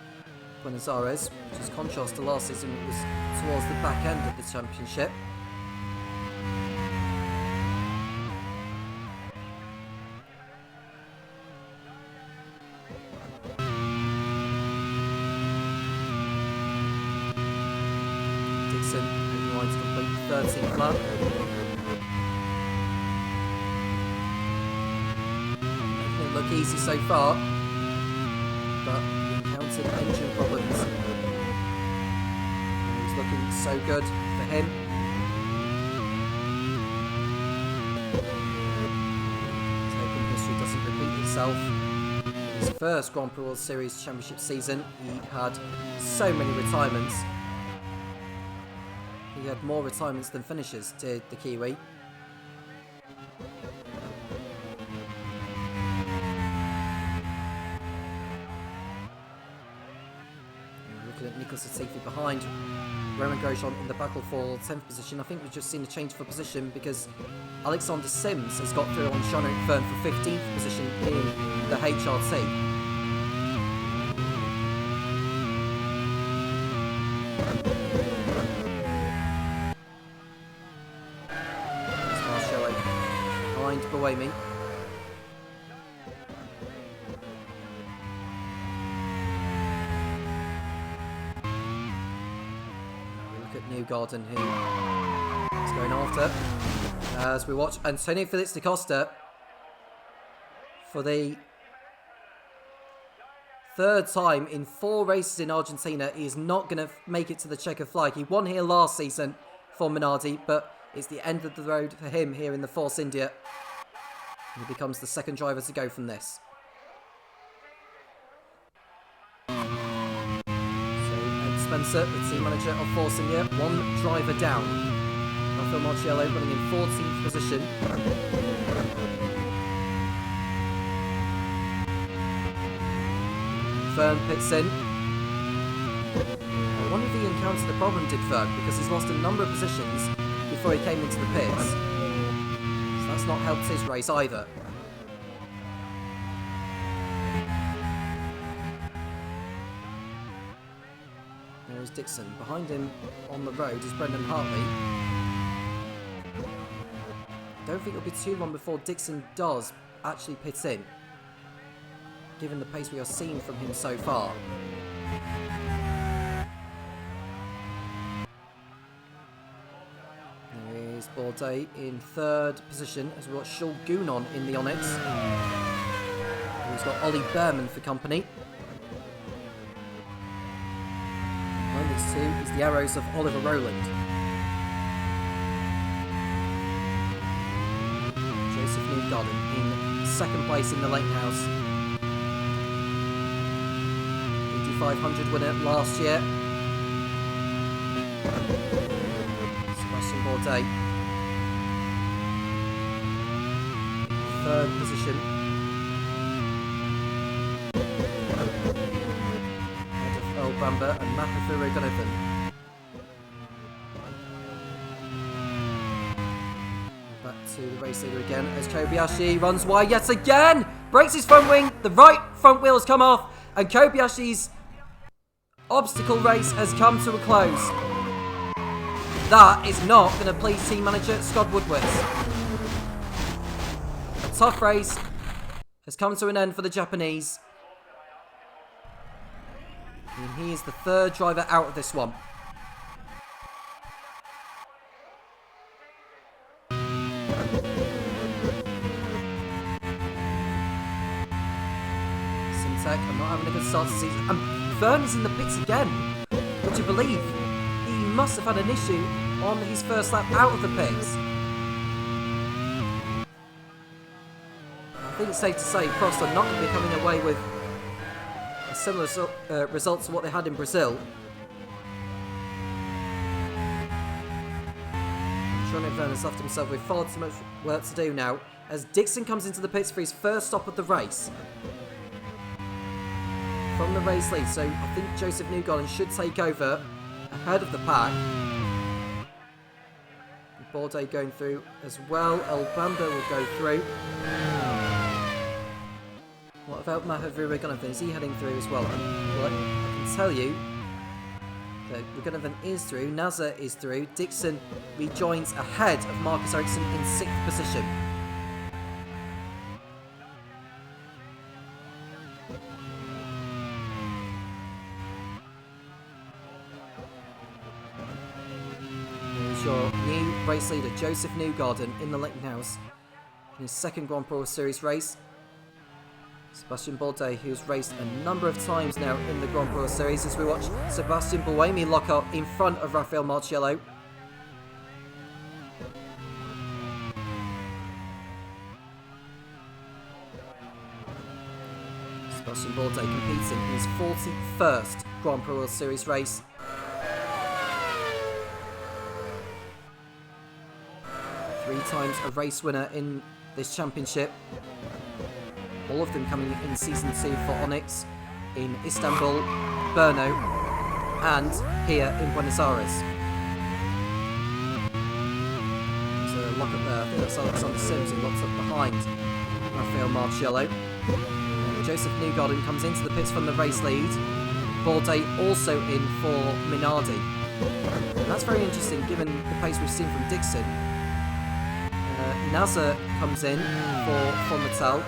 Buenos Aires, which is contrast to last season. It was towards the back end of the championship. Dixon moving to complete the 13th lap. Look easy so far, but he encountered engine problems. It was looking so good for him. himself. His first Grand Prix World Series Championship season, he had so many retirements. He had more retirements than finishes, did the Kiwi. Looking at Nicholas Latifi behind Roman Grosjean in the battle for 10th position. I think we've just seen a change for position because Alexander Sims has got through on Jean-Eric Vergne for 15th position in the HRT. There's Marcello behind Buemi. Newgarden, who is going after as we watch Antonio Felix da Costa for the third time in 4 races in Argentina. He is not going to make it to the checkered flag. He won here last season for Minardi, but it's the end of the road for him here in the Force India. He becomes the second driver to go from this. Spencer, the team manager of Force India, 1 driver down. Rafael Marciello running in 14th position. Vergne pits in. I wonder if he encountered a problem, did Vergne, because he's lost a number of positions before he came into the pits. So that's not helped his race either. There's Dixon. Behind him on the road is Brendan Hartley. I don't think it'll be too long before Dixon does actually pit in, given the pace we are seeing from him so far. There is Bourdais in 3rd position as we watch Jules Gounon in the Onyx. He's got Ollie Behrman for company. These two is the arrows of Oliver Rowland. Joseph Newgarden in 2nd place in the Lighthouse. Indy 500 winner last year. Sebastien Bourdais. 3rd position. Bamber and Mahathir Gunnavan. Back to the race leader again as Kobayashi runs wide yet again, breaks his front wing, the right front wheel has come off, and Kobayashi's obstacle race has come to a close. That is not going to please team manager Scott Woodward. A tough race has come to an end for the Japanese. And he is the 3rd driver out of this one. Simtek, I'm not having a good start to the season. And Vergne is in the pits again. Would you believe? He must have had an issue on his first lap out of the pits. I think it's safe to say Prost are not going to be coming away with a similar result to what they had in Brazil. Jean-Eric Vergne has left himself with far too much work to do now as Dixon comes into the pits for his first stop of the race. From the race lead, so I think Joseph Newgarden should take over ahead of the pack. Bourdais going through as well. El Bamber will go through. What about Mahathir Gunnavan? Is he heading through as well? Well, I can tell you that Gunnavan is through, Nasser is through, Dixon rejoins ahead of Marcus Ericsson in 6th position. There's your new race leader, Joseph Newgarden, in the Lichtenhaus in his 2nd Grand Prix World Series race. Sebastien Bourdais, who's raced a number of times now in the Grand Prix World Series, as we watch Sebastien Buemi lock up in front of Rafael Marciello. Sebastien Buemi competing in his 41st Grand Prix World Series race. 3 times a race winner in this championship. All of them coming in Season 2 for Onyx in Istanbul, Brno, and here in Buenos Aires. There's a lock up there. I think that's Alexander Sims who locks up behind Rafael Marciello. Joseph Newgarden comes into the pits from the race lead. Bourdais also in for Minardi. And that's very interesting given the pace we've seen from Dixon. Nasser comes in for Mattel.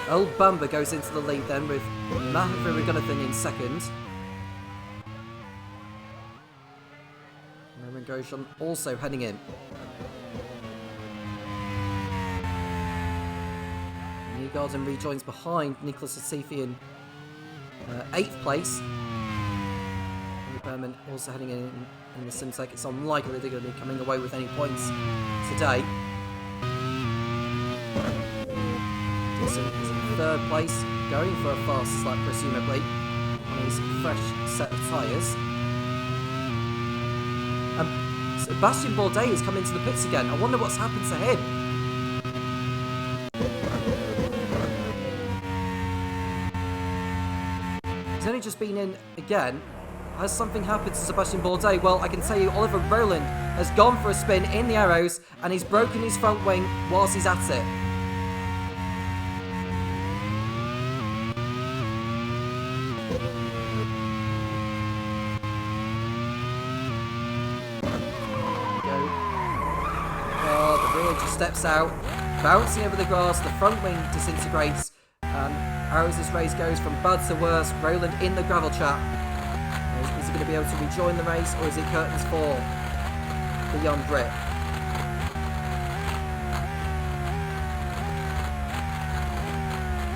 Earl Bamber goes into the lead then with Mahavir Raghunathan in second. Roman Grosjean also heading in. Newgarden rejoins behind Nicholas Latifi in 8th place. Berman also heading in the Simtech. It's unlikely they're going to be coming away with any points today. Dixon is in 3rd place, going for a fast lap presumably on his fresh set of tyres. Sebastien Buemi has come into the pits again. I wonder what's happened to him. He's only just been in again. Has something happened to Sebastien Buemi? Well, I can tell you Oliver Rowland has gone for a spin in the arrows and he's broken his front wing whilst he's at it. Just steps out, bouncing over the grass, the front wing disintegrates, and Arrows' race goes from bad to worse. Rowland in the gravel trap. Is he going to be able to rejoin the race, or is it curtains for the young Brit?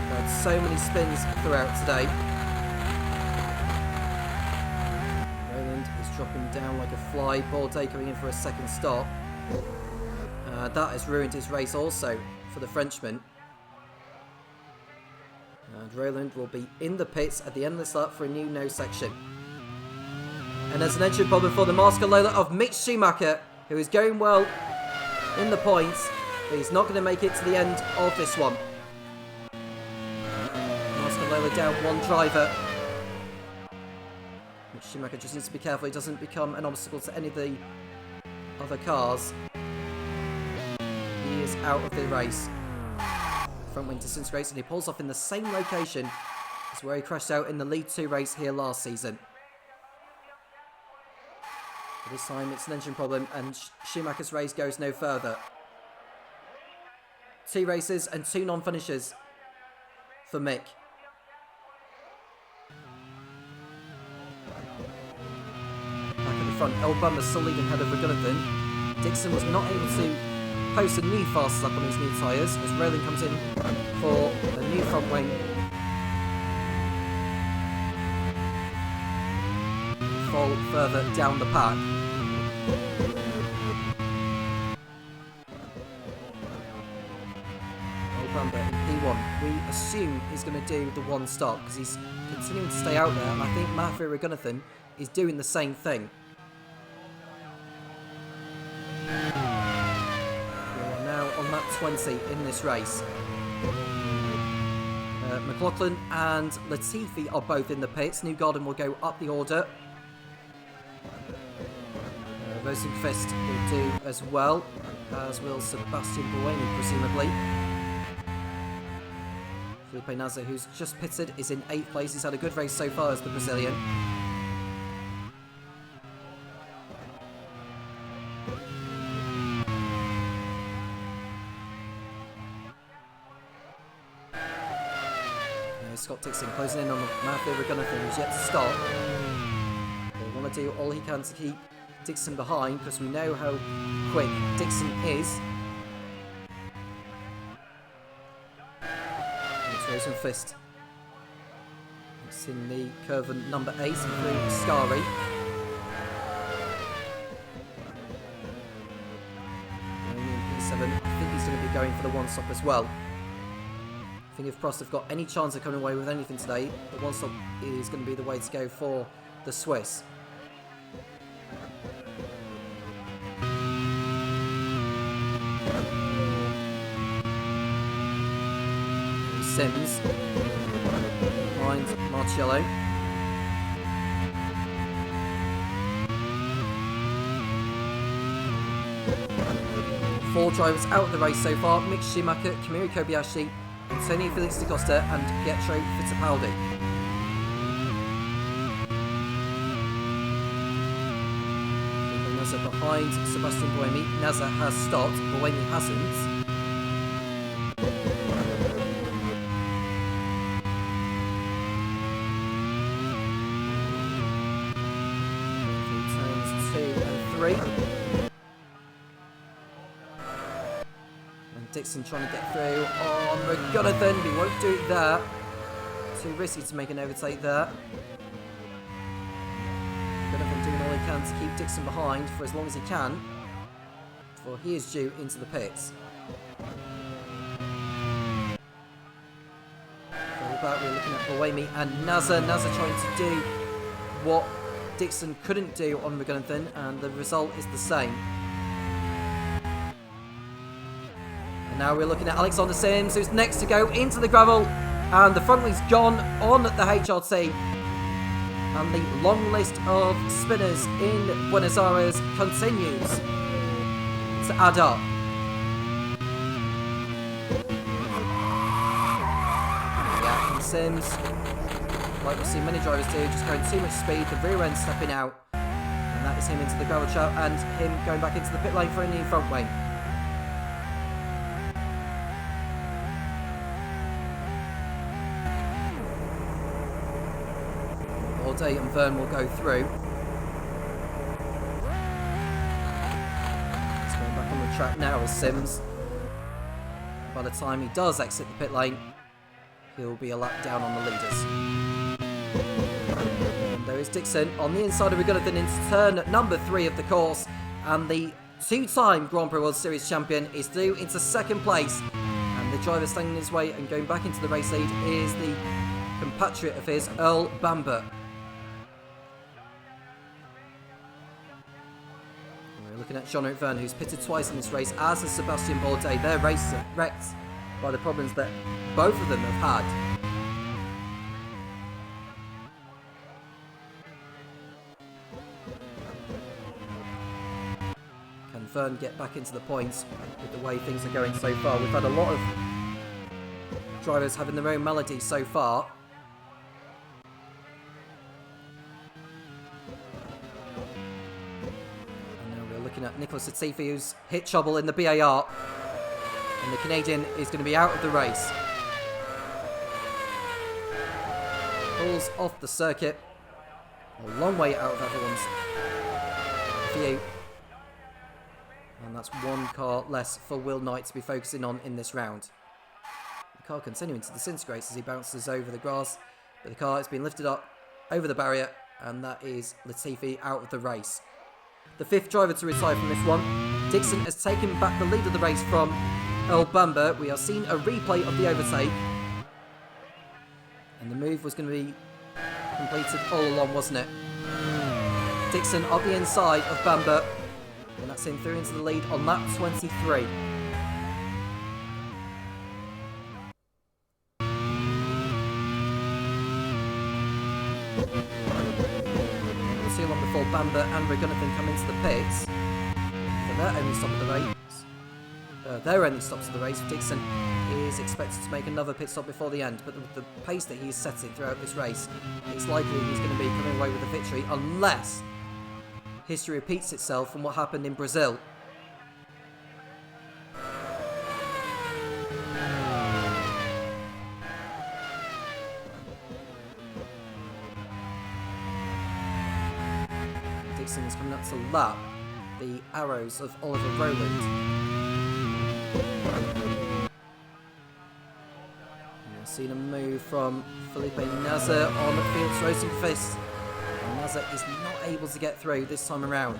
We've had so many spins throughout today. Rowland is dropping down like a fly. Bourdais coming in for a second stop. That has ruined his race also for the Frenchman. And Rowland will be in the pits at the end of this lap for a new no section. And there's an engine problem for the Master Lola of Mick Schumacher, who is going well in the points, but he's not going to make it to the end of this one. Master Lola down one driver. Mick Schumacher just needs to be careful he doesn't become an obstacle to any of the other cars. He is out of the race. Front wing disintegrates and he pulls off in the same location as where he crashed out in the League 2 race here last season. But this time it's an engine problem and Schumacher's race goes no further. 2 races and 2 non-finishers for Mick. Back at the front, Elbummer still leading ahead of Raghunathan. Dixon was not able to post a new fast lap on his new tyres as Rowland comes in for a new front wing. Fall further down the pack. Bamber in P1. We assume he's going to do the one stop because he's continuing to stay out there, and I think Mahavir Raghunathan is doing the same thing. On lap 20 in this race. McLaughlin and Latifi are both in the pits. Newgarden will go up the order. Rosenqvist will do as well, as will Sebastien Buemi, presumably. Felipe Nasr, who's just pitted, is in 8th place. He's had a good race so far as the Brazilian. Scott Dixon closing in on Mahavir Raghunathan, who's yet to stop. They want to do all he can to keep Dixon behind because we know how quick Dixon is. It's Rosenqvist. It's in the curve number 8 through Ascari. Only in P7. I think he's going to be going for the one stop as well. think if Prost have got any chance of coming away with anything today, the one stop is going to be the way to go for the Swiss. Sims behind Marcello. Four drivers out of the race so far: Mick Schumacher, Kamui Kobayashi, Antonio Felix da Costa and Pietro Fittipaldi. Nazar behind Sebastien Buemi. Nazar has stopped, Buemi hasn't. Turns 2 and 3. Dixon trying to get through on McGonaghan, but he won't do it there. Too risky to make an overtake there. McGonaghan doing all he can to keep Dixon behind for as long as he can before he is due into the pits. We're looking at Buemi and Nazar. Nazar trying to do what Dixon couldn't do on McGonaghan, and the result is the same. Now we're looking at Alexander Sims, who's next to go into the gravel, and the front wing's gone on the HRT. And the long list of spinners in Buenos Aires continues to add up. Yeah, and Sims, like we see many drivers do, just going too much speed, the rear end stepping out, and that is him into the gravel trap and him going back into the pit lane for a new front wing. And Vern will go through. He's going back on the track now as Sims. By the time he does exit the pit lane, he'll be a lap down on the leaders. And there is Dixon on the inside of McGonaghan into turn number 3 of the course, and the two-time Grand Prix World Series champion is through into second place, and the driver standing in his way and going back into the race lead is the compatriot of his, Earl Bamber. Looking at Jean-Eric Verne, who's pitted twice in this race, as has Sebastien Bourdais. Their races are wrecked by the problems that both of them have had. Can Verne get back into the points with the way things are going so far? We've had a lot of drivers having their own melody so far. At Nicholas Latifi, who's hit trouble in the BAR, and the Canadian is going to be out of the race. Pulls off the circuit, a long way out of everyone's view, and that's one car less for Will Knight to be focusing on in this round. The car continuing to disintegrate as he bounces over the grass, but the car has been lifted up over the barrier, and that is Latifi out of the race. The 5th driver to retire from this one. Dixon has taken back the lead of the race from Earl Bamber. We are seeing a replay of the overtake. And the move was going to be completed all along, wasn't it? Dixon up the inside of Bamber. And that's him through into the lead on lap 23. Too long before Bamber and McGonaghan come into the pits for their only stop of the race. Their only stops of the race. Dixon is expected to make another pit stop before the end, but with the pace that he is setting throughout this race, it's likely he's going to be coming away with a victory unless history repeats itself from what happened in Brazil. Dixon is coming up to lap the arrows of Oliver Rowland. We've seen a move from Felipe Nasr on Felix Rosenqvist. And Nasr is not able to get through this time around.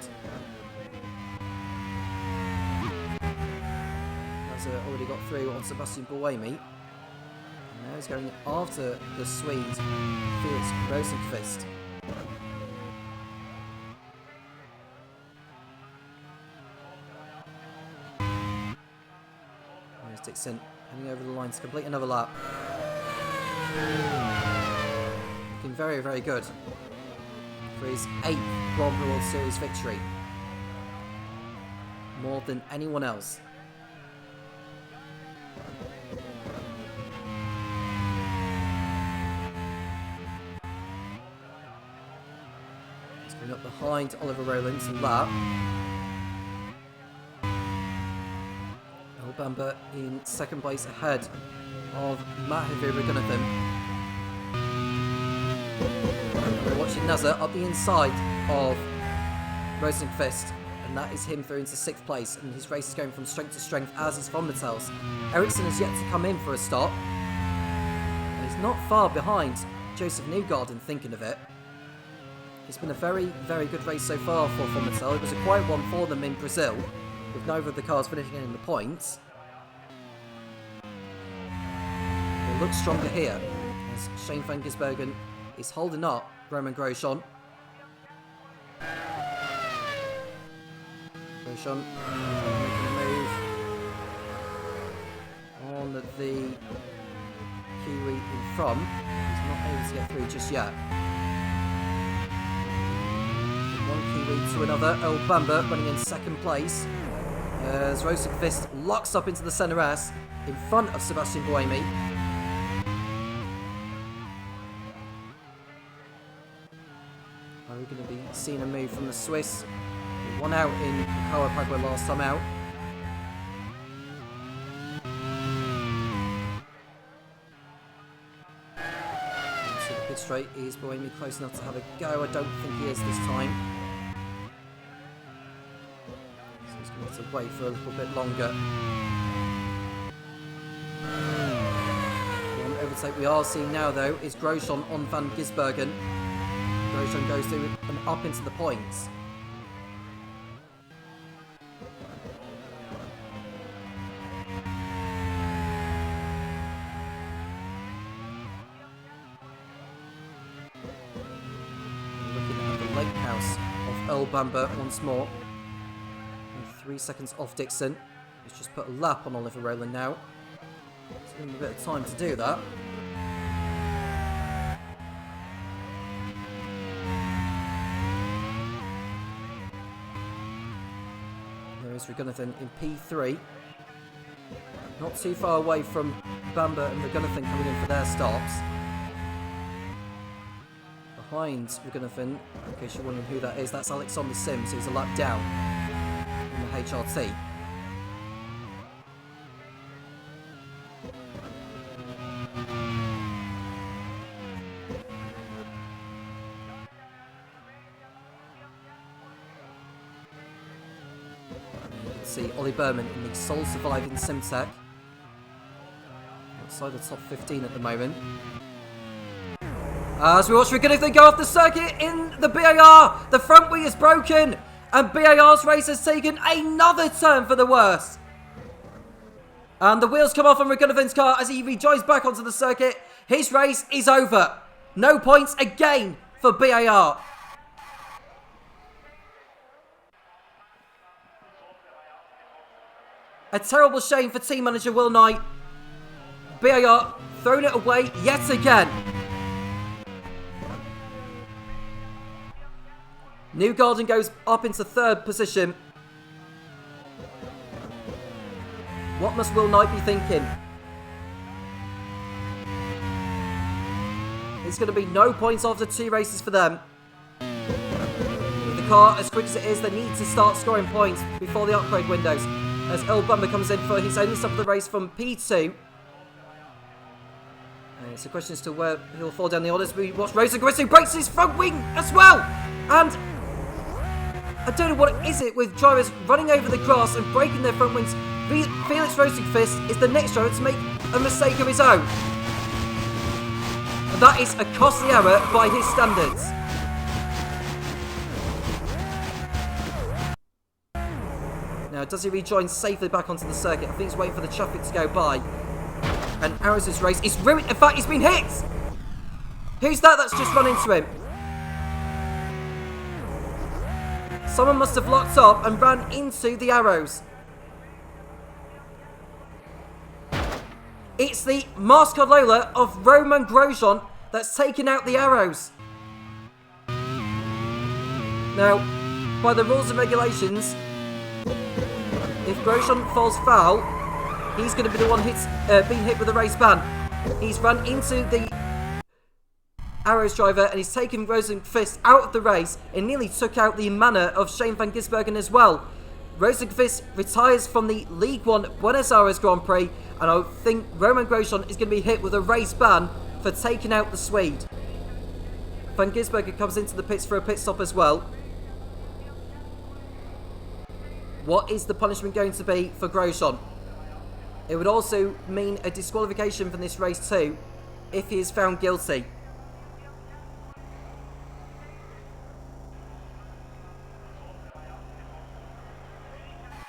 Nasr already got through on Sebastien Buemi. Now he's going after the Swede, Felix Rosenqvist. There's Dixon heading over the line to complete another lap. Looking very, very good for his 8th Grand Prix World Series victory. More than anyone else. He's going up behind Oliver Rowland to lap. Bamber in second place ahead of Matt Havirugunathan. We're watching Nazar up the inside of Rosenqvist, and that is him through into 6th place, and his race is going from strength to strength, as is Von Mettel's. Ericsson has yet to come in for a stop. And he's not far behind Joseph Newgarden, thinking of it. It's been a very, very good race so far for Von Mettel. It was a quiet one for them in Brazil, with neither of the cars finishing in the points. It looks stronger here, as Shane van Gisbergen is holding up Roman Grosjean. Grosjean making a move on the Kiwi in front. He's not able to get through just yet. One Kiwi to another. Earl Bamber running in second place, as Rosenqvist locks up into the centre S in front of Sebastien Buemi. Are we going to be seeing a move from the Swiss? One out in Jacarepagua last time out. Into the pit straight. Is Buemi close enough to have a go? I don't think he is this time. He's going to have to wait for a little bit longer. One overtake we are seeing now, though, is Grosjean on Van Gisbergen. Grosjean goes through and up into the points. Looking at the late house of Earl Bamber once more. 3 seconds off Dixon. He's just put a lap on Oliver Rowland now. It's going to be a bit of time to do that. There is Ragunathan in P3. Not too far away from Bamber and Ragunathan coming in for their stops. Behind Ragunathan, in case you're wondering who that is, that's Alexander Sims, who's a lap down in the HRT. See Ollie Berman in the sole surviving Simtech. Outside the top 15 at the moment. As we watch, we're going to go off the circuit in the BAR. The front wing is broken, and BAR's race has taken another turn for the worse. And the wheels come off on Ragunathan's car as he rejoins back onto the circuit. His race is over. No points again for BAR. A terrible shame for team manager Will Knight. BAR throwing it away yet again. Newgarden goes up into 3rd position. What must Will Knight be thinking? It's going to be no points after 2 races for them. With the car as quick as it is, they need to start scoring points before the upgrade windows. As Earl Bamber comes in for his only stop of the race from P2. And it's a question as to where he'll fall down the orders. We watch Rosenqvist, who breaks his front wing as well. And I don't know what it is with drivers running over the grass and breaking their front wings. Felix Rosenqvist is the next driver to make a mistake of his own. And that is a costly error by his standards. Now, does he rejoin safely back onto the circuit? I think he's waiting for the traffic to go by. And Aros' race is ruined. In fact, he's been hit. Who's that that's just run into him? Someone must have locked up and ran into the Arrows. It's the mascot Lola of Romain Grosjean that's taken out the Arrows. Now, by the rules and regulations, if Grosjean falls foul, he's going to be the one being hit with a race ban. He's run into the Arrows driver and he's taken Rosenqvist out of the race and nearly took out the manor of Shane van Gisbergen as well. Rosenqvist retires from the League One Buenos Aires Grand Prix, and I think Romain Grosjean is going to be hit with a race ban for taking out the Swede. Van Gisbergen comes into the pits for a pit stop as well. What is the punishment going to be for Grosjean? It would also mean a disqualification from this race too, if he is found guilty.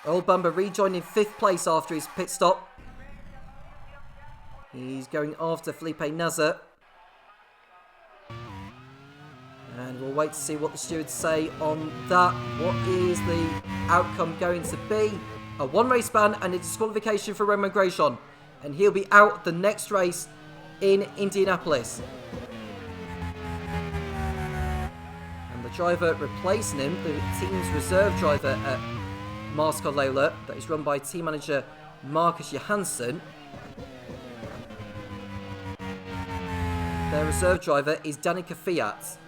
Old Bumba rejoined in 5th place after his pit stop. He's going after Felipe Nasr. And we'll wait to see what the stewards say on that. What is the outcome going to be? A 1 race ban and a disqualification for Romain Grosjean. And he'll be out the next race in Indianapolis. And the driver replacing him, the team's reserve driver at Mascot Lola, that is run by team manager Marcus Johansson. Their reserve driver is Danica Fiat.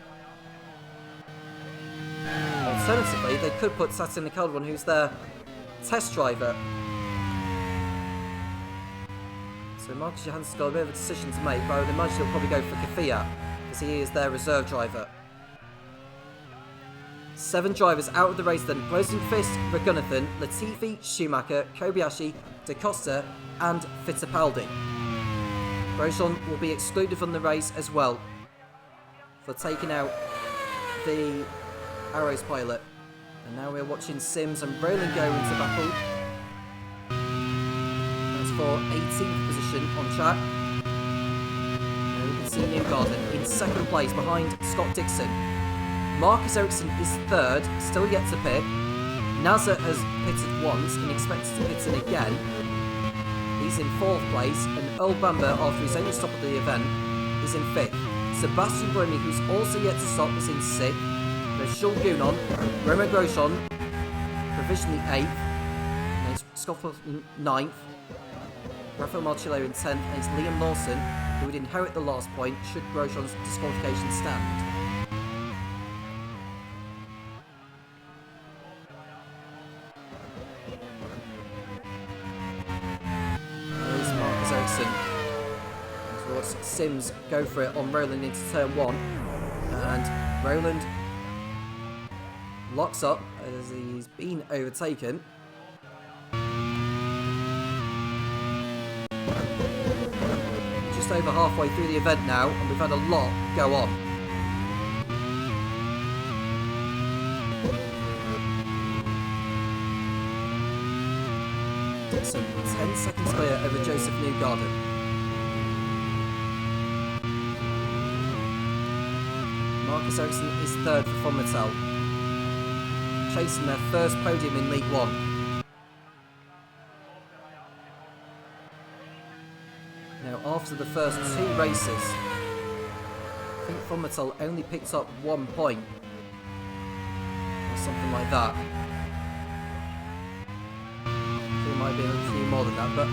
Alternatively, they could put Satin Nicaldron, who's their test driver. So Marcus Johansson's got a bit of a decision to make, but I would imagine he'll probably go for Fiat, because he is their reserve driver. 7 drivers out of the race then: Rosenqvist, Ragunathan, Latifi, Schumacher, Kobayashi, Da Costa and Fittipaldi. Grosjean will be excluded from the race as well for taking out the Arrows pilot. And now we're watching Sims and Roland go into battle. That's for 18th position on track. Now we can see Newgarden in 2nd place behind Scott Dixon. Marcus Ericsson is 3rd, still yet to pit. Nasr has pitted once and expects to pit in again. He's in 4th place, and Earl Bamber, after his only stop of the event, is in 5th. Sebastien Buemi, who's also yet to stop, is in 6th. There's Jules Gounon, Romain Grosjean, provisionally 8th. And it's Scott 9th. Rafael Marcillo in 10th, and it's Liam Lawson, who would inherit the last point should Grosjean's disqualification stand. Sims go for it on Roland into turn 1, and Roland locks up as he's been overtaken. Just over halfway through the event now, and we've had a lot go on. Dixon 10 seconds clear over Joseph Newgarden. Marcus Ericsson is 3rd for Von Mattel, chasing their first podium in League One. Now, after the first 2 races, I think Von Mattel only picked up 1 point, or something like that. It might be a few more than that, but we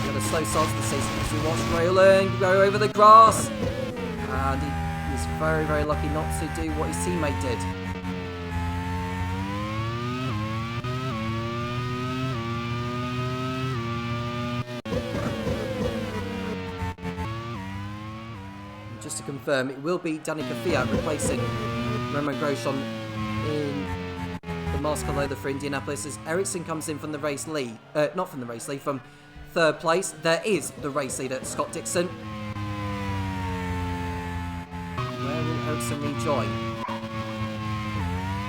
had a slow start to the season as we watched Roland go over the grass, and he's very, very lucky not to do what his teammate did. And just to confirm, it will be Danica Fiat replacing Romain Grosjean in the Mascot Lola for Indianapolis as Ericsson comes in from the race lead. Not from the race lead, from 3rd place. There is the race leader, Scott Dixon. Where will Ericsson rejoin?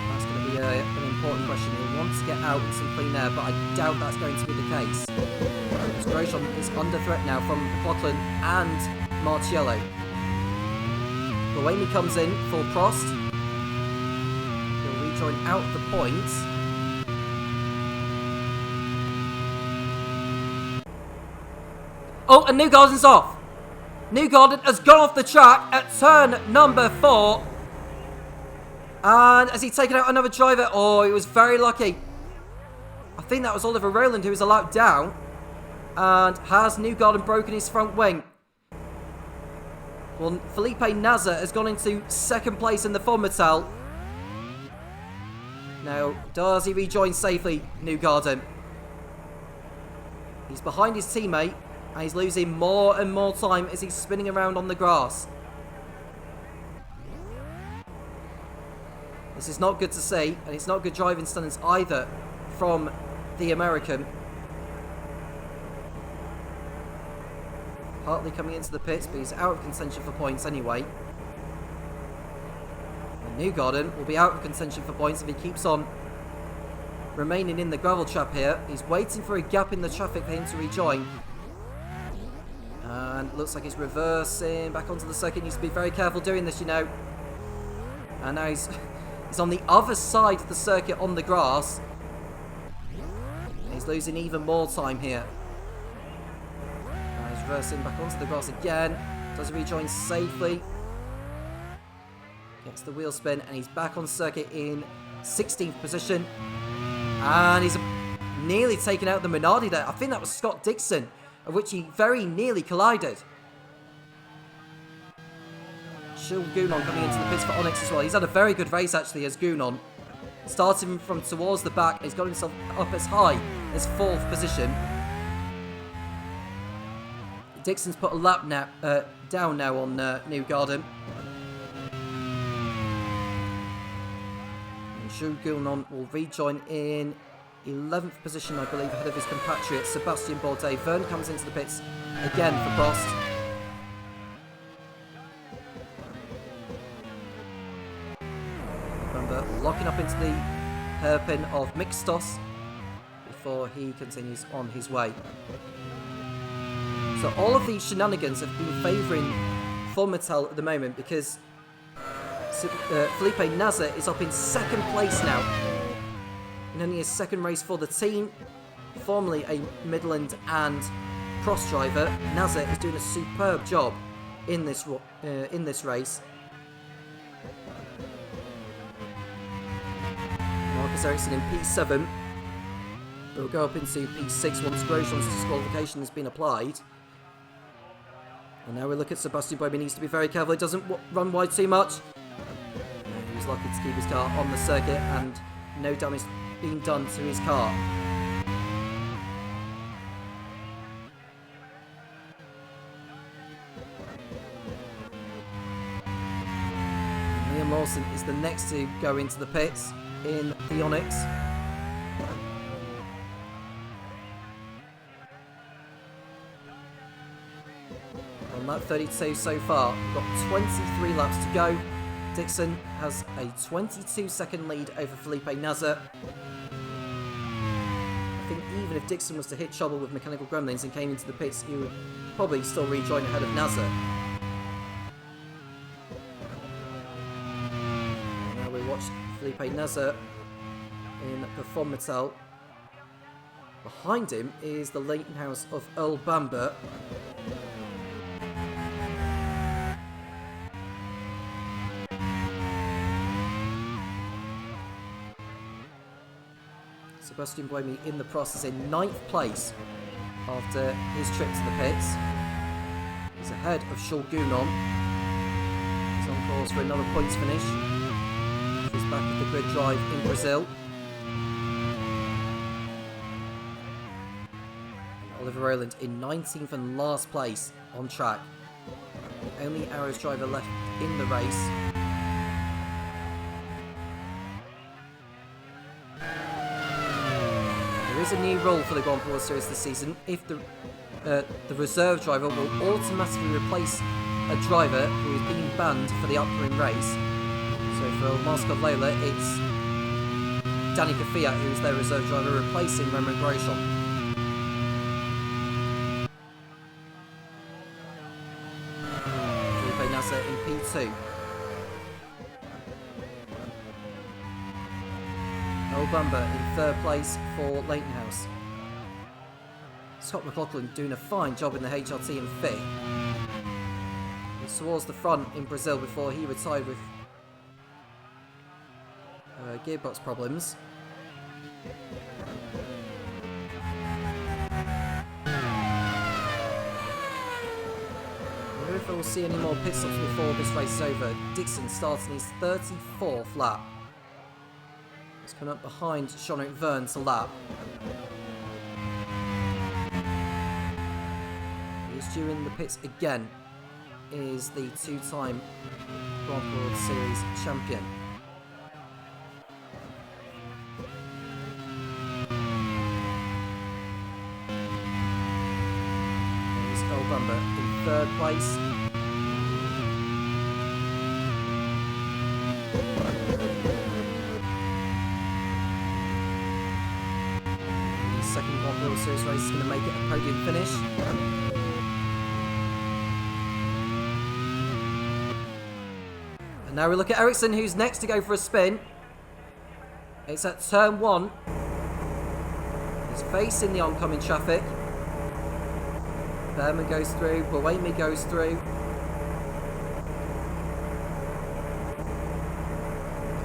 That's going to be an important important question. He'll want to get out in some clean air, but I doubt that's going to be the case. Grosjean is under threat now from McLaughlin and Marciello. Buemi comes in for Prost. He'll rejoin out the points. Oh, and Newgarden's off. Newgarden has gone off the track at turn number 4. And has he taken out another driver? Oh, he was very lucky. I think that was Oliver Rowland who was allowed down. And has Newgarden broken his front wing? Well, Felipe Nasr has gone into second place in the Fonmetal. Now, does he rejoin safely, Newgarden? He's behind his teammate, and he's losing more and more time as he's spinning around on the grass. This is not good to see, and it's not good driving standards either from the American. Hartley coming into the pits, but he's out of contention for points anyway. And Newgarden will be out of contention for points if he keeps on remaining in the gravel trap here. He's waiting for a gap in the traffic for him to rejoin. And looks like he's reversing back onto the circuit. Needs to be very careful doing this, you know. And now he's on the other side of the circuit on the grass. He's losing even more time here. He's reversing back onto the grass again. Does he rejoin safely? Gets the wheel spin and he's back on circuit in 16th position. And he's nearly taken out the Minardi there. I think that was Scott Dixon, of which he very nearly collided. Jules Gounon coming into the pits for Onyx as well. He's had a very good race actually as Gounon. Starting from towards the back, he's got himself up as high as 4th position. Dixon's put a lap now, down now on Newgarden. And Jules Gounon will rejoin in 11th position, I believe, ahead of his compatriot Sebastien Buemi. Verne comes into the pits again for Prost. Remember, locking up into the hairpin of Mixtos before he continues on his way. So all of these shenanigans have been favouring Fonmetal at the moment because Felipe Nasr is up in 2nd place now. In only his 2nd race for the team, formerly a Midland and Prost driver, Nasr is doing a superb job in this race. Marcus Ericsson in P7 will go up into P6 once Grosjean's disqualification has been applied. And now we look at Sebastien Buemi. He needs to be very careful. He doesn't run wide too much. He's lucky to keep his car on the circuit and no damage being done to his car. Liam Lawson is the next to go into the pits in the Onyx. On lap 32 so far, we've got 23 laps to go. Dixon has a 22-second lead over Felipe Nasr. I think even if Dixon was to hit trouble with mechanical gremlins and came into the pits, he would probably still rejoin ahead of Nasr. Now we watch Felipe Nasr in the Fonmetal. Behind him is the Leighton House of Earl Bamber. Sebastien Buemi in the process in 9th place after his trip to the pits. He's ahead of Jules Gounon. He's on course for another points finish. He's back at the grid drive in Brazil. Oliver Rowland in 19th and last place on track. The only Arrows driver left in the race. There is a new rule for the Grand Prix World Series this season. If the reserve driver will automatically replace a driver who is being banned for the upcoming race. So for Mascot Lola, it's Danica Fiat, who's their reserve driver, replacing Romain Grosjean. Felipe Nasr in P2. Earl Bumber in third place for Leighton House. Scott McLaughlin doing a fine job in the HRT in fifth. He's towards the front in Brazil before he retired with gearbox problems. I wonder if we'll see any more pit stops before this race is over. Dixon starting his 34th lap. He's coming up behind Jean-Eric Verne to lap. He's due in the pits again. Is the two-time Grand Prix World Series champion. There's Earl Bumber in third place. The second Grand Prix World Series race is going to make it a podium finish. Now we look at Ericsson, who's next to go for a spin. It's at turn 1. He's facing the oncoming traffic. Berman goes through, Buemi goes through.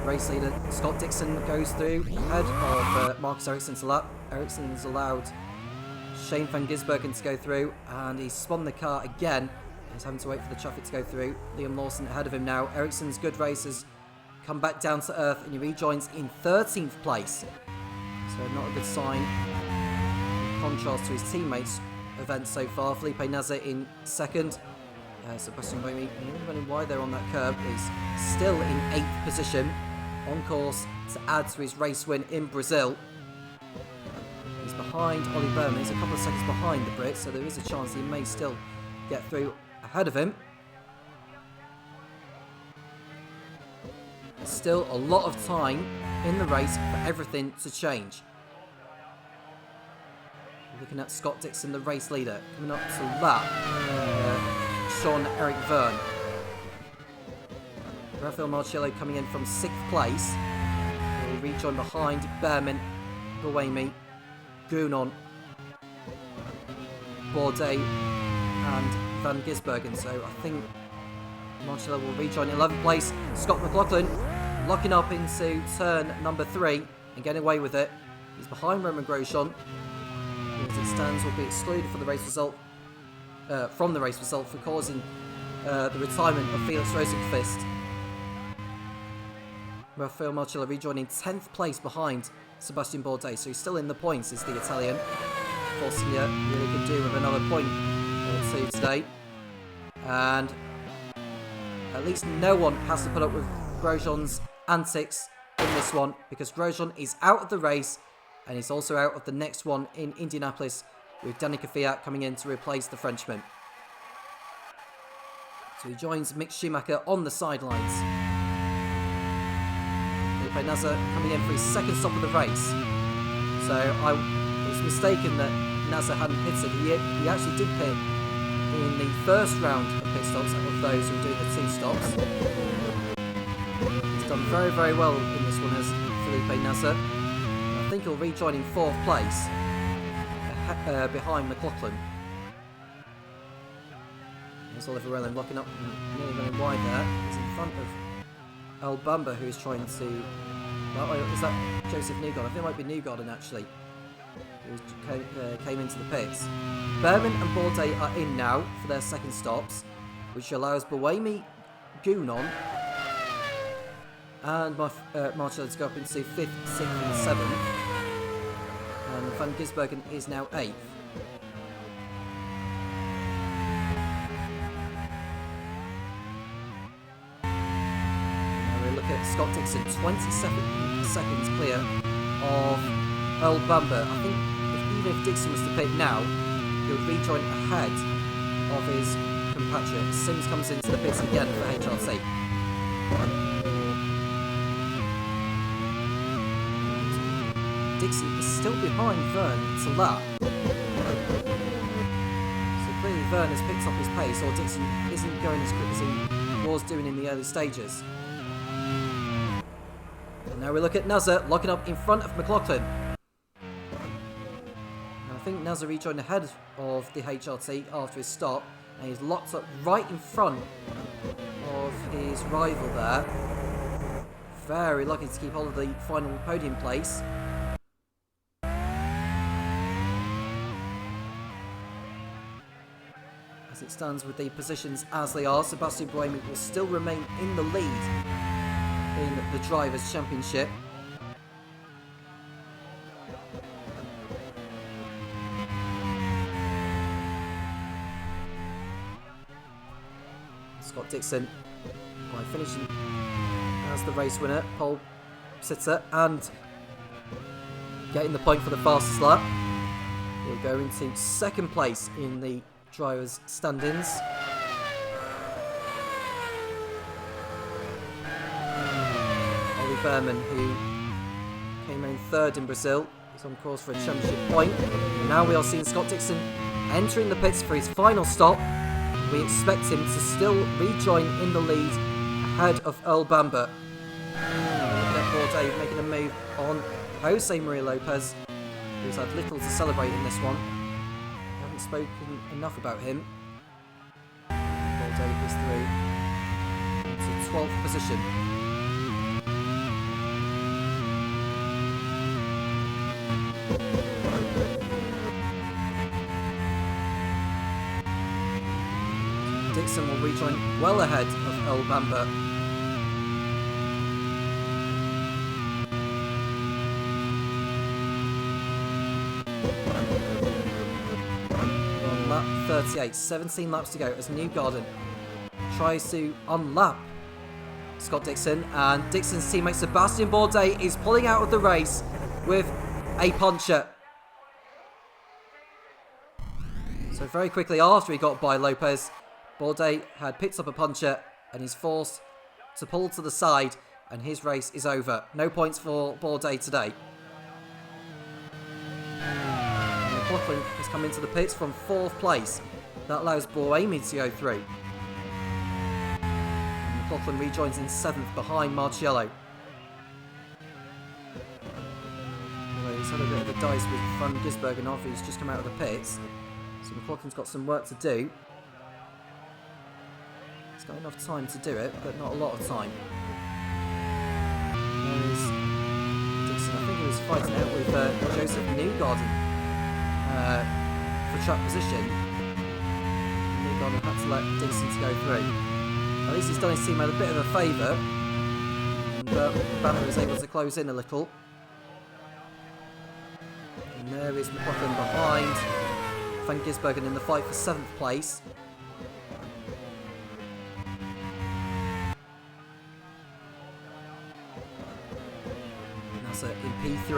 Race leader Scott Dixon goes through ahead of Marcus Ericsson to lap. Ericsson's allowed Shane van Gisbergen to go through, and he's spun the car again. He's having to wait for the traffic to go through. Liam Lawson ahead of him now. Ericsson's good race has come back down to earth, and he rejoins in 13th place. So not a good sign. In contrast to his teammates' events so far. Felipe Nasr in second. Sebastien Buemi, running wide there on that curb, is still in 8th position. On course to add to his race win in Brazil. He's behind Ollie Berman. He's a couple of seconds behind the Brit, so there is a chance he may still get through ahead of him. There's still a lot of time in the race for everything to change. Looking at Scott Dixon, the race leader, coming up to lap Jean-Eric Verne. Rafael Marcello coming in from 6th place. He'll rejoin behind Berman, Buemi, Gounon, Bourdais and Van Gisbergen, so I think Marcello will rejoin 11th place. Scott McLaughlin locking up into turn number 3 and getting away with it. He's behind Romain Grosjean. As it stands, will be excluded for the race result, from the race result for causing the retirement of Felix Rosenqvist. Rafael Marcello rejoining 10th place behind Sebastien Bourdais, so he's still in the points, is the Italian. Forcia really could do with another point or two today. And at least no one has to put up with Grosjean's antics in this one, because Grosjean is out of the race and he's also out of the next one in Indianapolis, with Danica Fiat coming in to replace the Frenchman. So he joins Mick Schumacher on the sidelines. Felipe Nasr coming in for his second stop of the race. So I was mistaken that Nasr hadn't pitted. He actually did pit in the first round of pit stops of those who are doing the 2 stops. He's done very, very well in this one as Felipe Nasr. I think he'll rejoin in 4th place behind McLaughlin. There's Oliver Whelan locking up and nearly running wide there. He's in front of Earl Bumber, who's trying to... is that Joseph Newgarden? I think it might be Newgarden actually, who came into the pits. Berman and Bourdais are in now for their second stops, which allows Buemi, Gounon and Marcello to go up into 5th, 6th and 7th. And Van Gisbergen is now 8th. Now we look at Scott Dixon, 27 seconds clear of Earl Bumber. I think even if Dixon was to pit now, he would rejoin ahead of his compatriot. Sims comes into the pits again for HRT. Dixon is still behind Vern to lap. So clearly Vern has picked up his pace, or Dixon isn't going as quick as he was doing in the early stages. And now we look at Nazar locking up in front of McLaughlin. And I think Nazar rejoined ahead of the HRT after his stop, and he's locked up right in front of his rival there. Very lucky to keep hold of the final podium place. As it stands with the positions as they are, Sebastien Buemi will still remain in the lead in the Drivers' Championship. Scott Dixon, by finishing as the race winner, pole sitter, and getting the point for the fastest lap, will go into second place in the drivers' standings. Ollie Behrman, who came in third in Brazil, is on course for a championship point. And now we are seeing Scott Dixon entering the pits for his final stop. We expect him to still rejoin in the lead ahead of Earl Bamber. Bourdais making a move on Jose Maria Lopez, who's had little to celebrate in this one. We haven't spoken enough about him. Bourdais is through to 12th position. Dixon will rejoin well ahead of Earl Bamber. On lap 38, 17 laps to go as Newgarden tries to unlap Scott Dixon, and Dixon's teammate Sebastien Buemi is pulling out of the race with a puncher. So very quickly after he got by Lopez, Buemi had picked up a puncher and is forced to pull to the side, and his race is over. No points for Buemi today. McLaughlin has come into the pits from 4th place. That allows Buemi to go through. And McLaughlin rejoins in 7th behind Marciello. Although he's had a bit of a dice with Van Gisbergen after he's just come out of the pits. So McLaughlin's got some work to do. He's got enough time to do it, but not a lot of time. There's Dixon. I think he was fighting out with Joseph Newgarden for track position. Newgarden had to let Dixon to go through. At least he's done his teammate a bit of a favour, but Banner is able to close in a little. And there is McLaughlin behind Van Gisbergen in the fight for 7th place. That's in P3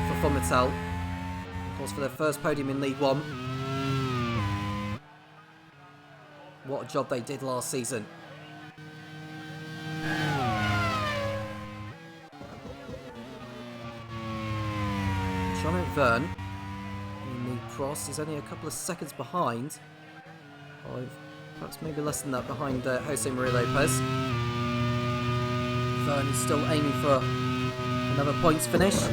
for Fomitel. Of course, for their first podium in League One. What a job they did last season. John O'Verne in the cross is only a couple of seconds behind, or perhaps maybe less than that, behind Jose Maria Lopez. Verne is still aiming for another points finish. It's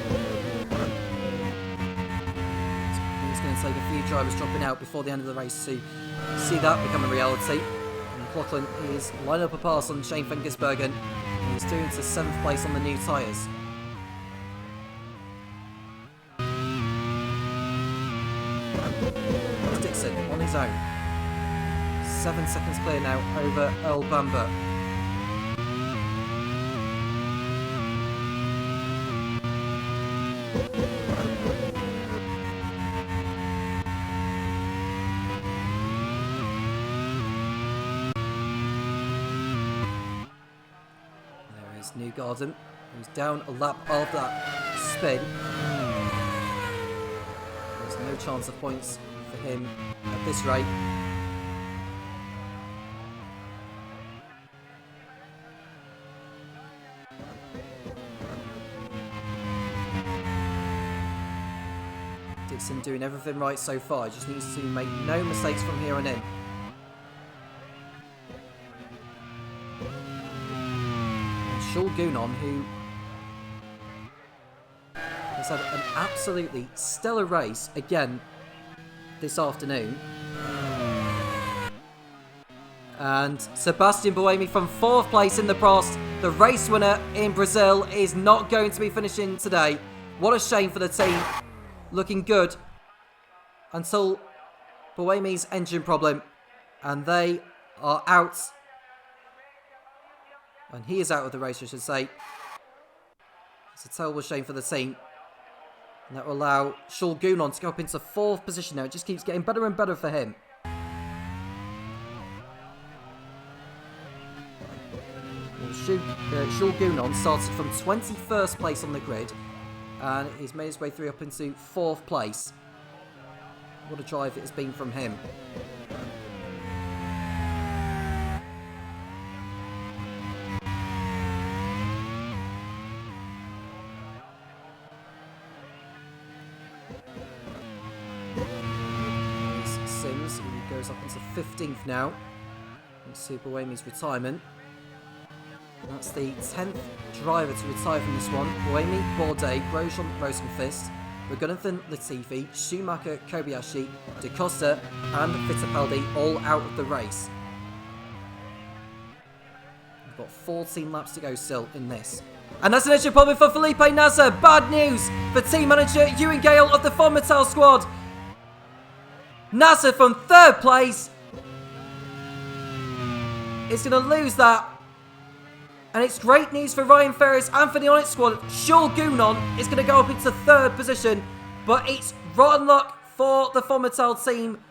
going to take a few drivers dropping out before the end of the race to see that become a reality. And McLaughlin is lining up a pass on Shane Van Gisbergen, and he's doing to 7th place on the new tyres. Dixon on his own. 7 seconds clear now over Earl Bamber. There is Newgarden, who's down a lap of that spin. There's no chance of points for him at this rate. Dixon doing everything right so far. Just needs to make no mistakes from here on in. And Jules Gounon, who has had an absolutely stellar race again this afternoon. And Sebastien Buemi from 4th place in the Prost, the race winner in Brazil, is not going to be finishing today. What a shame for the team. Looking good until Buemi's engine problem, and they are out. And he is out of the race, I should say. It's a terrible shame for the team. And that will allow Jules Gounon to go up into 4th position now. It just keeps getting better and better for him. Jules Gounon started from 21st place on the grid, and he's made his way through up into 4th place. What a drive it has been from him. Sims, who goes up into 15th now, into Buemi's retirement. That's the 10th driver to retire from this one. Buemi, Bourdais, Grosjean, Rosenqvist, Raghunathan, Latifi, Schumacher, Kobayashi, Da Costa and Fittipaldi all out of the race. We've got 14 laps to go still in this. And that's an engine problem for Felipe Nasser. Bad news for team manager Ewan Gale of the Fonmetal squad. Nasser from 3rd place is going to lose that. And it's great news for Ryan Ferris and for the Onyx squad. Jules Gounon is going to go up into 3rd position, but it's rotten luck for the Fonmetal team.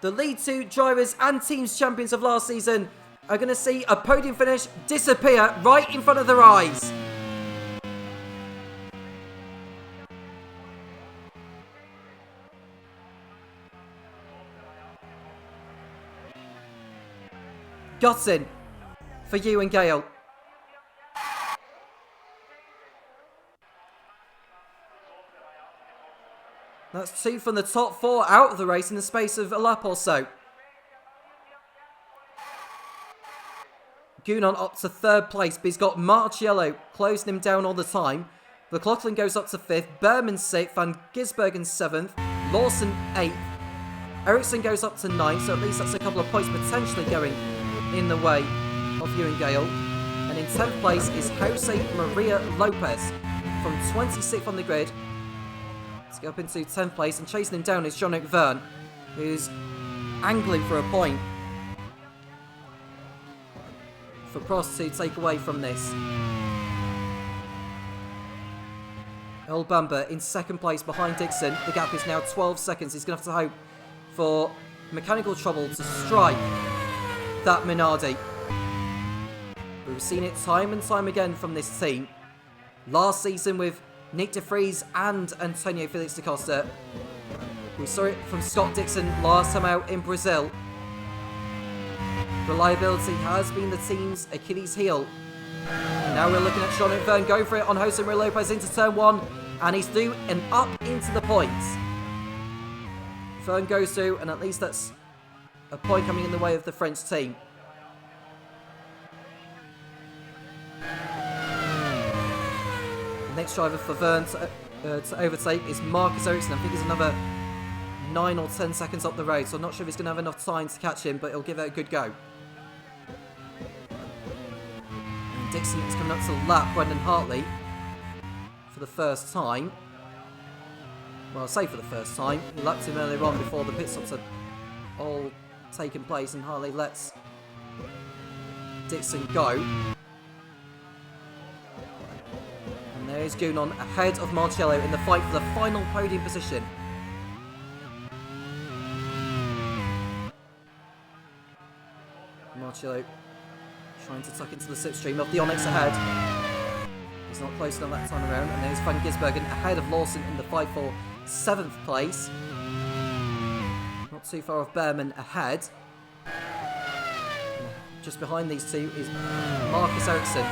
The lead 2 drivers and teams champions of last season are going to see a podium finish disappear right in front of their eyes. Gutting for Ewan Gale. That's 2 from the top 4 out of the race in the space of a lap or so. Gounon up to 3rd place, but he's got Marciello closing him down all the time. McLaughlin goes up to 5th, Berman 6th, Van Gisbergen 7th, Lawson 8th. Ericsson goes up to 9th, so at least that's a couple of points potentially going in the way of Ewan Gale. And in 10th place is Jose Maria Lopez from 26th on the grid. To go up into 10th place, and chasing him down is Jean-Luc Verne, who's angling for a point for Prost to take away from this. Earl Bamber in 2nd place behind Dixon. The gap is now 12 seconds. He's going to have to hope for mechanical trouble to strike that Minardi. We've seen it time and time again from this team. Last season with Nyck de Vries and Antonio Felix da Costa. We saw it from Scott Dixon last time out in Brazil. Reliability has been the team's Achilles heel. And now we're looking at Jean-Luc Verne going for it on Jose Maria Lopez into turn 1. And he's through and up into the points. Verne goes through, and at least that's a point coming in the way of the French team. The next driver for Verne to overtake is Marcus Ericsson. I think he's another 9 or 10 seconds up the road, so I'm not sure if he's going to have enough time to catch him, but he'll give it a good go. And Dixon is coming up to lap Brendan Hartley for the first time. Well, I'll say for the first time. He lapped him earlier on before the pit stops had all taken place, and Hartley lets Dixon go. There's Gounon ahead of Marciello in the fight for the final podium position. Marciello trying to tuck into the slipstream of the Onyx ahead. He's not close enough that time around. And there's Van Gisbergen ahead of Lawson in the fight for 7th place. Not too far off Behrman ahead. Just behind these two is Marcus Ericsson.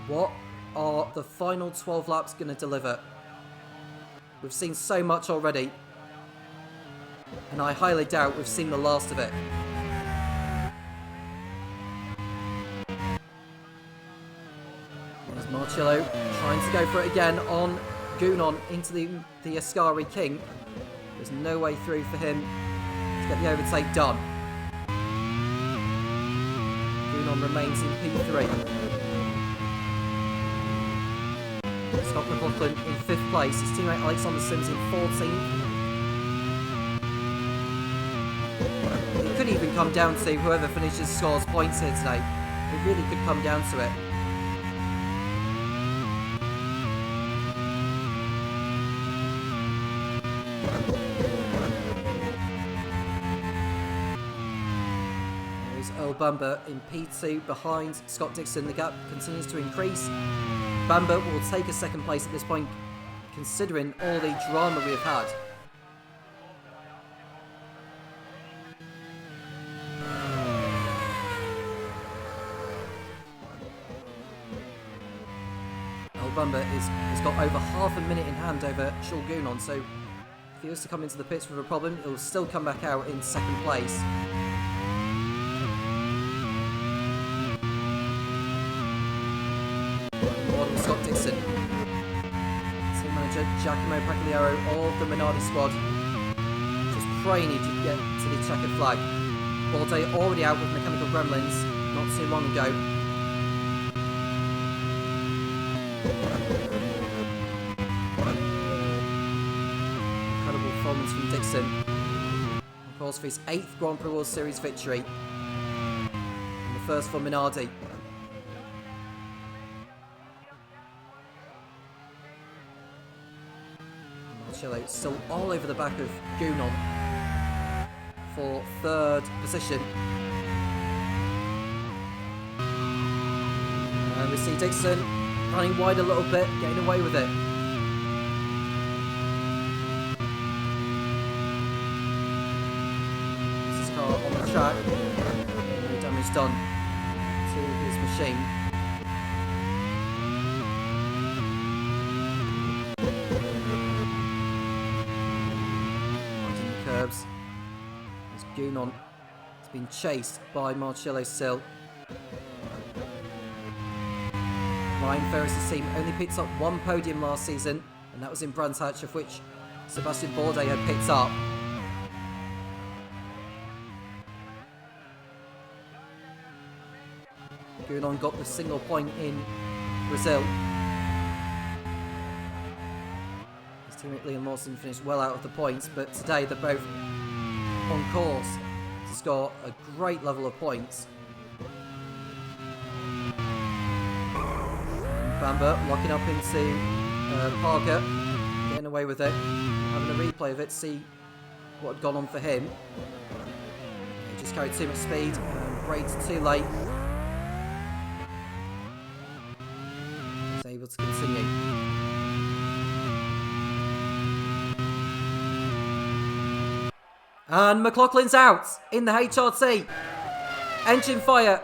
What are the final 12 laps going to deliver? We've seen so much already, and I highly doubt we've seen the last of it. There's Marcello trying to go for it again on Gounon into the Ascari King. There's no way through for him to get the overtake done. Gounon remains in P3. Scott McLaughlin in 5th place. His teammate Alexander Sims in 14th. It could even come down to whoever finishes scores points here today. It really could come down to it. There's Earl Bamber in P2 behind Scott Dixon. The gap continues to increase. Bamber will take a 2nd place at this point, considering all the drama we have had. Earl Bamber has got over half a minute in hand over Sean Gounon, so if he was to come into the pits with a problem, he'll still come back out in 2nd place. Scott Dixon. Team manager Giacomo Pagliaro of the Minardi squad. Just praying he could get to the checkered flag. Balde already out with mechanical gremlins not too long ago. Incredible performance from Dixon. Of course, for his 8th Grand Prix World Series victory. And the first for Minardi. Marcello still all over the back of Gounon for 3rd position. And we see Dixon running wide a little bit, getting away with it. This is car on the track. No damage done to his machine. Curbs. As Gounon has been chased by Marcello still. Ryan Ferris' team only picked up 1 podium last season, and that was in Brands Hatch, of which Sebastien Buemi had picked up. Gounon got the single point in Brazil. His teammate Liam Lawson finished well out of the points, but today they're both on course to score a great level of points. Bamber locking up into Parker, getting away with it, having a replay of it to see what had gone on for him. He just carried too much speed and braked too late. He's able to continue. And McLaughlin's out in the HRT. Engine fire.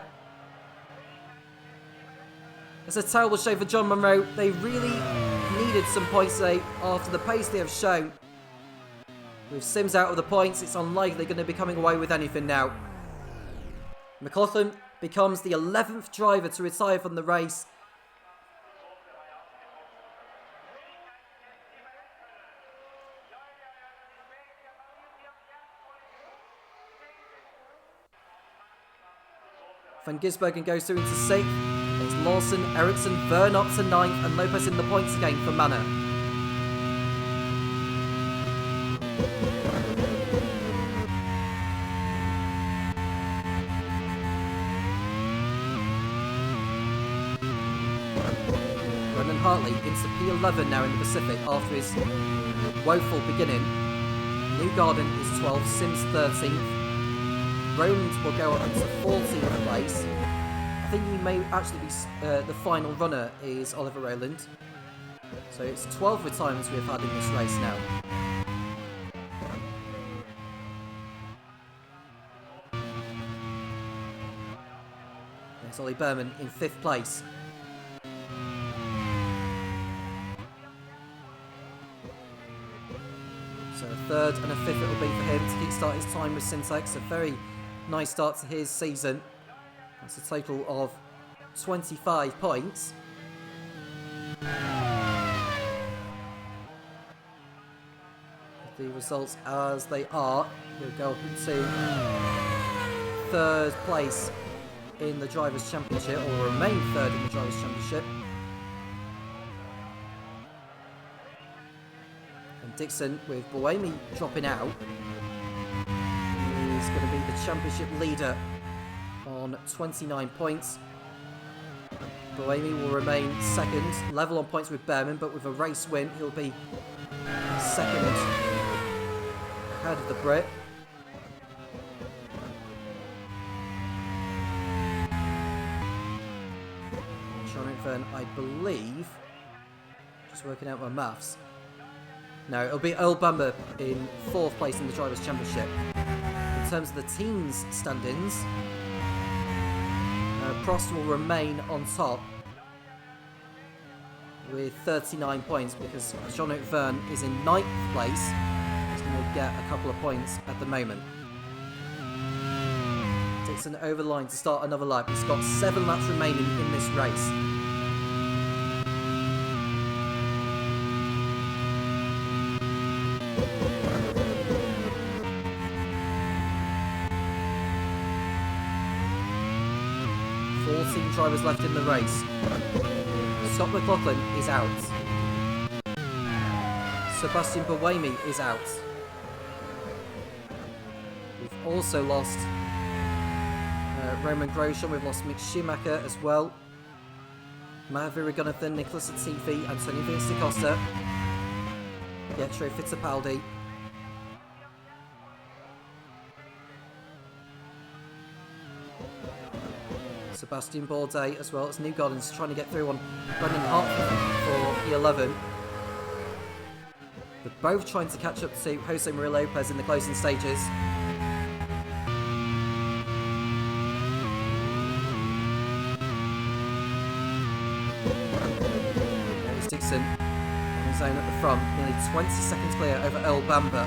It's a terrible show for John Munro. They really needed some points today after the pace they have shown. With Sims out of the points, it's unlikely they're going to be coming away with anything now. McLaughlin becomes the 11th driver to retire from the race. Van Gisbergen goes through into 6th. It's Lawson, Eriksson, Verne up to 9th, and Lopez in the points again for Manor. Brendan Hartley into P11 now in the Pacific after his woeful beginning. Newgarden is 12th, Sims 13th. Rowland will go up into 14th place. I think he may actually be the final runner is Oliver Rowland. So it's 12 retirements we've had in this race now. There's Ollie Berman in 5th place. third and a fifth it will be for him to kickstart his time with Syntex. A very nice start to his season. That's a total of 25 points. The results as they are, he'll go up into third place in the Drivers' Championship, or remain third in the Drivers' Championship. And Dixon, with Buemi dropping out, is going to be the championship leader on 29 points. Buemi will remain second, level on points with Behrman, but with a race win, he'll be second ahead of the Brit. Jonathan, I believe, just working out my maths. No, it'll be Earl Bamber in fourth place in the Drivers' Championship. In terms of the team's standings, Prost will remain on top with 39 points because Jean-Luc Verne is in 9th place. He's going to get a couple of points at the moment. Dixon over the line to start another lap. He's got 7 laps remaining in this race. Drivers left in the race. Scott McLaughlin is out. Sebastien Buemi is out. We've also lost Roman Grosjean. We've lost Mick Schumacher as well. Matt Viragonathan, Nicholas Latifi, Antonio Vince da Costa, Pietro Fittipaldi. Sebastian Bourdais, as well as Newgarden's trying to get through on Brendan Hartley for P11. They're both trying to catch up to Jose Maria Lopez in the closing stages. There's Dixon on his own at the front, nearly 20 seconds clear over Earl Bamber.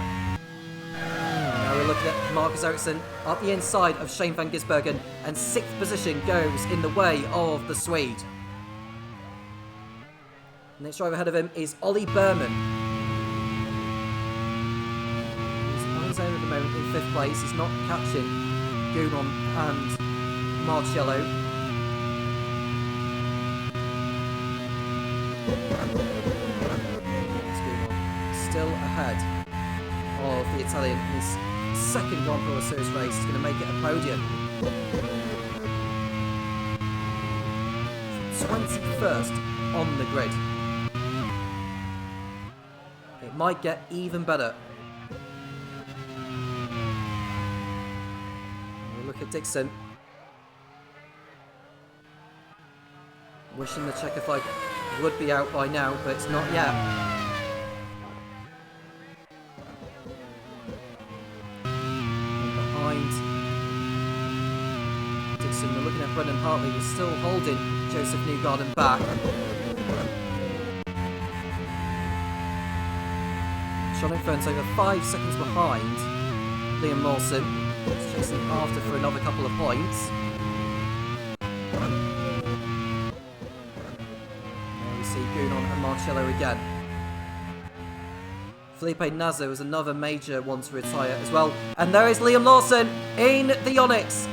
Now we're looking at Marcus Ericsson up the inside of Shane van Gisbergen, and 6th position goes in the way of the Swede. Next driver ahead of him is Ollie Berman. He's on his own at the moment in 5th place. He's not catching Gounon and Marcello. Still ahead of the Italian in his second Grand Prix World Series race. He's going to make it a podium. 21st on the grid. It might get even better. We'll look at Dixon. Wishing the checker flag would be out by now, but it's not yet. We're looking at Brendan Hartley, who's still holding Joseph Newgarden back. Jean-Luc Verne's over 5 seconds behind Liam Lawson. He's chasing after for another couple of points. There we see Gounon and Marcello again. Felipe Nasser was another major one to retire as well. And there is Liam Lawson in the Onyx.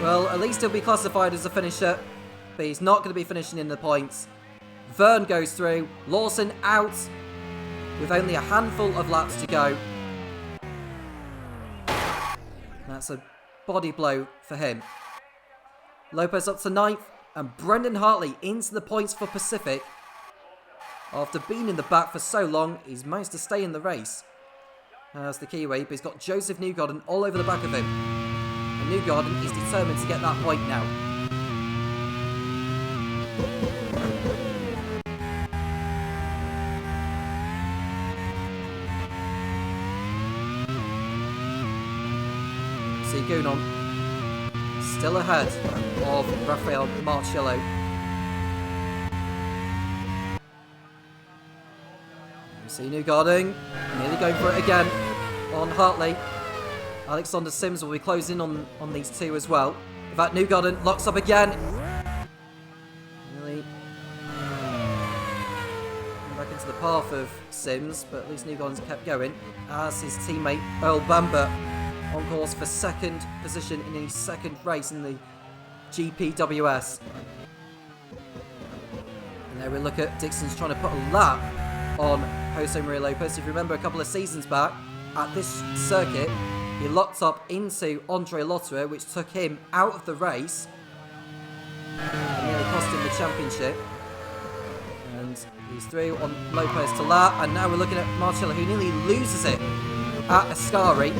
Well, at least he'll be classified as a finisher, but he's not going to be finishing in the points. Verne goes through, Lawson out, with only a handful of laps to go. That's a body blow for him. Lopez up to 9th, and Brendan Hartley into the points for Pacific. After being in the back for so long, he's managed to stay in the race. As the Kiwi, but he's got Joseph Newgarden all over the back of him. And Newgarden is determined to get that point now. See Gounon still ahead of Rafael Marcello. see Newgarden nearly going for it again on Hartley. Alexander Sims will be closing on these two as well. In fact, Newgarden locks up again. Nearly back into the path of Sims, but at least Newgarden's kept going, as his teammate Earl Bamber on course for second position in his second race in the GPWS. And there we look at Dixon's trying to put a lap on Jose Maria Lopez. If you remember a couple of seasons back, at this circuit, he locked up into Andre Lotterer, which took him out of the race and nearly cost him the championship. And he's through on Lopez to lap, and now we're looking at Marcello, who nearly loses it at Ascari.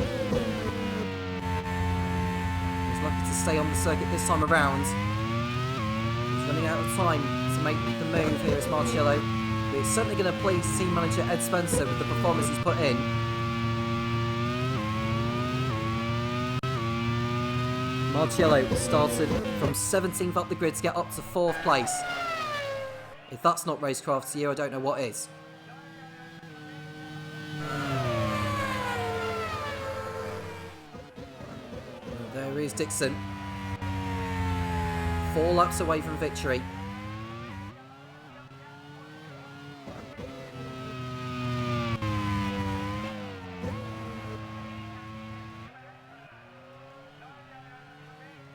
He's lucky to stay on the circuit this time around. He's running out of time to make the move here as Marcello. But it's certainly going to please team manager Ed Spencer with the performance he's put in. Marcello started from 17th up the grid to get up to 4th place. If that's not racecraft to you, I don't know what is. There is Dixon. 4 laps away from victory.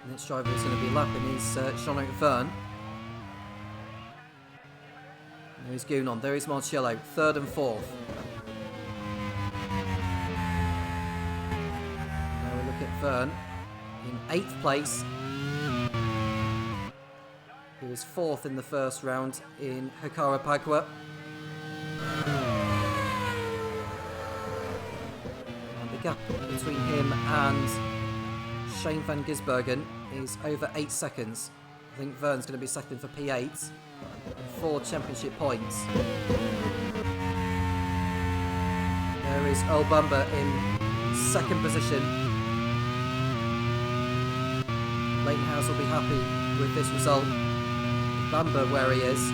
Next driver is going to be lapping is Jean-Luc Verne. There is Gounon, there is Marcello, 3rd and 4th. Now we look at Verne in 8th place. He was 4th in the first round in Jacarepagua. And the gap between him and Shane van Gisbergen is over 8 seconds. I think Verne's going to be second for P8 and 4 championship points. There is Earl Bamber in 2nd position. Leighton House will be happy with this result. Bamber where he is.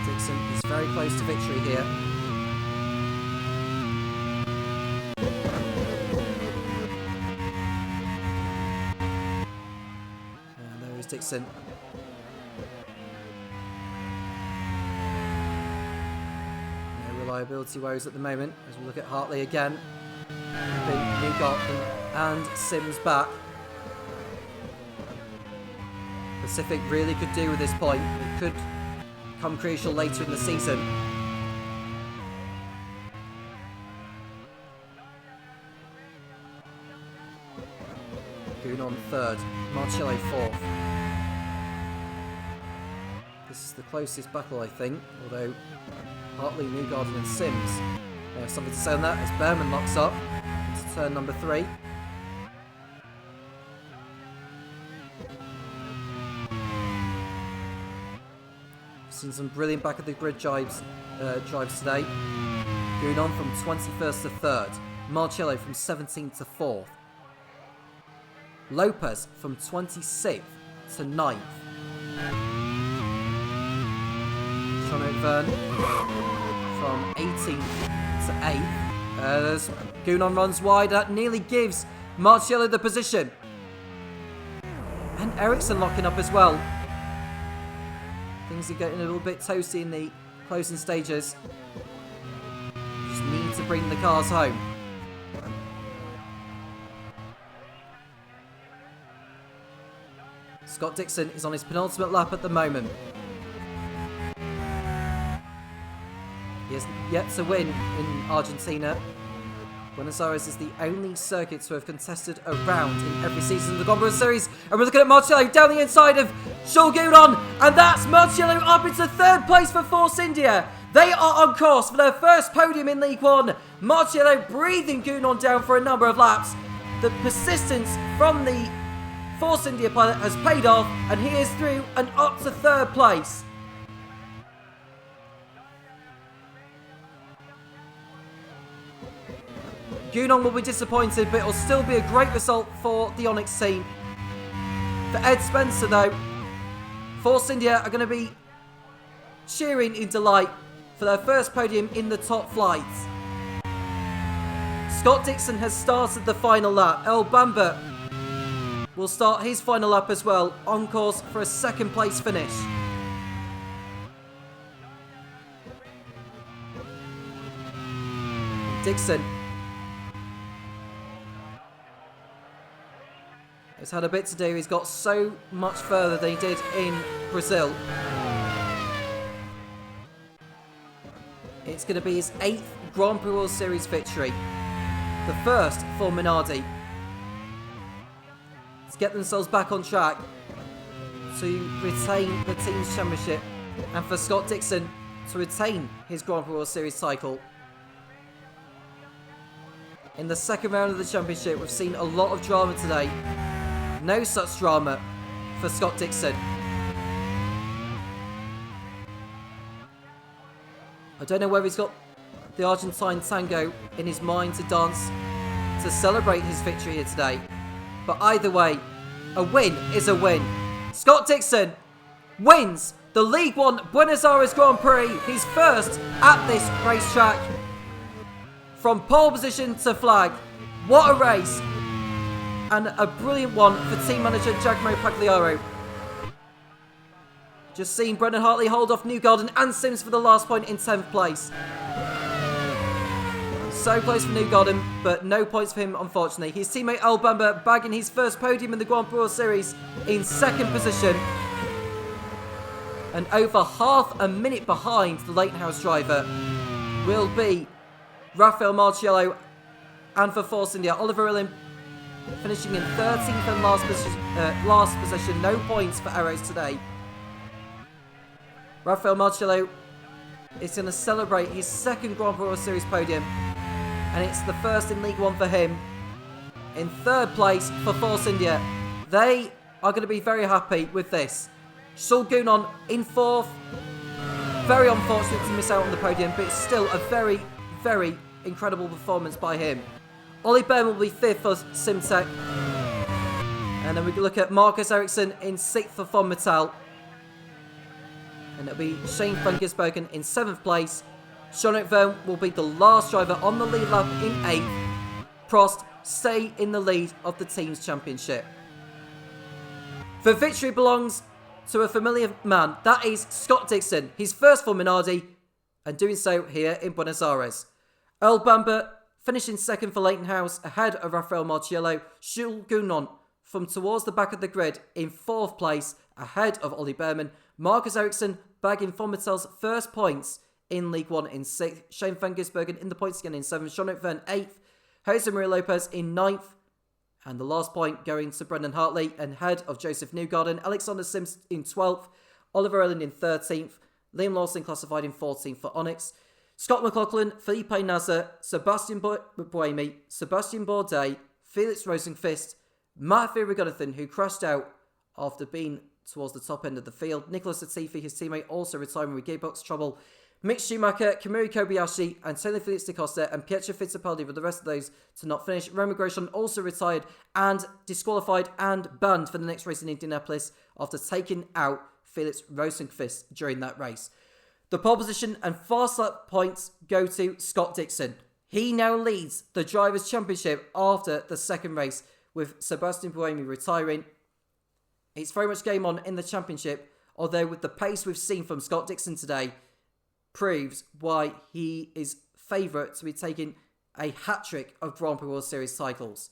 Dixon is very close to victory here. Dixon. No reliability woes at the moment as we look at Hartley again. Newgarden and Sims back. Pacific really could do with this point. It could come crucial later in the season. Gounon 3rd, Marcello 4th. This is the closest battle, I think, although Hartley, Newgarden and Sims have something to say on that as Behrman locks up into turn number 3. We've seen some brilliant back of the grid drives today. Gounon from 21st to 3rd, Marcello from 17th to 4th. Lopez from 26th to 9th. Jean-Luc Verne from 18th to 8th. As Gounon runs wide, that nearly gives Marcello the position. And Ericsson locking up as well. Things are getting a little bit toasty in the closing stages. Just need to bring the cars home. Scott Dixon is on his penultimate lap at the moment. He has yet to win in Argentina. Buenos Aires is the only circuit to have contested a round in every season of the Grand Prix World Series. And we're looking at Marcello down the inside of Jules Gounon. And that's Marcello up into 3rd place for Force India. They are on course for their first podium in League One. Marcello breathing Gounon down for a number of laps. The persistence from the Force India pilot has paid off, and he is through and up to 3rd place. Gounon will be disappointed, but it will still be a great result for the Onyx team. For Ed Spencer, though, Force India are going to be cheering in delight for their first podium in the top flight. Scott Dixon has started the final lap. Earl Bamber will start his final lap as well, on course for a second place finish. Dixon has had a bit to do. He's got so much further than he did in Brazil. It's going to be his 8th Grand Prix World Series victory. The first for Minardi. To get themselves back on track to retain the team's championship, and for Scott Dixon to retain his Grand Prix World Series title. In the second round of the championship, we've seen a lot of drama today. No such drama for Scott Dixon. I don't know whether he's got the Argentine tango in his mind to dance to celebrate his victory here today. But either way, a win is a win. Scott Dixon wins the League One Buenos Aires Grand Prix, his first at this racetrack. From pole position to flag. What a race. And a brilliant one for team manager Jacarepagua. Just seen Brendan Hartley hold off Newgarden and Sims for the last point in 10th place. So close for Newgarden, but no points for him, unfortunately. His teammate Earl Bamber bagging his first podium in the Grand Prix World Series in 2nd position. And over half a minute behind the Leighton driver will be Rafael Marciello, and for Force India, Oliver Illen finishing in 13th and last position. No points for Arrows today. Rafael Marciello is going to celebrate his 2nd Grand Prix World Series podium, and it's the first in League One for him. In 3rd place for Force India. They are going to be very happy with this. Saul Gounon in 4th. Very unfortunate to miss out on the podium, but it's still a very, very incredible performance by him. Ollie Behrman will be 5th for Simtech. And then we can look at Marcus Ericsson in 6th for Von Metal. And it'll be Shane van Gisbergen in 7th place. Jean-Luc Verne will be the last driver on the lead lap in 8th. Prost stay in the lead of the team's championship. The victory belongs to a familiar man. That is Scott Dixon, his first for Minardi, and doing so here in Buenos Aires. Earl Bamber finishing 2nd for Leighton House ahead of Rafael Marciello. Jules Gounon from towards the back of the grid in 4th place ahead of Ollie Behrman. Marcus Ericsson bagging Von Metel's first points in League One in 6th. Shane van Gisbergen in the points again in 7th. Jean-Luc Verne 8th. Jose Maria Lopez in 9th. And the last point going to Brendan Hartley ahead of Joseph Newgarden. Alexander Sims in 12th. Oliver Ellen in 13th. Liam Lawson classified in 14th for Onyx. Scott McLaughlin, Felipe Nasser, Sebastien Buemi, Sebastien Bourdais, Felix Rosenqvist, Matthew Rigonathan, who crashed out after being towards the top end of the field. Nicholas Latifi, his teammate, also retiring with gearbox trouble. Mick Schumacher, Kamui Kobayashi, Antonio Felix da Costa, and Pietro Fittipaldi were the rest of those to not finish. Romain Grosjean also retired and disqualified and banned for the next race in Indianapolis after taking out Felix Rosenqvist during that race. The pole position and fast lap points go to Scott Dixon. He now leads the Drivers' Championship after the 2nd race, with Sebastien Buemi retiring. It's very much game on in the championship, although with the pace we've seen from Scott Dixon today, proves why he is favourite to be taking a hat-trick of Grand Prix World Series titles.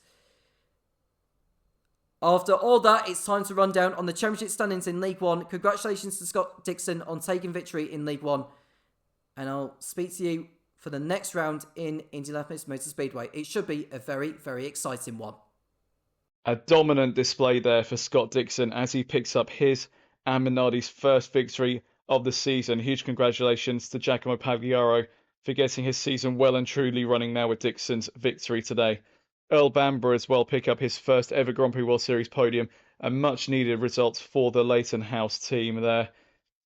After all that, it's time to run down on the championship standings in League One. Congratulations to Scott Dixon on taking victory in League One. And I'll speak to you for the next round in Indianapolis Motor Speedway. It should be a very, very exciting one. A dominant display there for Scott Dixon as he picks up his and Minardi's first victory of the season. Huge congratulations to Giacomo Pagliaro for getting his season well and truly running now with Dixon's victory today. Earl Bamber as well pick up his first ever Grand Prix World Series podium, a much needed result for the Leighton House team there.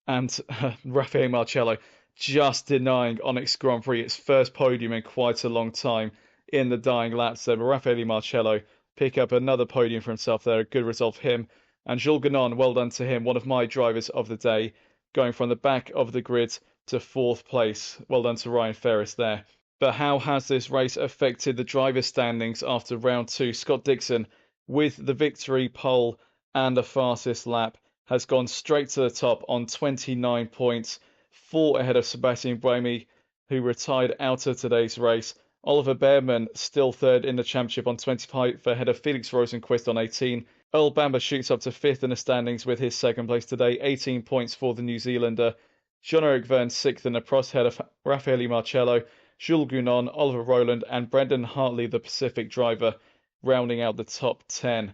And Rafael Marciello just denying Onyx Grand Prix its first podium in quite a long time in the dying laps there. But Rafael Marciello pick up another podium for himself there, a good result for him. And Jules Gounon, well done to him, one of my drivers of the day, going from the back of the grid to 4th place. Well done to Ryan Ferris there. But how has this race affected the driver standings after round 2? Scott Dixon, with the victory pole and the fastest lap, has gone straight to the top on 29 points, 4 ahead of Sebastien Buemi, who retired out of today's race. Oliver Bearman still 3rd in the championship on 25 ahead of Felix Rosenqvist on 18. Earl Bamber shoots up to 5th in the standings with his 2nd place today, 18 points for the New Zealander. Jean-Eric Verne 6th in the Prost ahead of Raffaele Marcello, Jules Gounon, Oliver Rowland and Brendan Hartley, the Pacific driver, rounding out the top 10.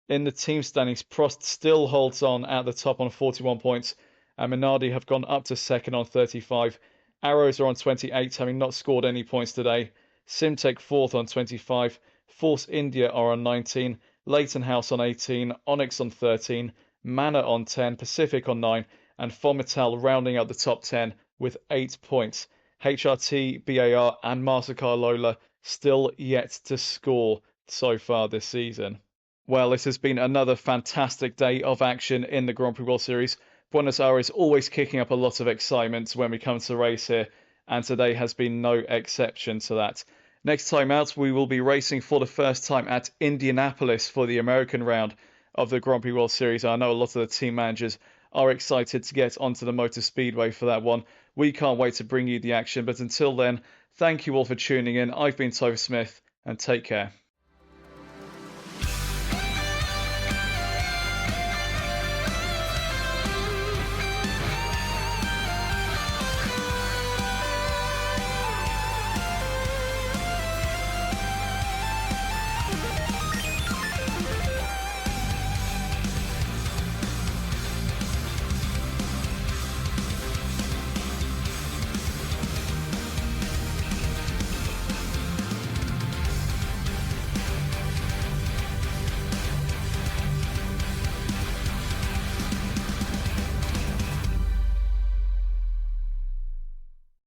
In the team standings, Prost still holds on at the top on 41 points, and Minardi have gone up to 2nd on 35. Arrows are on 28, having not scored any points today. Simtek 4th on 25. Force India are on 19. Leighton House on 18. Onyx on 13. Manor on 10. Pacific on 9. And Fomital rounding out the top 10 with 8 points. HRT, BAR and Mastercard Lola still yet to score so far this season. Well, this has been another fantastic day of action in the Grand Prix World Series. Buenos Aires always kicking up a lot of excitement when we come to race here, and today has been no exception to that. Next time out, we will be racing for the first time at Indianapolis for the American round of the Grand Prix World Series. I know a lot of the team managers are excited to get onto the Motor Speedway for that one. We can't wait to bring you the action, but until then, thank you all for tuning in. I've been Topher Smith, and take care.